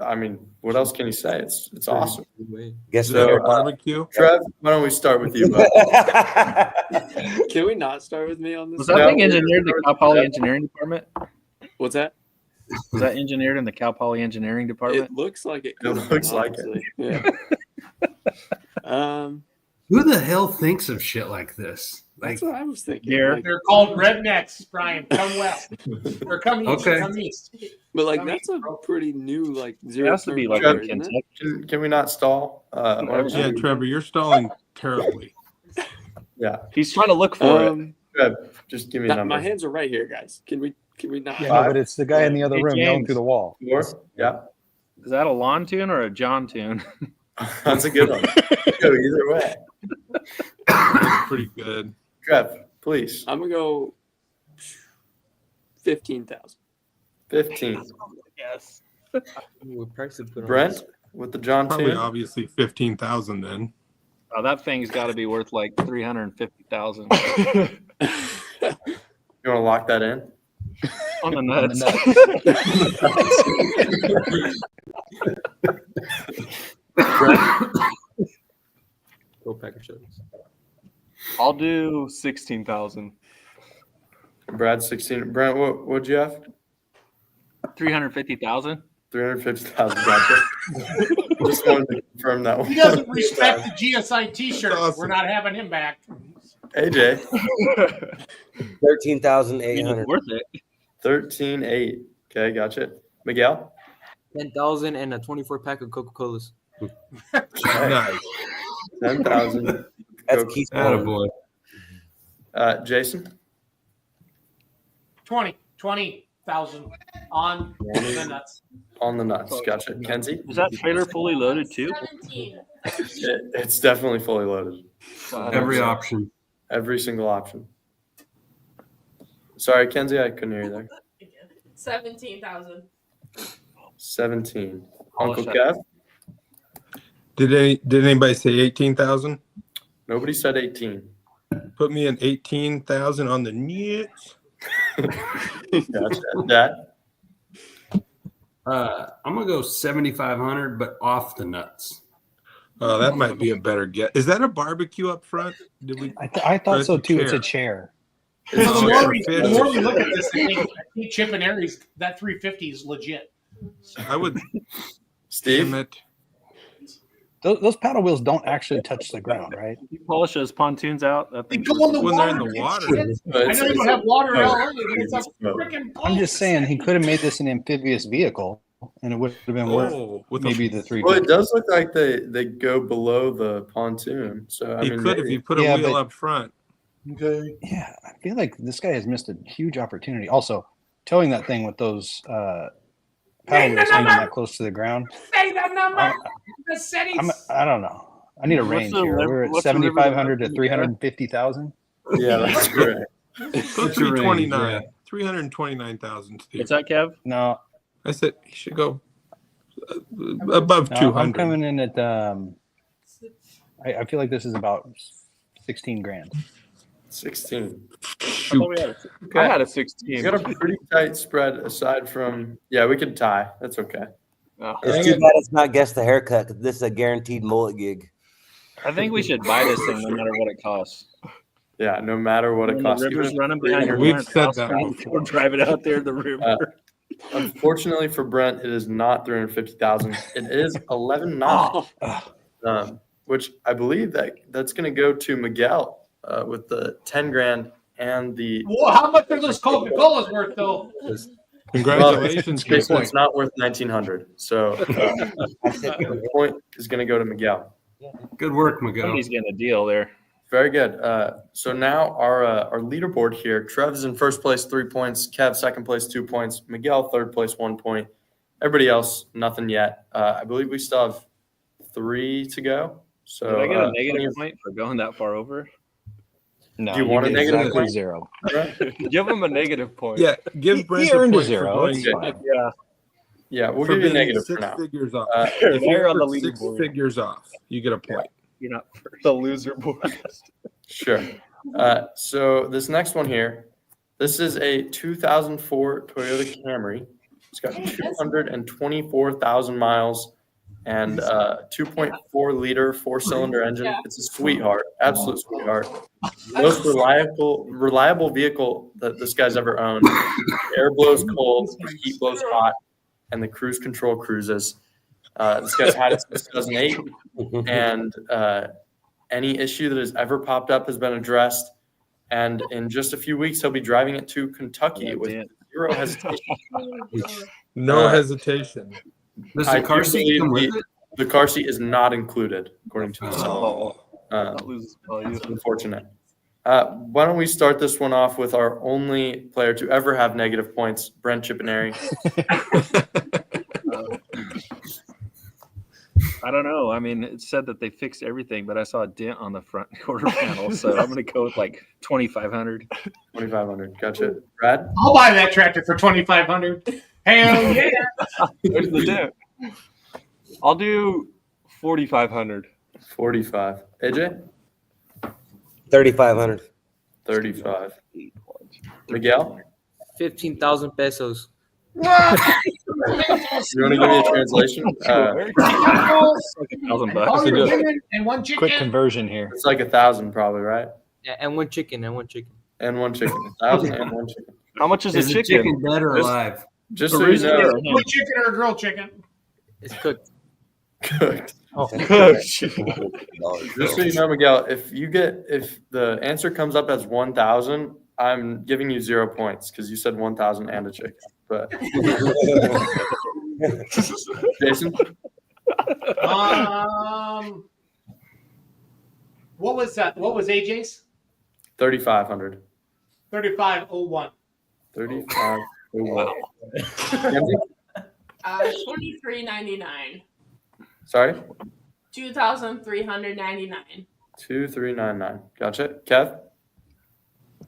I mean, what else can you say? It's awesome. Guess So, barbecue. Trev, why don't we start with you, bud? Can we not start with me on this? Was that thing engineered in the Cal Poly Engineering Department? What's that? Was that engineered in the Cal Poly Engineering Department? It looks like it. It looks like it. Yeah. Who the hell thinks of shit like this? Like, That's what I was thinking. They're called rednecks, Brian. Come west or come east. Okay. Come east. But like Come that's east, a pretty new like It zero. has to be like turn a mower, isn't it? Kentucky. Can we not stall? Yeah, Trevor, you're stalling terribly. Yeah. He's trying to look for it. Trev, just give me a number. My hands are right here, guys. Can we not? Yeah, no, but it's the guy in the other Hey, room yelling James. through the wall. 4? Yeah. Is that a lawn tune or a John tune? That's a good one. Go either way. Pretty good. Trev, please. I'm gonna go 15,000. 15. Yes. What price to put on Brent this? with the John Probably tune. obviously 15,000 then. Oh, that thing's got to be worth like 350,000 You want to lock that in? on the nuts. Go pack of shows. I'll do 16,000. Brad 16. Brent, what'd you have? 350,000. 350,000. Gotcha. Just wanted to confirm that one. He doesn't respect the GSI T-shirt. Awesome. We're not having him back. AJ. 13,800. Worth it. 13.8. Okay, gotcha. Miguel. 10,000 and a 24 pack of Coca-Colas. Nice. 10,000. That's Keith's attaboy. Jason. 20,000 on the nuts. On the nuts. Gotcha. Kenzie. Is that trailer fully loaded too? 17. It's definitely fully loaded. Every option. Every single option. Sorry, Kenzie, I couldn't hear you there. 17,000. 17. Polish Uncle that. Did Kev. anybody say 18,000? Nobody said 18. Put me in 18,000 on the nuts. Gotcha. Dad. I'm gonna go 7,500, but off the nuts. Oh, that might be a better get. Is that a barbecue up front? Did we? I thought Or so it's a too. It's a chair? chair. You know, Oh, the it's a more fish. we look at this, I think Chip and Aries, that 350 is legit. I would. Steve. Damn it. Those paddle wheels don't actually touch the ground, right? You polish those pontoons out. That They thing's go in the When water. they're in the water. I know you don't have water in LA, but it's a freaking boat. I'm just saying he could have made this an amphibious vehicle, and it would have been worth Oh, with maybe a, the 350. Well, it does look like they go below the pontoon. So I he mean, could if maybe. you put a Yeah, wheel but- up front. Okay. Yeah, I feel like this guy has missed a huge opportunity. Also, towing that thing with those paddle wheels hanging that close to the ground. Say the number. Massetti's. I don't know. I need a What's range the here. liver- We're at what's the liver 7,500 to that- 350,000. Yeah, that's correct. Go What's your 329. range? 329,000, Steve. What's that, Kev? No, I said he should go above no, 200. I'm coming in at. I feel like this is about 16 grand. 16. I had a 16. You got a pretty tight spread aside from. Yeah, we could tie. That's okay. Oh. It's too bad it's not guess the haircut because this is a guaranteed mullet gig. I think we should buy this thing no matter what it costs. Yeah, no matter what it When costs. the river's Even if- running behind your We've parents' said house, that we'll drive it out there to the river. Unfortunately for Brent, it is not 350,000. It is 11,900, which I believe that's going to go to Miguel with the 10 grand and the. Well, how much are those Coca-Colas worth, though? Congratulations, Well, Jason. it's not worth 1,900. So the point is going to go to Miguel. Good work, Miguel. Somebody's getting a deal there. Very good. So now our leaderboard here. Trev's in first place, 3 points. Kev, second place, 2 points. Miguel, third place, 1 point. Everybody else, nothing yet. I believe we still have 3 to go. So did I get a negative point for going that far over? No, do you want a negative exactly point? 0. Give him a negative point. Yeah, give Brent He a earned a point 0. for It's going fine. Yeah, we'll for give you a being negative for 6 now. figures off. If They're you're on the 6 leaderboard. figures off, you get a point. You're not first. The loser board. Sure. So this next one here, this is a 2004 Toyota Camry. It's got 224,000 miles and 2.4 liter 4-cylinder engine. Yeah. It's a sweetheart, absolute sweetheart. Most reliable vehicle that this guy's ever owned. Air blows cold, heat blows hot, and the cruise control cruises. This guy's had it since 2008, and any issue that has ever popped up has been addressed. And in just a few weeks, he'll be driving it to Kentucky with 0 hesitation. No hesitation. Does the car seat come with it? The car seat is not included, according to the Oh. It's unfortunate. Why don't we start this one off with our only player to ever have negative points, Brent Chippenary. I don't know. I mean, it said that they fixed everything, but I saw a dent on the front quarter panel, so I'm going to go with like 2,500. 2,500. Gotcha. Brad? I'll buy that tractor for 2,500. Hell yeah! Where's the dent? I'll do 4,500. 45. AJ? 3,500. 35. Miguel? 15,000 pesos. You want to give me a translation? $1,000. And one chicken. Quick conversion here. It's like 1,000 probably, right? Yeah, and one chicken, and one chicken. And one chicken. 1,000 and one chicken. How much is a chicken? Chicken dead or alive? Just so you know. One chicken or a grilled chicken? It's cooked. Cooked. Oh, cooked. Just so you know, Miguel, if the answer comes up as 1,000, I'm giving you 0 points because you said 1,000 and a chicken. But Jason, what was that? What was AJ's? 3,500. 3501. 3,501. 23.99. Sorry. 2,399. 2,399. Gotcha. Kev.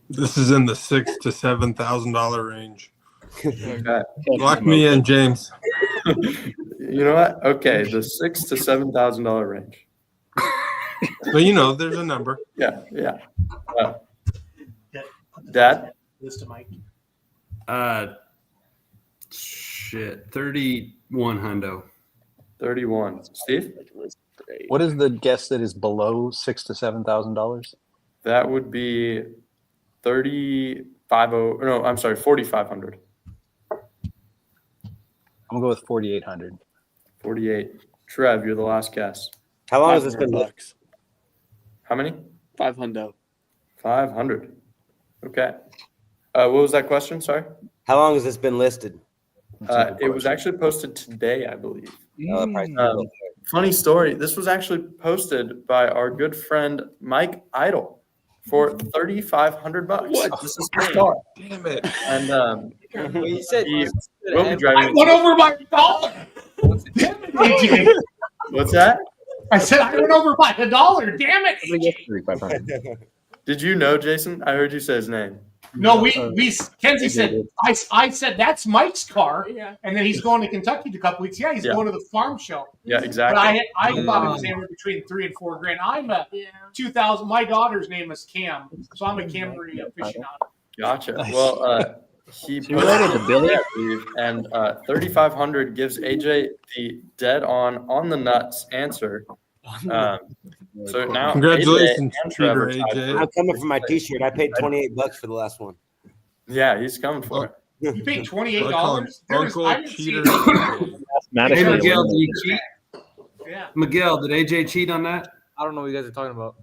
This is in the $6,000 to $7,000 range. Okay. Lock me in, James. You know what? Okay, the $6,000 to $7,000 range. Well, you know, there's a number. Yeah. Dad. List to Mike. 31 hundo. 31. Steve. What is the guess that is below $6,000 to $7,000? That would be 3,500. No, I'm sorry, 4,500. I'm gonna go with 4,800. 48. Trev, you're the last guess. How long has this been bucks? How many? 500. 500. Okay. What was that question? Sorry. How long has this been listed? It was actually posted today, I believe. Oh, Funny story. This was actually posted by our good friend Mike Idle for $3,500. What? This is his car. Damn it! And You said he will be driving. I went over by $1. Damn it, AJ. What's that? I said I went over by $1. Damn it. Did you know, Jason? I heard you say his name. No, Kenzie said, I said, that's Mike's car. Yeah. And then he's going to Kentucky in a couple weeks. Yeah, he's going to the farm show. Yeah, exactly. But I thought it was anywhere between $3,000 and $4,000. I'm a 2,000. My daughter's name is Cam, so I'm a Camry aficionado. Gotcha. Well, he posted Billy, I believe, and 3,500 gives AJ the dead on the nuts answer. So now, congratulations, Trevor. I'm coming for my T-shirt. I paid $28 for the last one. Yeah, he's coming for it. You paid $28. Uncle cheater. Hey, Miguel, did you cheat? Yeah. Miguel, did AJ cheat on that? I don't know what you guys are talking about.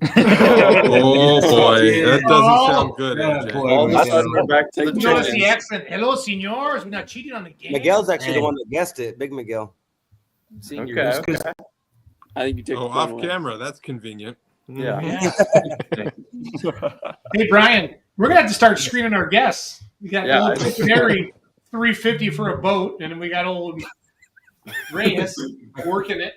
Oh boy, that doesn't sound good. AJ. All of a sudden, we're back to the Notice the chickens. accent. Hello, senors. We're not cheating on the game. Miguel's actually the one that guessed it. Big Miguel. Okay. I think you take off camera. That's convenient. Yeah. Hey, Brian, we're going to have to start screening our guests. We got old Canary $350 for a boat, and then we got old Reyes working it.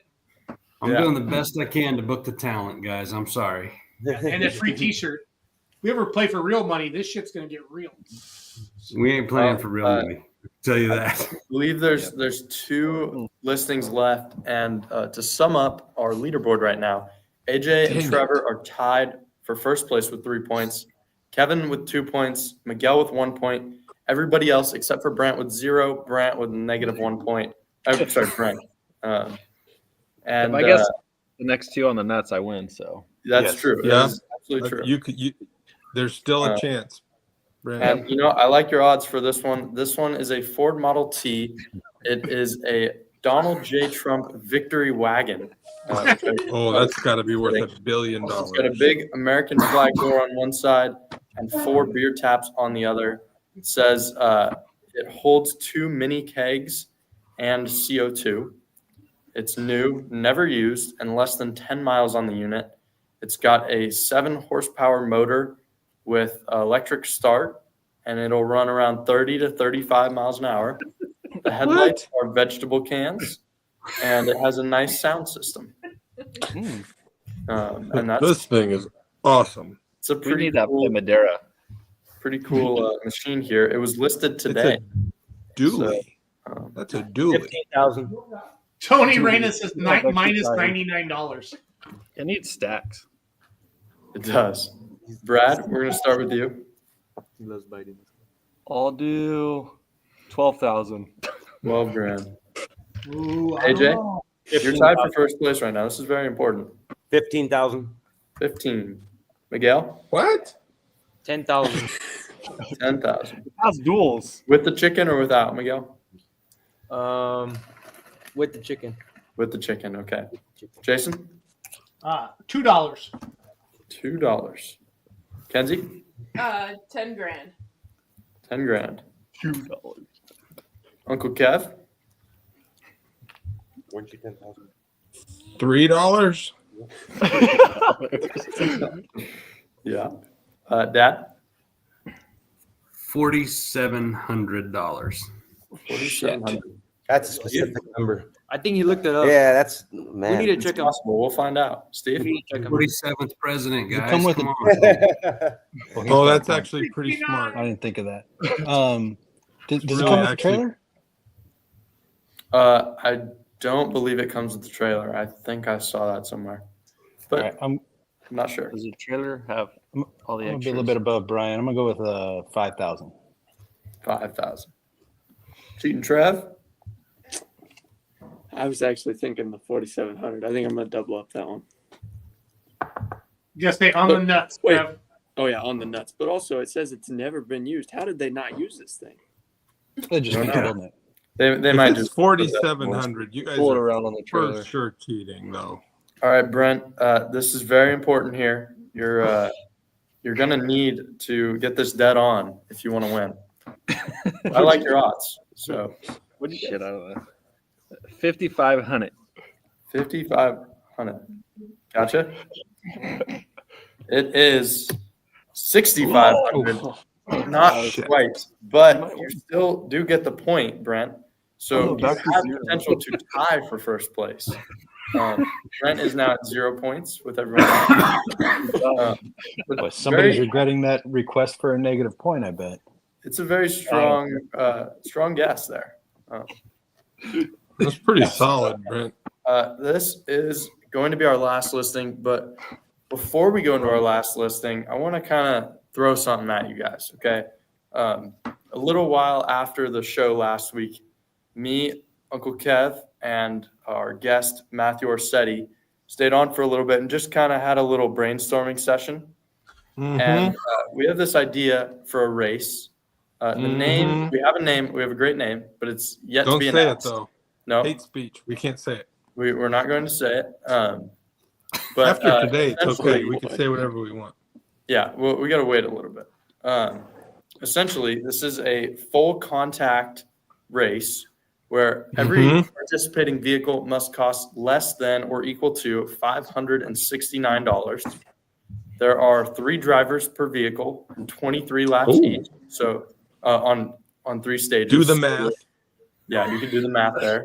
I'm doing the best I can to book the talent, guys. I'm sorry. And a free T-shirt. If we ever play for real money, this shit's gonna get real. We ain't playing for real money. I'll tell you that. I believe there's 2 listings left, and to sum up our leaderboard right now, AJ and Trevor are tied for first place with 3 points. Kevin with 2 points. Miguel with 1 point. Everybody else except for Brant with 0. Brant with -1 point. I'm sorry, Brent. And I guess the next 2 on the nuts, I win. So that's true. Yeah, that's absolutely true. There's still a chance. Brent. And I like your odds for this one. This one is a Ford Model T. It is a Donald J. Trump victory wagon. That's got to be worth $1 billion. It's got a big American flag door on one side and 4 beer taps on the other. It says it holds 2 mini kegs and CO2. It's new, never used, and less than 10 miles on the unit. It's got a 7 horsepower motor with electric start, and it'll run around 30 to 35 miles an hour. The headlights are vegetable cans, and it has a nice sound system. And This thing is awesome. It's a pretty cool Madeira. Pretty cool machine here. It was listed today. Dually. That's a dually. 15,000. Tony Reyna says minus $99. It needs stacks. It does. Brad, we're gonna start with you. He loves biting. I'll do 12,000. 12 grand. Ooh, AJ, you're tied for first place right now. This is very important. 15,000. 15. Miguel? What? 10,000. 10,000. That's duels. With the chicken or without, Miguel? With the chicken. With the chicken, okay. Jason? $2. $2. Kenzie? 10 grand. 10 grand. $2. Uncle Kev? $3. Yeah. Dad? $4,700. $4,700. That's a specific number. I think he looked it up. Yeah, that's man. We need to check him. Possible. We'll find out. Steve? 47th president, guys. Come with Come it. Oh, that's actually pretty smart. I didn't think of that. Does it Really, come with the actually- trailer? I don't believe it comes with the trailer. I think I saw that somewhere. But All right, I'm not sure. Does the trailer have all the gonna be a extras? little bit above Brian. I'm gonna go with 5,000. 5,000. Cheating Trev? I was actually thinking the 4,700. I think I'm gonna double up that one. Just stay on the nuts. Wait. Trev. Oh yeah, on the nuts. But also, it says it's never been used. How did they not use this thing? They just Don't keep know. building it. They If might it's just 4,700. You guys Pull it are around on the for trailer. sure cheating, though. All right, Brent. This is very important here. You're gonna need to get this dead on if you want to win. I like your odds. So What do you shit out of that? 5,500. 5,500. Gotcha. It is 6,500. Not quite, but you still do get the point, Brent. So you have potential to tie for first place. Brent is now at 0 points with everyone else. Boy, somebody's very- regretting that request for a negative point, I bet. It's a very strong, strong guess there. That's pretty solid, Brent. This is going to be our last listing, but before we go into our last listing, I want to kind of throw something at you guys, okay? A little while after the show last week, me, Uncle Kev, and our guest, Matthew Orsetti, stayed on for a little bit and just kind of had a little brainstorming session. And we have this idea for a race. The name, we have a name, we have a great name, but it's yet Don't to be say announced. it, though. No, Hate speech. We can't say it. we're not going to say it. But After today, it's okay. essentially- We can say whatever we want. Yeah, well, we got to wait a little bit. Essentially, this is a full contact race where every participating vehicle must cost less than or equal to $569. There are 3 drivers per vehicle and 23 laps Ooh. each. So on 3 stages. Do the math. Yeah, you can do the math there.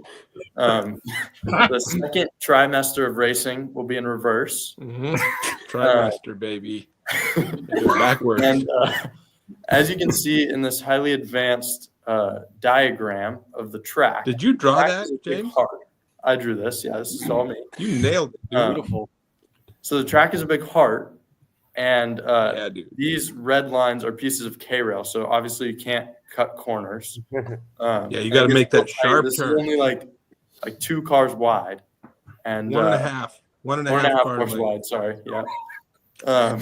The second trimester of racing will be in reverse. Trimester, baby. Backwards. And as you can see in this highly advanced diagram of the track. Did you draw that, James? I drew this. Yeah, this is all me. You nailed it. Beautiful. So the track is a big heart, and these red lines are pieces of K-rail. So obviously you can't cut corners. Yeah, you got to make that sharp this turn. is only like 2 cars wide, and one and a half cars wide. Sorry, yeah.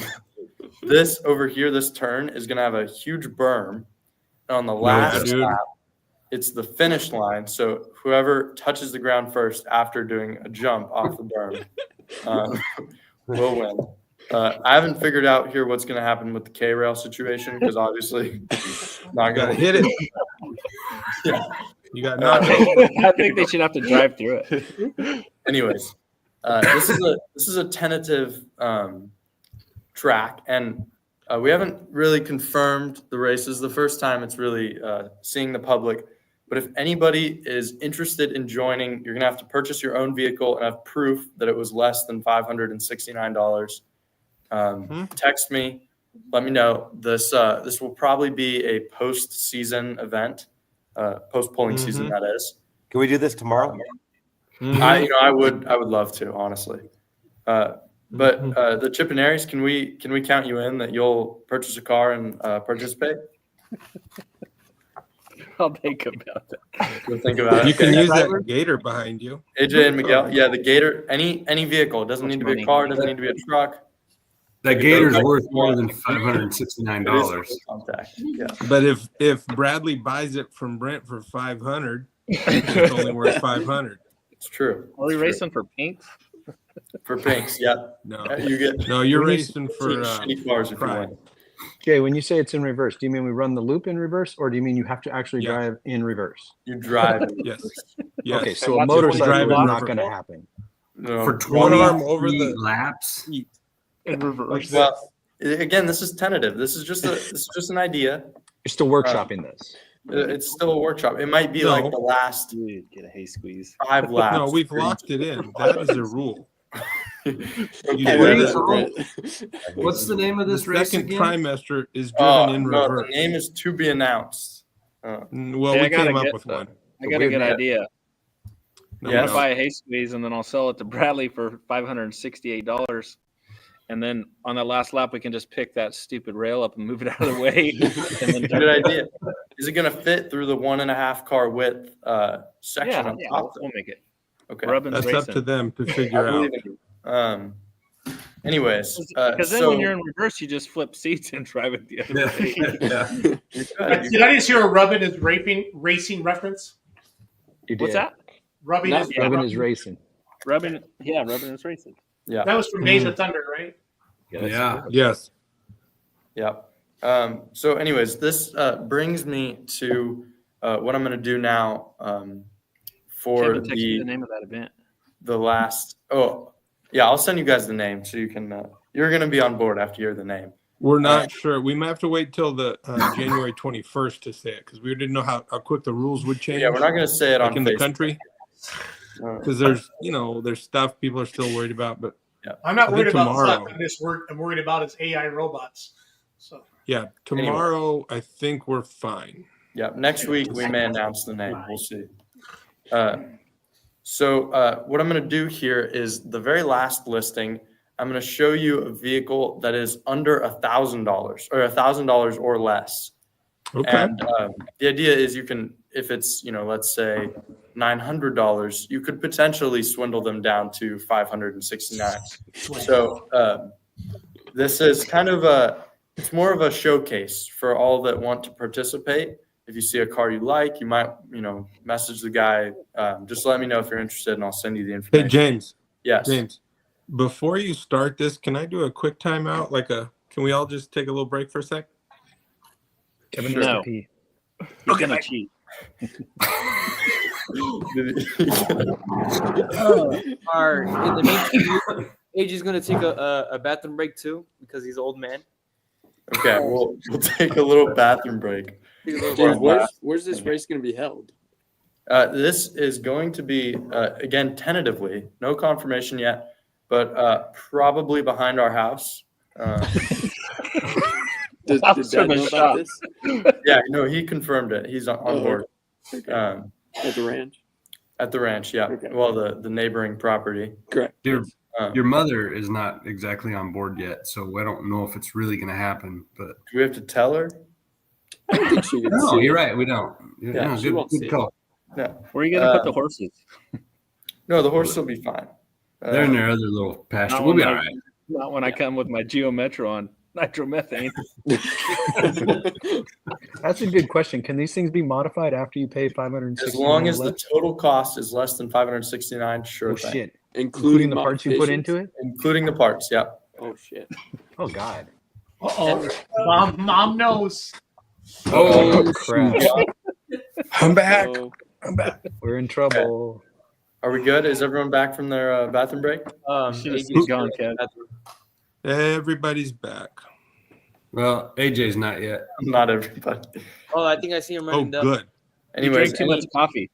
This over here, this turn is going to have a huge berm. And on the last lap, it's the finish line. So whoever touches the ground first after doing a jump off the berm will win. I haven't figured out here what's going to happen with the K-rail situation because obviously not going to hit it. Yeah. You got I think they should have to drive through it. Anyways, this is a tentative track, and we haven't really confirmed the races. The first time it's really seeing the public. But if anybody is interested in joining, you're going to have to purchase your own vehicle and have proof that it was less than $569. Text me, let me know. This will probably be a post-season event, post-polling season, that is. Can we do this tomorrow? I would love to, honestly. But the Chip and Aries, can we count you in that you'll purchase a car and participate? I'll think about that. We'll think about it. You can use that Gator behind you. AJ and Miguel, yeah, the Gator. Any vehicle. It doesn't need to be a car. It doesn't need to be a truck. That Gator's worth more than $569. Yeah. But if Bradley buys it from Brent for $500, it's only worth $500. It's true. Are we racing for pinks? For pinks, yeah. No, you're racing for shitty cars if you win. Jay, when you say it's in reverse, do you mean we run the loop in reverse, or do you mean you have to actually drive in reverse? You drive. Yes. Okay, so a motorcycle is not going to happen. No. For 20 over the laps in reverse. Well, again, this is tentative. This is just an idea. You're still workshopping this. It's still a workshop. It might be like the last get a hay squeeze. 5 laps. No, we've locked it in. That is a rule. What's the name of this race second again? trimester is driven in No, reverse. the name is to be announced. Well, Hey, we came up with one. I got a good idea. No, I'm gonna buy a hay squeeze and then I'll sell it to Bradley for $568. And then on that last lap, we can just pick that stupid rail up and move it out of the way. And then Good idea. Is it going to fit through the 1.5 car width section? Yeah, on yeah, top? we'll make it. Okay, That's up to them to figure out. Anyways, because then when you're in reverse, you just flip seats and drive it the other way. Did I just hear a Rubbin is racing reference? What's that? Rubbin is racing. Rubbin is racing. Yeah, that was from Days of Thunder, right? Yeah. Yes. Yep. So, anyways, this brings me to what I'm going to do now for the name of that event. The last. Oh, yeah. I'll send you guys the name so you can. You're going to be on board after you hear the name. We're not sure. We might have to wait till the January 21st to say it because we didn't know how quick the rules would change. Yeah, we're not going to say it on in Facebook. the country because there's stuff people are still worried about. But I'm not worried about tomorrow. I'm worried about is AI robots. So yeah, tomorrow I think we're fine. Yeah, next week we may announce the name. We'll see. So what I'm going to do here is the very last listing. I'm going to show you a vehicle that is under $1,000 or $1,000 or less. Okay. And the idea is you can, if it's, let's say $900, you could potentially swindle them down to $569. So this is kind of it's more of a showcase for all that want to participate. If you see a car you like, you might, message the guy. Just let me know if you're interested and I'll send you the information. Hey, James. Yes. James, before you start this, can I do a quick timeout? Can we all just take a little break for a sec? Kevin Sure. no. Pee. Look at my cheat. In the meantime, AJ's going to take a bathroom break too because he's an old man. Okay, we'll take a little bathroom break. James, where's this race going to be held? This is going to be, again, tentatively, no confirmation yet, but probably behind our house. Did Dad know about this? Yeah, no, he confirmed it. He's on Oh, board. okay. At the ranch? At the ranch, yeah. Okay. Well, the neighboring property. Correct. Your mother is not exactly on board yet, so I don't know if it's really going to happen. But do we have to tell her? I don't think she can No, see you're it. right. We don't. Yeah, No, she won't see good it. call. No. Where are you going to put the horses? No, the horse will be fine. They're in their other little pasture. Not We'll when be I- all right. Not when I come with my Geo Metro on nitromethane. That's a good question. Can these things be modified after you pay $560? As long as the total cost is less than $569, sure Oh, thing. shit. Including the parts you put into it? Including the parts, yeah. Oh, shit. Oh, God. Uh-oh. Mom knows. Oh, crap. I'm back. Oh. I'm back. We're in trouble. Are we good? Is everyone back from their bathroom break? Gone, Kev. Everybody's back. Well, AJ's not yet. Not everybody. Oh, I think I see him Oh, running down. good. Anyways, Too much coffee.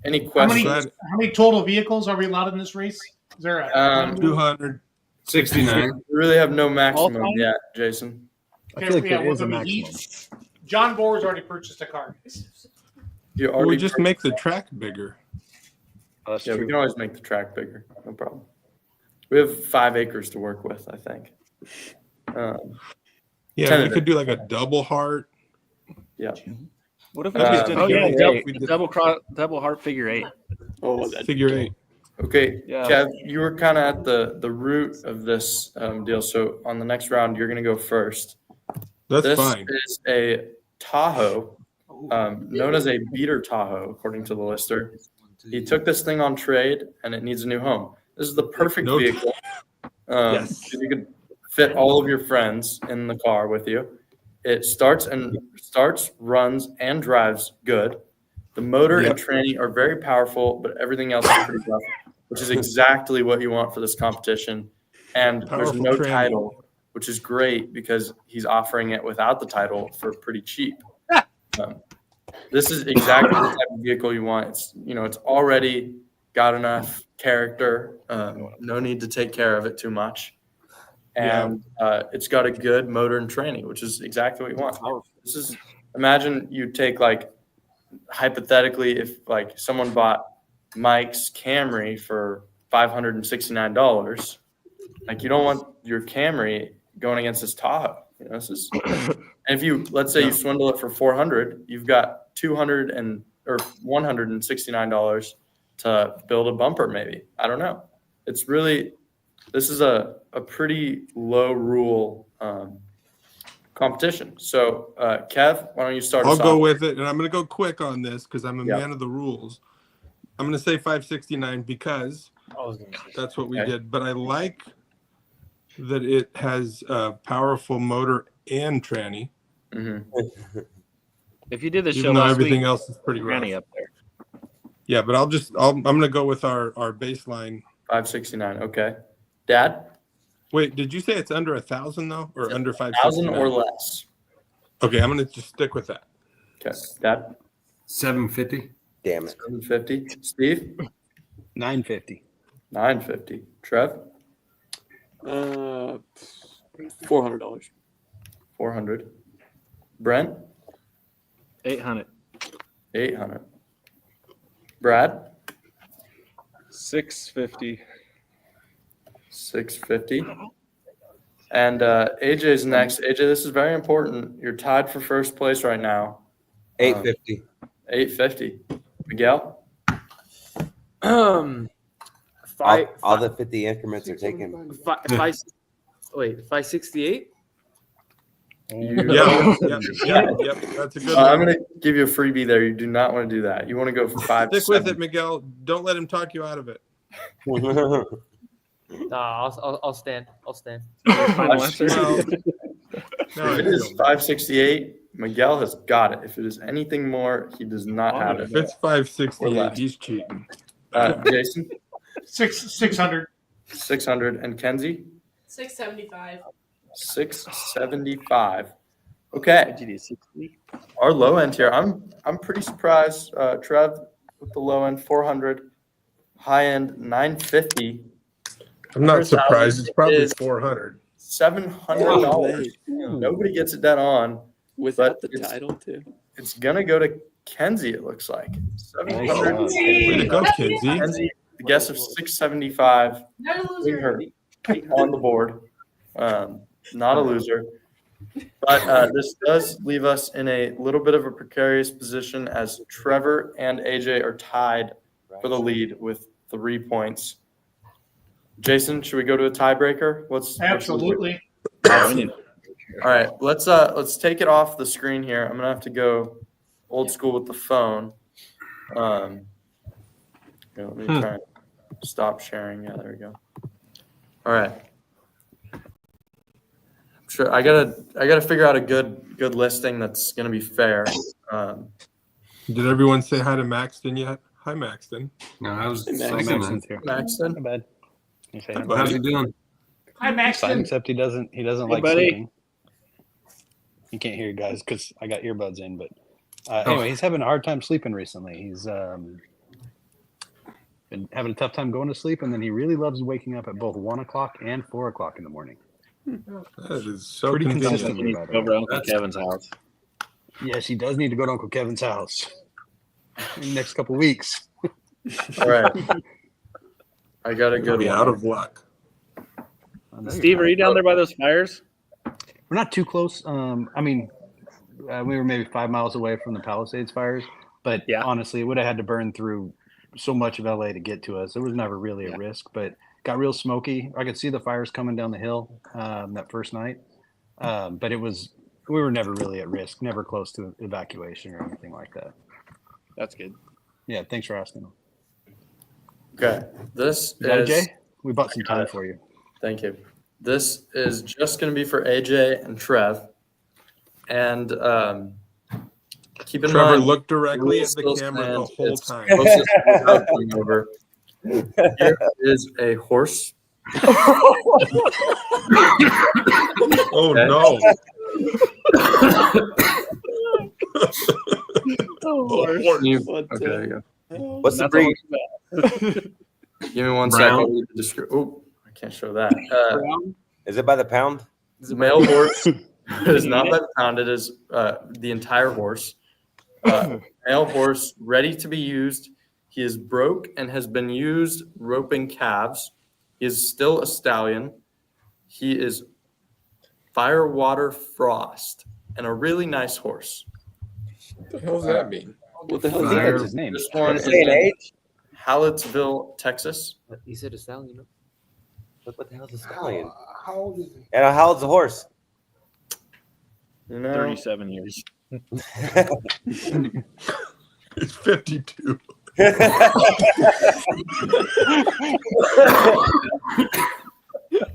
Any How questions? many total vehicles are we allowed in this race? Is there a 269. We really have no maximum time? yet, Jason. I feel like there well, is a I mean, maximum. John Boer's already purchased a car. You Or already we just make the track bigger. Oh, that's Yeah, we true. can always make the track bigger. No problem. We have 5 acres to work with, I think. Yeah, we Tentative. could do like a double heart. Yeah. What if we Uh, just did oh, a double heart figure 8? Oh, that Figure 8. Okay, Yeah. Kev, you were kind of at the root of this deal. So on the next round, you're going to go first. That's this fine. is a Tahoe, known as a beater Tahoe, according to the lister. He took this thing on trade, and it needs a new home. This is the perfect No- vehicle. Yes. You could fit all of your friends in the car with you. It starts, runs, and drives good. The motor Yep. and tranny are very powerful, but everything else is pretty rough, which is exactly what you want for this competition. And Powerful there's no tranny. title, which is great because he's offering it without the title for pretty cheap. This is exactly the type of vehicle you want. It's already got enough character. No need to take care of it too much. And it's got a good motor and tranny, which is exactly what you want. This is, imagine you take, like, hypothetically, if like someone bought Mike's Camry for $569, like, you don't want your Camry going against this Tahoe. This is, and if you, let's say you swindle it for $400, you've got $169 to build a bumper, maybe. I don't know. It's really, this is a pretty low rule competition. So, Kev, why don't you start I'll us go off? with it, and I'm going to go quick on this because I'm a Yep. man of the rules. I'm going to say 569 because that's what we Okay. did. But I like that it has a powerful motor and tranny. If you did the show Even though last everything week, else is pretty rough. Granny up there. Yeah, but I'm going to go with our baseline. 569. Okay. Dad? Wait, did you say it's under 1,000 though, or under 1,000 569? or less. Okay, I'm going to just stick with that. Okay. Dad? 750. Damn it. 750. Steve? 950. 950. Trev? $400. 400. Brent? 800. 800. Brad? 650. 650. And AJ's next. AJ, this is very important. You're tied for first place right now. 850. 850. Miguel? All the 50 increments are taken. 568. Yep, that's a good one. I'm going to give you a freebie there. You do not want to do that. You want to go for 5. Stick with it, Miguel. Don't let him talk you out of it. I'll stand. I'll stand. If it is 568, Miguel has got it. If it is anything more, he does not have it. If it's 568, he's cheating. Jason? 600. 600. And Kenzie? 675. 675. Okay. Our low end here. I'm pretty surprised. Trev, with the low end 400, high end 950. I'm not 100,000 surprised. It's probably is 400. $700. Nobody gets it dead on. Without but the title, too. It's going to go to Kenzie, it looks like. 700. Way to go, Kinsey. Kenzie, the guess of 675. We heard on the board. Not a loser. But this does leave us in a little bit of a precarious position as Trevor and AJ are tied for the lead with 3 points. Jason, should we go to a tiebreaker? Absolutely. All right, let's take it off the screen here. I'm gonna have to go old school with the phone. Let me try and stop sharing. Yeah, there we go. All right. Sure, I gotta figure out a good listing that's gonna be fair. Did everyone say hi to Maxton yet? Hi, Maxton. No, I was Maxton's here. Maxton. Not bad. You say hi, How's he doing? Hi, Fine, Maxton. except he doesn't like buddy. sleeping. He can't hear you guys because I got earbuds in. But anyway, he's having a hard time sleeping recently. He's been having a tough time going to sleep, and then he really loves waking up at both 1 o'clock and 4 o'clock in the morning. That is so Pretty convenient. consistently, by the Over way. to Uncle Kevin's house. Yes, he does need to go to Uncle Kevin's house in the next couple weeks. All right. I got a He'll good be one. out of luck. Steve, are you down there by those fires? We're not too close. I mean, we were maybe 5 miles away from the Palisades fires, but honestly, it would have had to burn through so much of LA to get to us. It was never really a risk, but got real smoky. I could see the fires coming down the hill that first night, but we were never really at risk, never close to evacuation or anything like that. That's good. Yeah, thanks for asking. Okay. This Is that is AJ? We bought some time for you. Thank you. This is just going to be for AJ and Trev. And keep in Trevor mind, looked directly rule at the still camera the stands. whole It's time. closest without going over. Here is a horse. Oh Okay. no! Okay, there you go. What's the breed? Give me one Brown. second. Oh, I can't show that. Is it by the pound? It's a male horse. It is not by the pound. It is the entire horse. Male horse ready to be used. He is broke and has been used roping calves. He is still a stallion. He is fire, water, frost, and a really nice horse. What the hell does that mean? What the hell I is think that? that's his name. This one is Say an in age? Hallettsville, Texas. You said a stallion. What the hell's a stallion? How old is he? And how old's the horse? You know, 37 years. He's 52.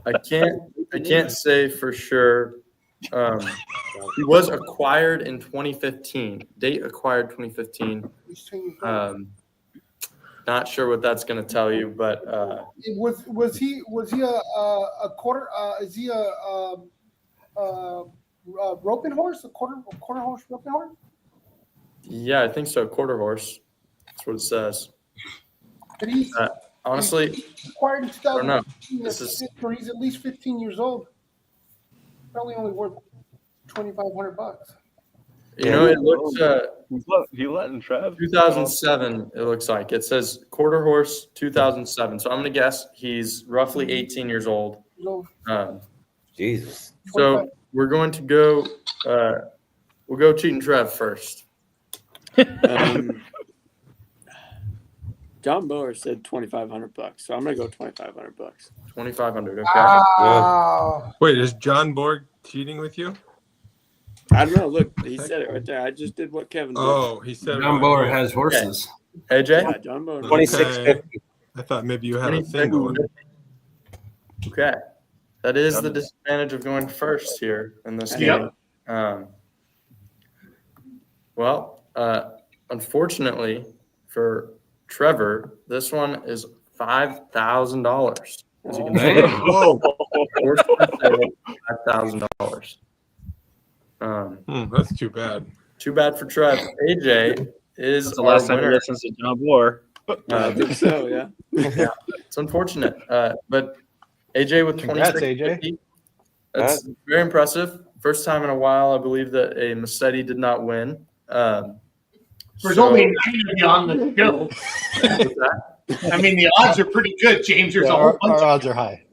I can't say for sure. He was acquired in 2015. Date acquired 2015. Not sure what that's going to tell you, but Was he a quarter? Is he a roping horse? A quarter horse roping horse? yeah, I think so. Quarter horse. That's what it says. But he's Honestly, acquired in I don't know. 2015. This is So he's at least 15 years old. Probably only worth $2,500. you know it looks You letting Trev? 2007. It looks like it says quarter horse 2007. So I'm going to guess he's roughly 18 years old. Jesus. So we're going to go. We'll go cheating Trev first. John Bower said $2,500, so I'm gonna go $2,500. 2,500. Okay. Wow. Wait, is John Borg cheating with you? I don't know. Look, he said it right there. I just did what Kevin did. Oh, he said John Bower has horses. AJ. Yeah, John Bower. 2650. I thought maybe you had a thing going. Okay. That is the disadvantage of going first here in this game. Well, unfortunately for Trevor, this one is $5,000. As you can see, Whoa! $5,000. That's too bad. Too bad for Trev. AJ, is That's the our last time he winner. listens to John Bohr. I think so, yeah. Yeah, it's unfortunate. But AJ with Congrats, 26. AJ. That's very impressive. First time in a while, I believe, that a Massetti did not win. There's only 9 of you on the show. I mean, the odds are pretty good, James. There's a whole bunch our odds are high.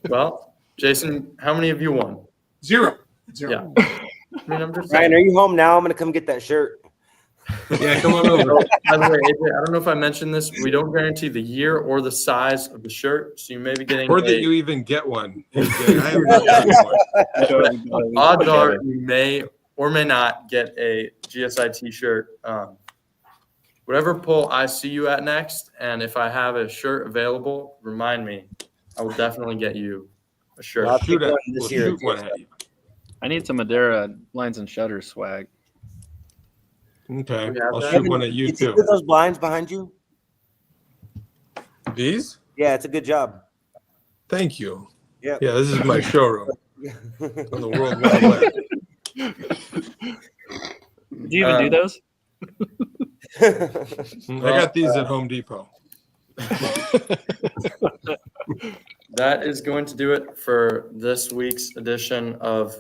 Well, Jason, how many of you won? Zero. Yeah. I mean, I'm just Ryan, are you home now? I'm going to come get that shirt. Yeah, come on over. By the way, AJ, I don't know if I mentioned this. We don't guarantee the year or the size of the shirt, so you may be getting. Or that you even get one. AJ. I haven't gotten one. Odds are you may or may not get a GSI T-shirt. Whatever poll I see you at next, and if I have a shirt available, remind me. I will definitely get you a shirt. I'll take one this year. Shoot one at you. I need some Madeira lines and shutters swag. Okay, We have I'll that? shoot one at you Did you too. see those blinds behind you? These? Yeah, it's a good job. Thank you. Yeah. Yeah, this is my showroom on the World Wide Web. Do you even do those? I got these at Home Depot. That is going to do it for this week's edition of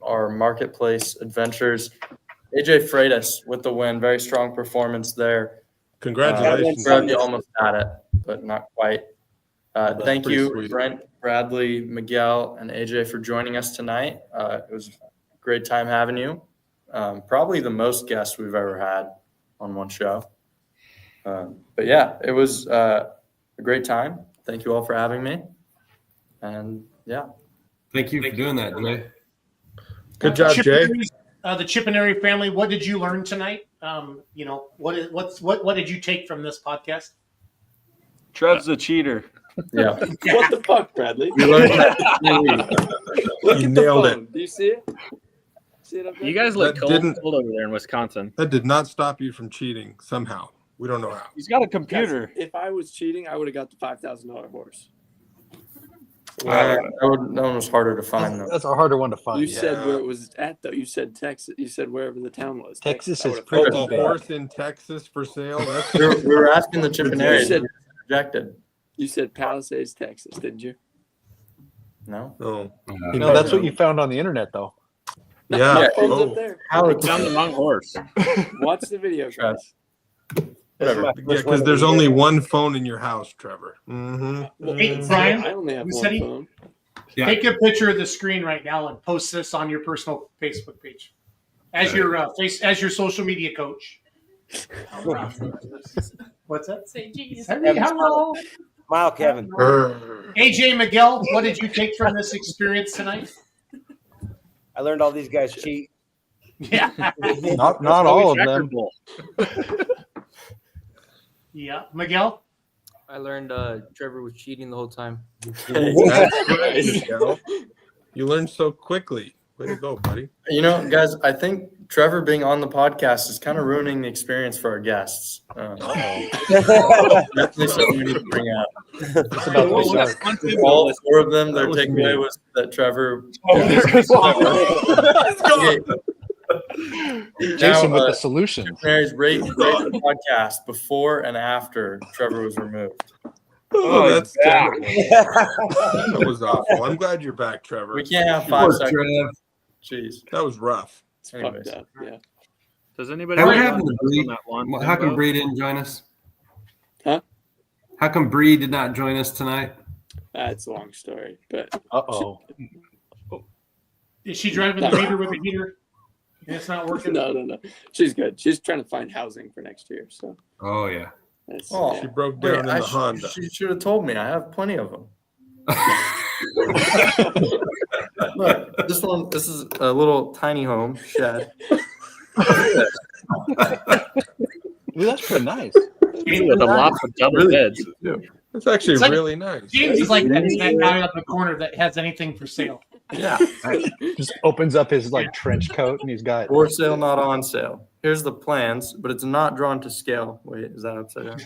our Marketplace Adventures. AJ Freitas with the win. Very strong performance there. Congratulations. You almost had it, but not quite. Thank you, sweet. Brent, Bradley, Miguel, and AJ for joining us tonight. It was a great time having you. Probably the most guests we've ever had on one show. But yeah, it was a great time. Thank you all for having me. And yeah. Thank you for doing that, Jay. Good job, Jay. The Chippenary family, what did you learn tonight? What did you take from this podcast? Trev's a cheater. Yeah. What the fuck, Bradley? You learned that. Look You at the nailed phone. Do you see it? See it up there? You guys look That cold didn't- over there in Wisconsin. That did not stop you from cheating somehow. We don't know how. He's got a Guys, computer. if I was cheating, I would have got the $5,000 horse. That one was harder to find. Though. That's a harder one to find. You yeah. said where it was at, though. You said Texas. You said wherever the town was. Texas I is would've pretty thought A that. horse in Texas for sale. That's We were asking the Chippenary. You said- Rejected. You said Palisades, Texas, didn't you? No. oh. No, that's what you found on the internet, though. Yeah. My phone's Oh. up there. How You found the wrong horse. Watch the video, guys. This is my Yeah, first because one of there's the only year. one phone in your house, Trevor. Mm-hmm. Hey, Brian, I only have Massetti? one phone. Yeah. Take a picture of the screen right now and post this on your personal Facebook page as your as your social media coach. What's that? Say geez. Hey, hello. Smile, Kevin. AJ Miguel, what did you take from this experience tonight? I learned all these guys cheat. Yeah. Not all of them. Yeah. Miguel? I learned Trevor was cheating the whole time. That's right, Miguel. You learned so quickly. Way to go, buddy. You know, guys, I think Trevor being on the podcast is kind of ruining the experience for our guests. Definitely something we need to bring out. It's about to be dark. All four of them, their That was takeaway me. was that Trevor. Jason with the solutions. Mary's rate the podcast before and after Trevor was removed. Oh, that's terrible. That was awful. I'm glad you're back, Trevor. We can't have Poor 5 seconds. Trev. Jeez. That was rough. It's Anyways. fucked up. Yeah. Does anybody Hey, what know happened to what's Bree? on that lawn? How come Bree didn't join us? Huh? How come Bree did not join us tonight? That's a long story, but Uh-oh. Is she driving the meter with a heater? And it's not working? no. She's good. She's trying to find housing for next year. So Oh yeah. that's, Oh, She broke down in the Honda. She should have told me. I have plenty of them. Look, this is a little tiny home shed. Ooh, that's pretty nice. With a lot of double Really beds. It's actually It's like- really nice. James is like that guy up in the corner that has anything for sale. Yeah. Just opens up his like trench coat and he's got For sale, not on sale. Here's the plans, but it's not drawn to scale. Wait, is that upside down?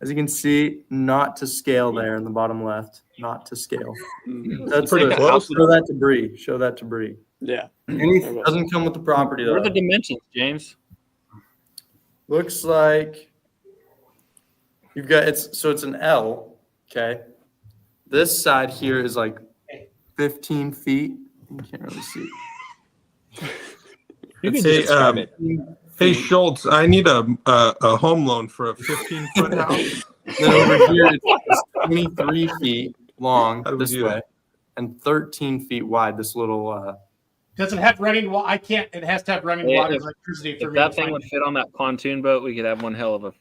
As you can see, not to scale there in the bottom left. Not to scale. That's Pretty close. Show that to Bree. Show that to Bree. yeah. It doesn't come with the property though. What are the dimensions, James? Looks like you've got it's an L. Okay. This side here is like 15 feet. You can't really see. You can describe it. Hey Schultz, I need a home loan for a 15-foot house. Then over here it's 23 feet long this way and 13 feet wide. This little. Does it have running water? I can't. It has to have running water and electricity for If me. that thing would fit on that pontoon boat, we could have one hell of a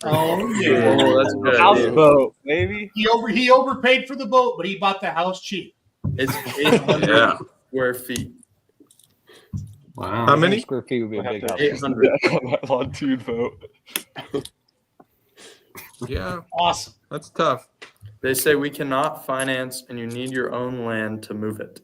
Oh yeah, that's good. houseboat, baby. He overpaid for the boat, but he bought the house cheap. It's 800 square feet. Wow. How many square feet would be a big house? 800. Pontoon boat. Yeah, Awesome. that's tough. They say we cannot finance, and you need your own land to move it.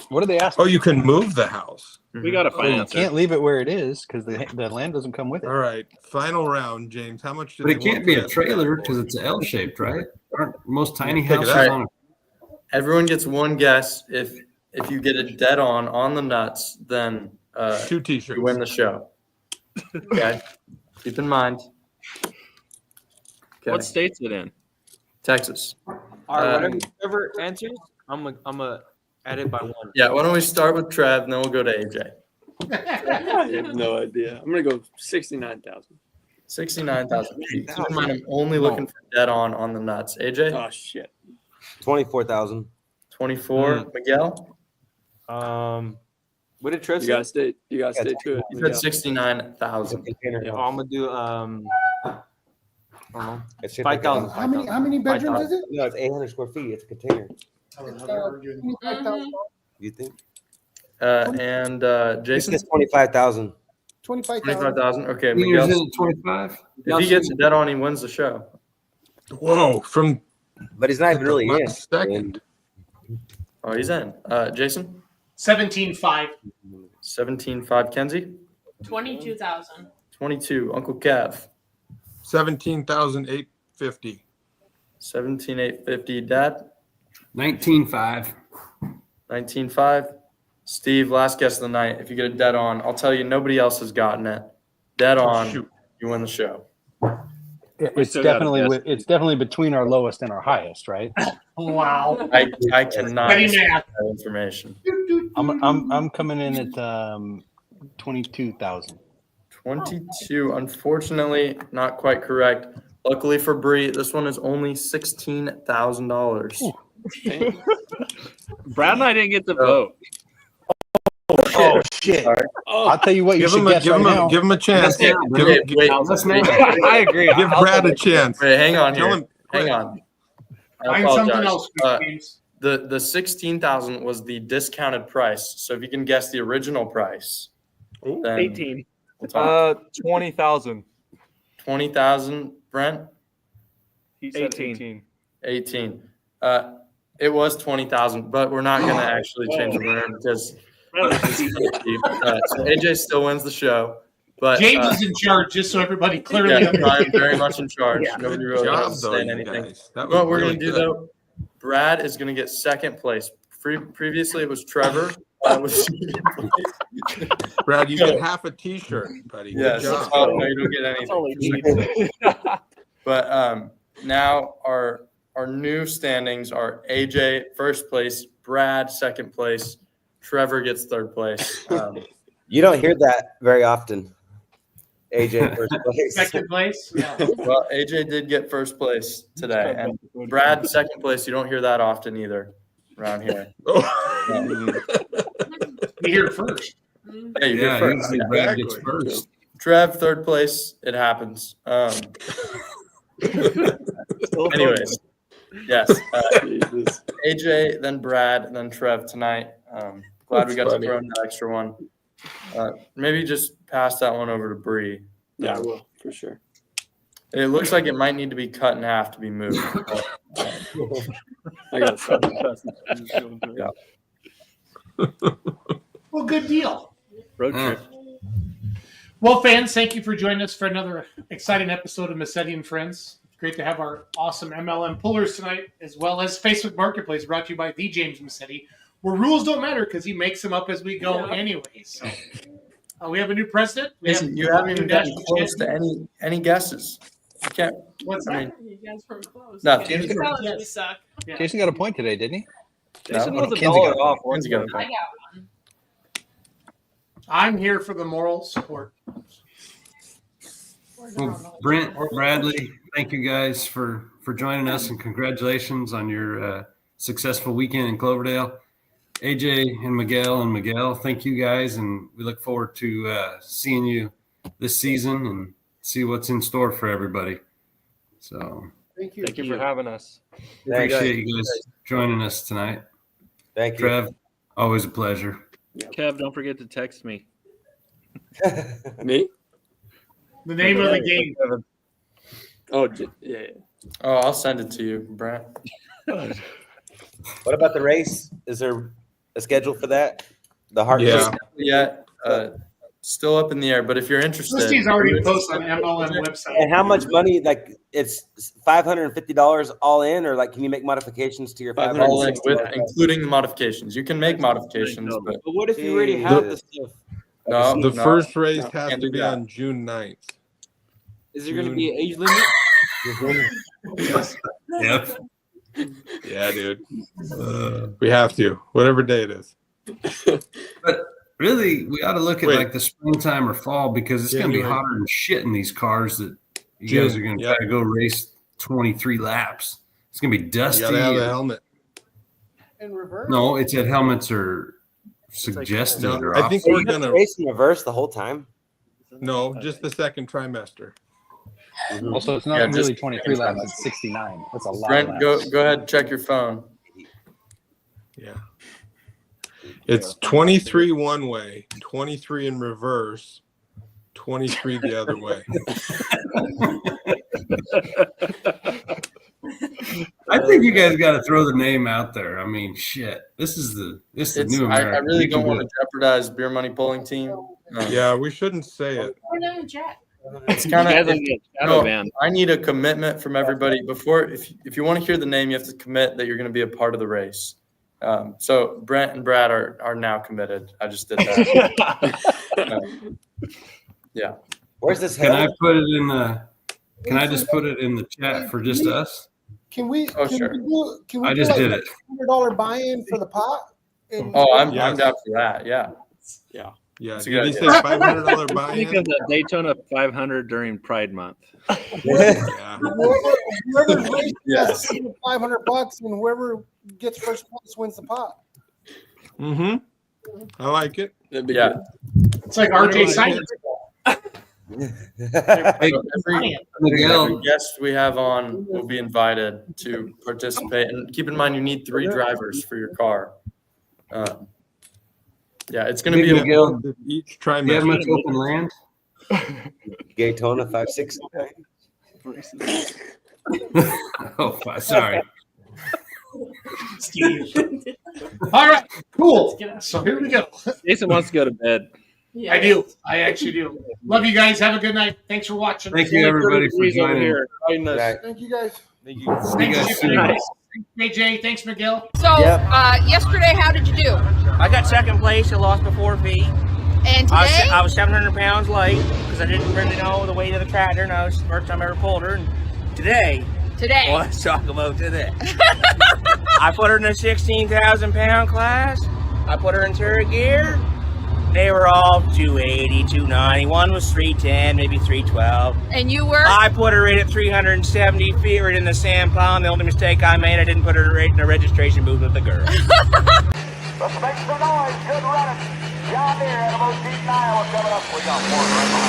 What do they ask? Oh, you can move the house. We got to Well, you finance it. can't leave it where it is because the land doesn't come with it. All right, final round, James. How much? But it can't be a trailer because it's L-shaped, right? Aren't most tiny Take it houses out. on? Everyone gets one guess. If you get it dead on the nuts, then 2 T-shirts. you win the show. Okay, keep in mind. Okay. What state's it in? Texas. All right, whatever answers, I'm a add it by one. Yeah, why don't we start with Trev, and then we'll go to AJ. I have no idea. I'm gonna go 69,000. 69,000. Keep in mind, I'm only looking for dead on the nuts. AJ? Oh shit. 24,000. 24. Miguel? What did Trev You say? gotta stay. You gotta stay to it. He said 69,000. Oh, I'm gonna do It's 5,000. How many bedrooms is it? No, it's 800 square feet. It's a container. It's, 25,000. You think? And Jason? It's 25,000. 25,000. Okay, Yours Miguel. is 25. If he gets it dead on, he wins the show. Whoa, from But he's not even really in. second. Oh, he's in. Jason? 17.5. 17.5. Kenzie? 22,000. 22. Uncle Kev? 17,850. 17,850. Dad? 19.5. 19.5. Steve, last guess of the night. If you get a dead on, I'll tell you nobody else has gotten it. Dead on, you win the show. It's definitely between our lowest and our highest, right? Wow. I cannot Petty say math. that information. I'm coming in at 22,000. 22. Unfortunately, not quite correct. Luckily for Bree, this one is only $16,000. Brad and I didn't get the vote. Oh shit! I'll tell you what. You should guess right now. Give him a chance. Wait, I agree. Give Brad a chance. Wait, hang on Tell here. him Hang on. I Find something apologize. else, James. The 16,000 was the discounted price. So if you can guess the original price, then 18. we'll talk. 20,000. 20,000. Brent, He said 18. 18. It was 20,000, but we're not going to actually change the winner because so AJ still wins the show. But James is in charge, just so everybody clearly yeah, I'm very much in charge. Nobody really Job, wants to though, say you anything. guys. That What was we're really going to do, good. though, Brad is going to get second place. Previously, it was Trevor. Brad, you get half a T-shirt, buddy. Good Yes. job. Oh, no, you don't get anything. But now our new standings are AJ first place, Brad second place, Trevor gets third place. You don't hear that very often. AJ first place. Second place. Yeah. Well, AJ did get first place today, and Brad second place. You don't hear that often either around here. You hear it first. Yeah, you Yeah, get first. usually Brad gets first. Trev third place. It happens. Anyways, yes. AJ, then Brad, then Trev tonight. Glad we got to throw in that extra one. Maybe just pass that one over to Bree. Yeah, I will for sure. It looks like it might need to be cut in half to be moved. I got something. Yeah. Well, good deal. Road trip. Well, fans, thank you for joining us for another exciting episode of Massetti and Friends. It's great to have our awesome MLM pullers tonight, as well as Facebook Marketplace, brought to you by the James Massetti, where rules don't matter because he makes them up as we go anyway. So, We have a new president. Listen, you haven't even gotten close to any guesses. You can't. What's I that? mean, You guys were close. No, Okay. Jason- Tell us we suck. Jason got a point today, didn't he? Jason No, was a Kenzie got dollar a off. point. Kenzie got a I point. got one. I'm here for the moral support. Well, Brent, Bradley, thank you guys for joining us, and congratulations on your successful weekend in Cloverdale. AJ and Miguel, thank you guys, and we look forward to seeing you this season and see what's in store for everybody. So Thank you. Thank you for having us. appreciate you guys joining us tonight. Thank you. Trev, always a pleasure. Kev, don't forget to text me. Me? The name of the game. Oh, yeah. Oh, I'll send it to you, Brent. What about the race? Is there a schedule for that? The heart Yeah. Yeah, still up in the air. But if you're interested, Christie's already posted on the MLM website. And how much money? Like it's $550 all in, or like can you make modifications to your all in with $560? including the modifications. You can make modifications, but But what if you already have the stuff? no, The no, first race no, has can't to do be that. on June 9th. Is there going to be an age limit? Yep. Yeah, dude. We have to, whatever day it is. But really, we ought to look at Wait. like the springtime or fall, because it's going to be January. hotter than shit in these cars that you June, guys are going to yeah. try to go race 23 laps. It's going to be You dusty. gotta have a helmet. In reverse. No, it said helmets are suggested. No, or I think So we're you have to gonna race in reverse the whole time. no, just the second trimester. Also, it's not Yeah, really just- 23 laps; it's 69. That's a lot. Brent, of go laps. ahead and check your phone. Yeah. It's 23 one way, 23 in reverse, 23 the other way. I think you guys got to throw the name out there. I mean, shit. This is the new I America. really You can don't want do to jeopardize Beer Money Polling Team. Yeah, we shouldn't say it. We're not Jack. It's kind You guys of will get shadow banned. I need a commitment from everybody before. If you want to hear the name, you have to commit that you're going to be a part of the race. So Brent and Brad are now committed. I just did that. Yeah. Where's this? Can I helmet? put it in the? Can I just put it in the chat for just us? Can we? Oh, can sure. we do? Can we I do just like did it. $100 buy-in for the pot? And- Oh, I'm Yes. down for that. Yeah. Yeah. Yeah, That's a did good he say idea. $500 I think buy-in? of the Daytona 500 during Pride Month. Yeah. Whoever's race Yes. has $500, and whoever gets first place wins the pot. Mm-hmm. I like it. That'd be Yeah. good. It's like RJ Simon. Hey, So every Miguel, guest we have on will be invited to participate. And keep in mind, you need 3 drivers for your car. Yeah, it's going to Big be a Miguel, Each do you have trimester. much open land? Daytona 569. Oh, sorry. All right, cool. So here we go. Jason wants to go to bed. I do. I actually do. Love you guys. Have a good night. Thanks for watching. Thank you, everybody, for joining. Thank you guys. Thank you. See you guys soon. Thanks, AJ. Thanks, Miguel. So, Yep. Yesterday, how did you do? I got second place. I lost by 4 feet. And today? I was 700 pounds late because I didn't really know the weight of the tractor, and it was the first time I ever pulled her. And today, let's talk about today. I put her in the 16,000 pound class. I put her in third gear. They were all 280, 290. One was 310, maybe 312. And you were? I put her in at 370 feet, right in the sand pond. The only mistake I made, I didn't put her right in the registration booth with the girl. Let's make some noise. Good running. John Deere out of Massetti, Iowa coming up. We got one right behind.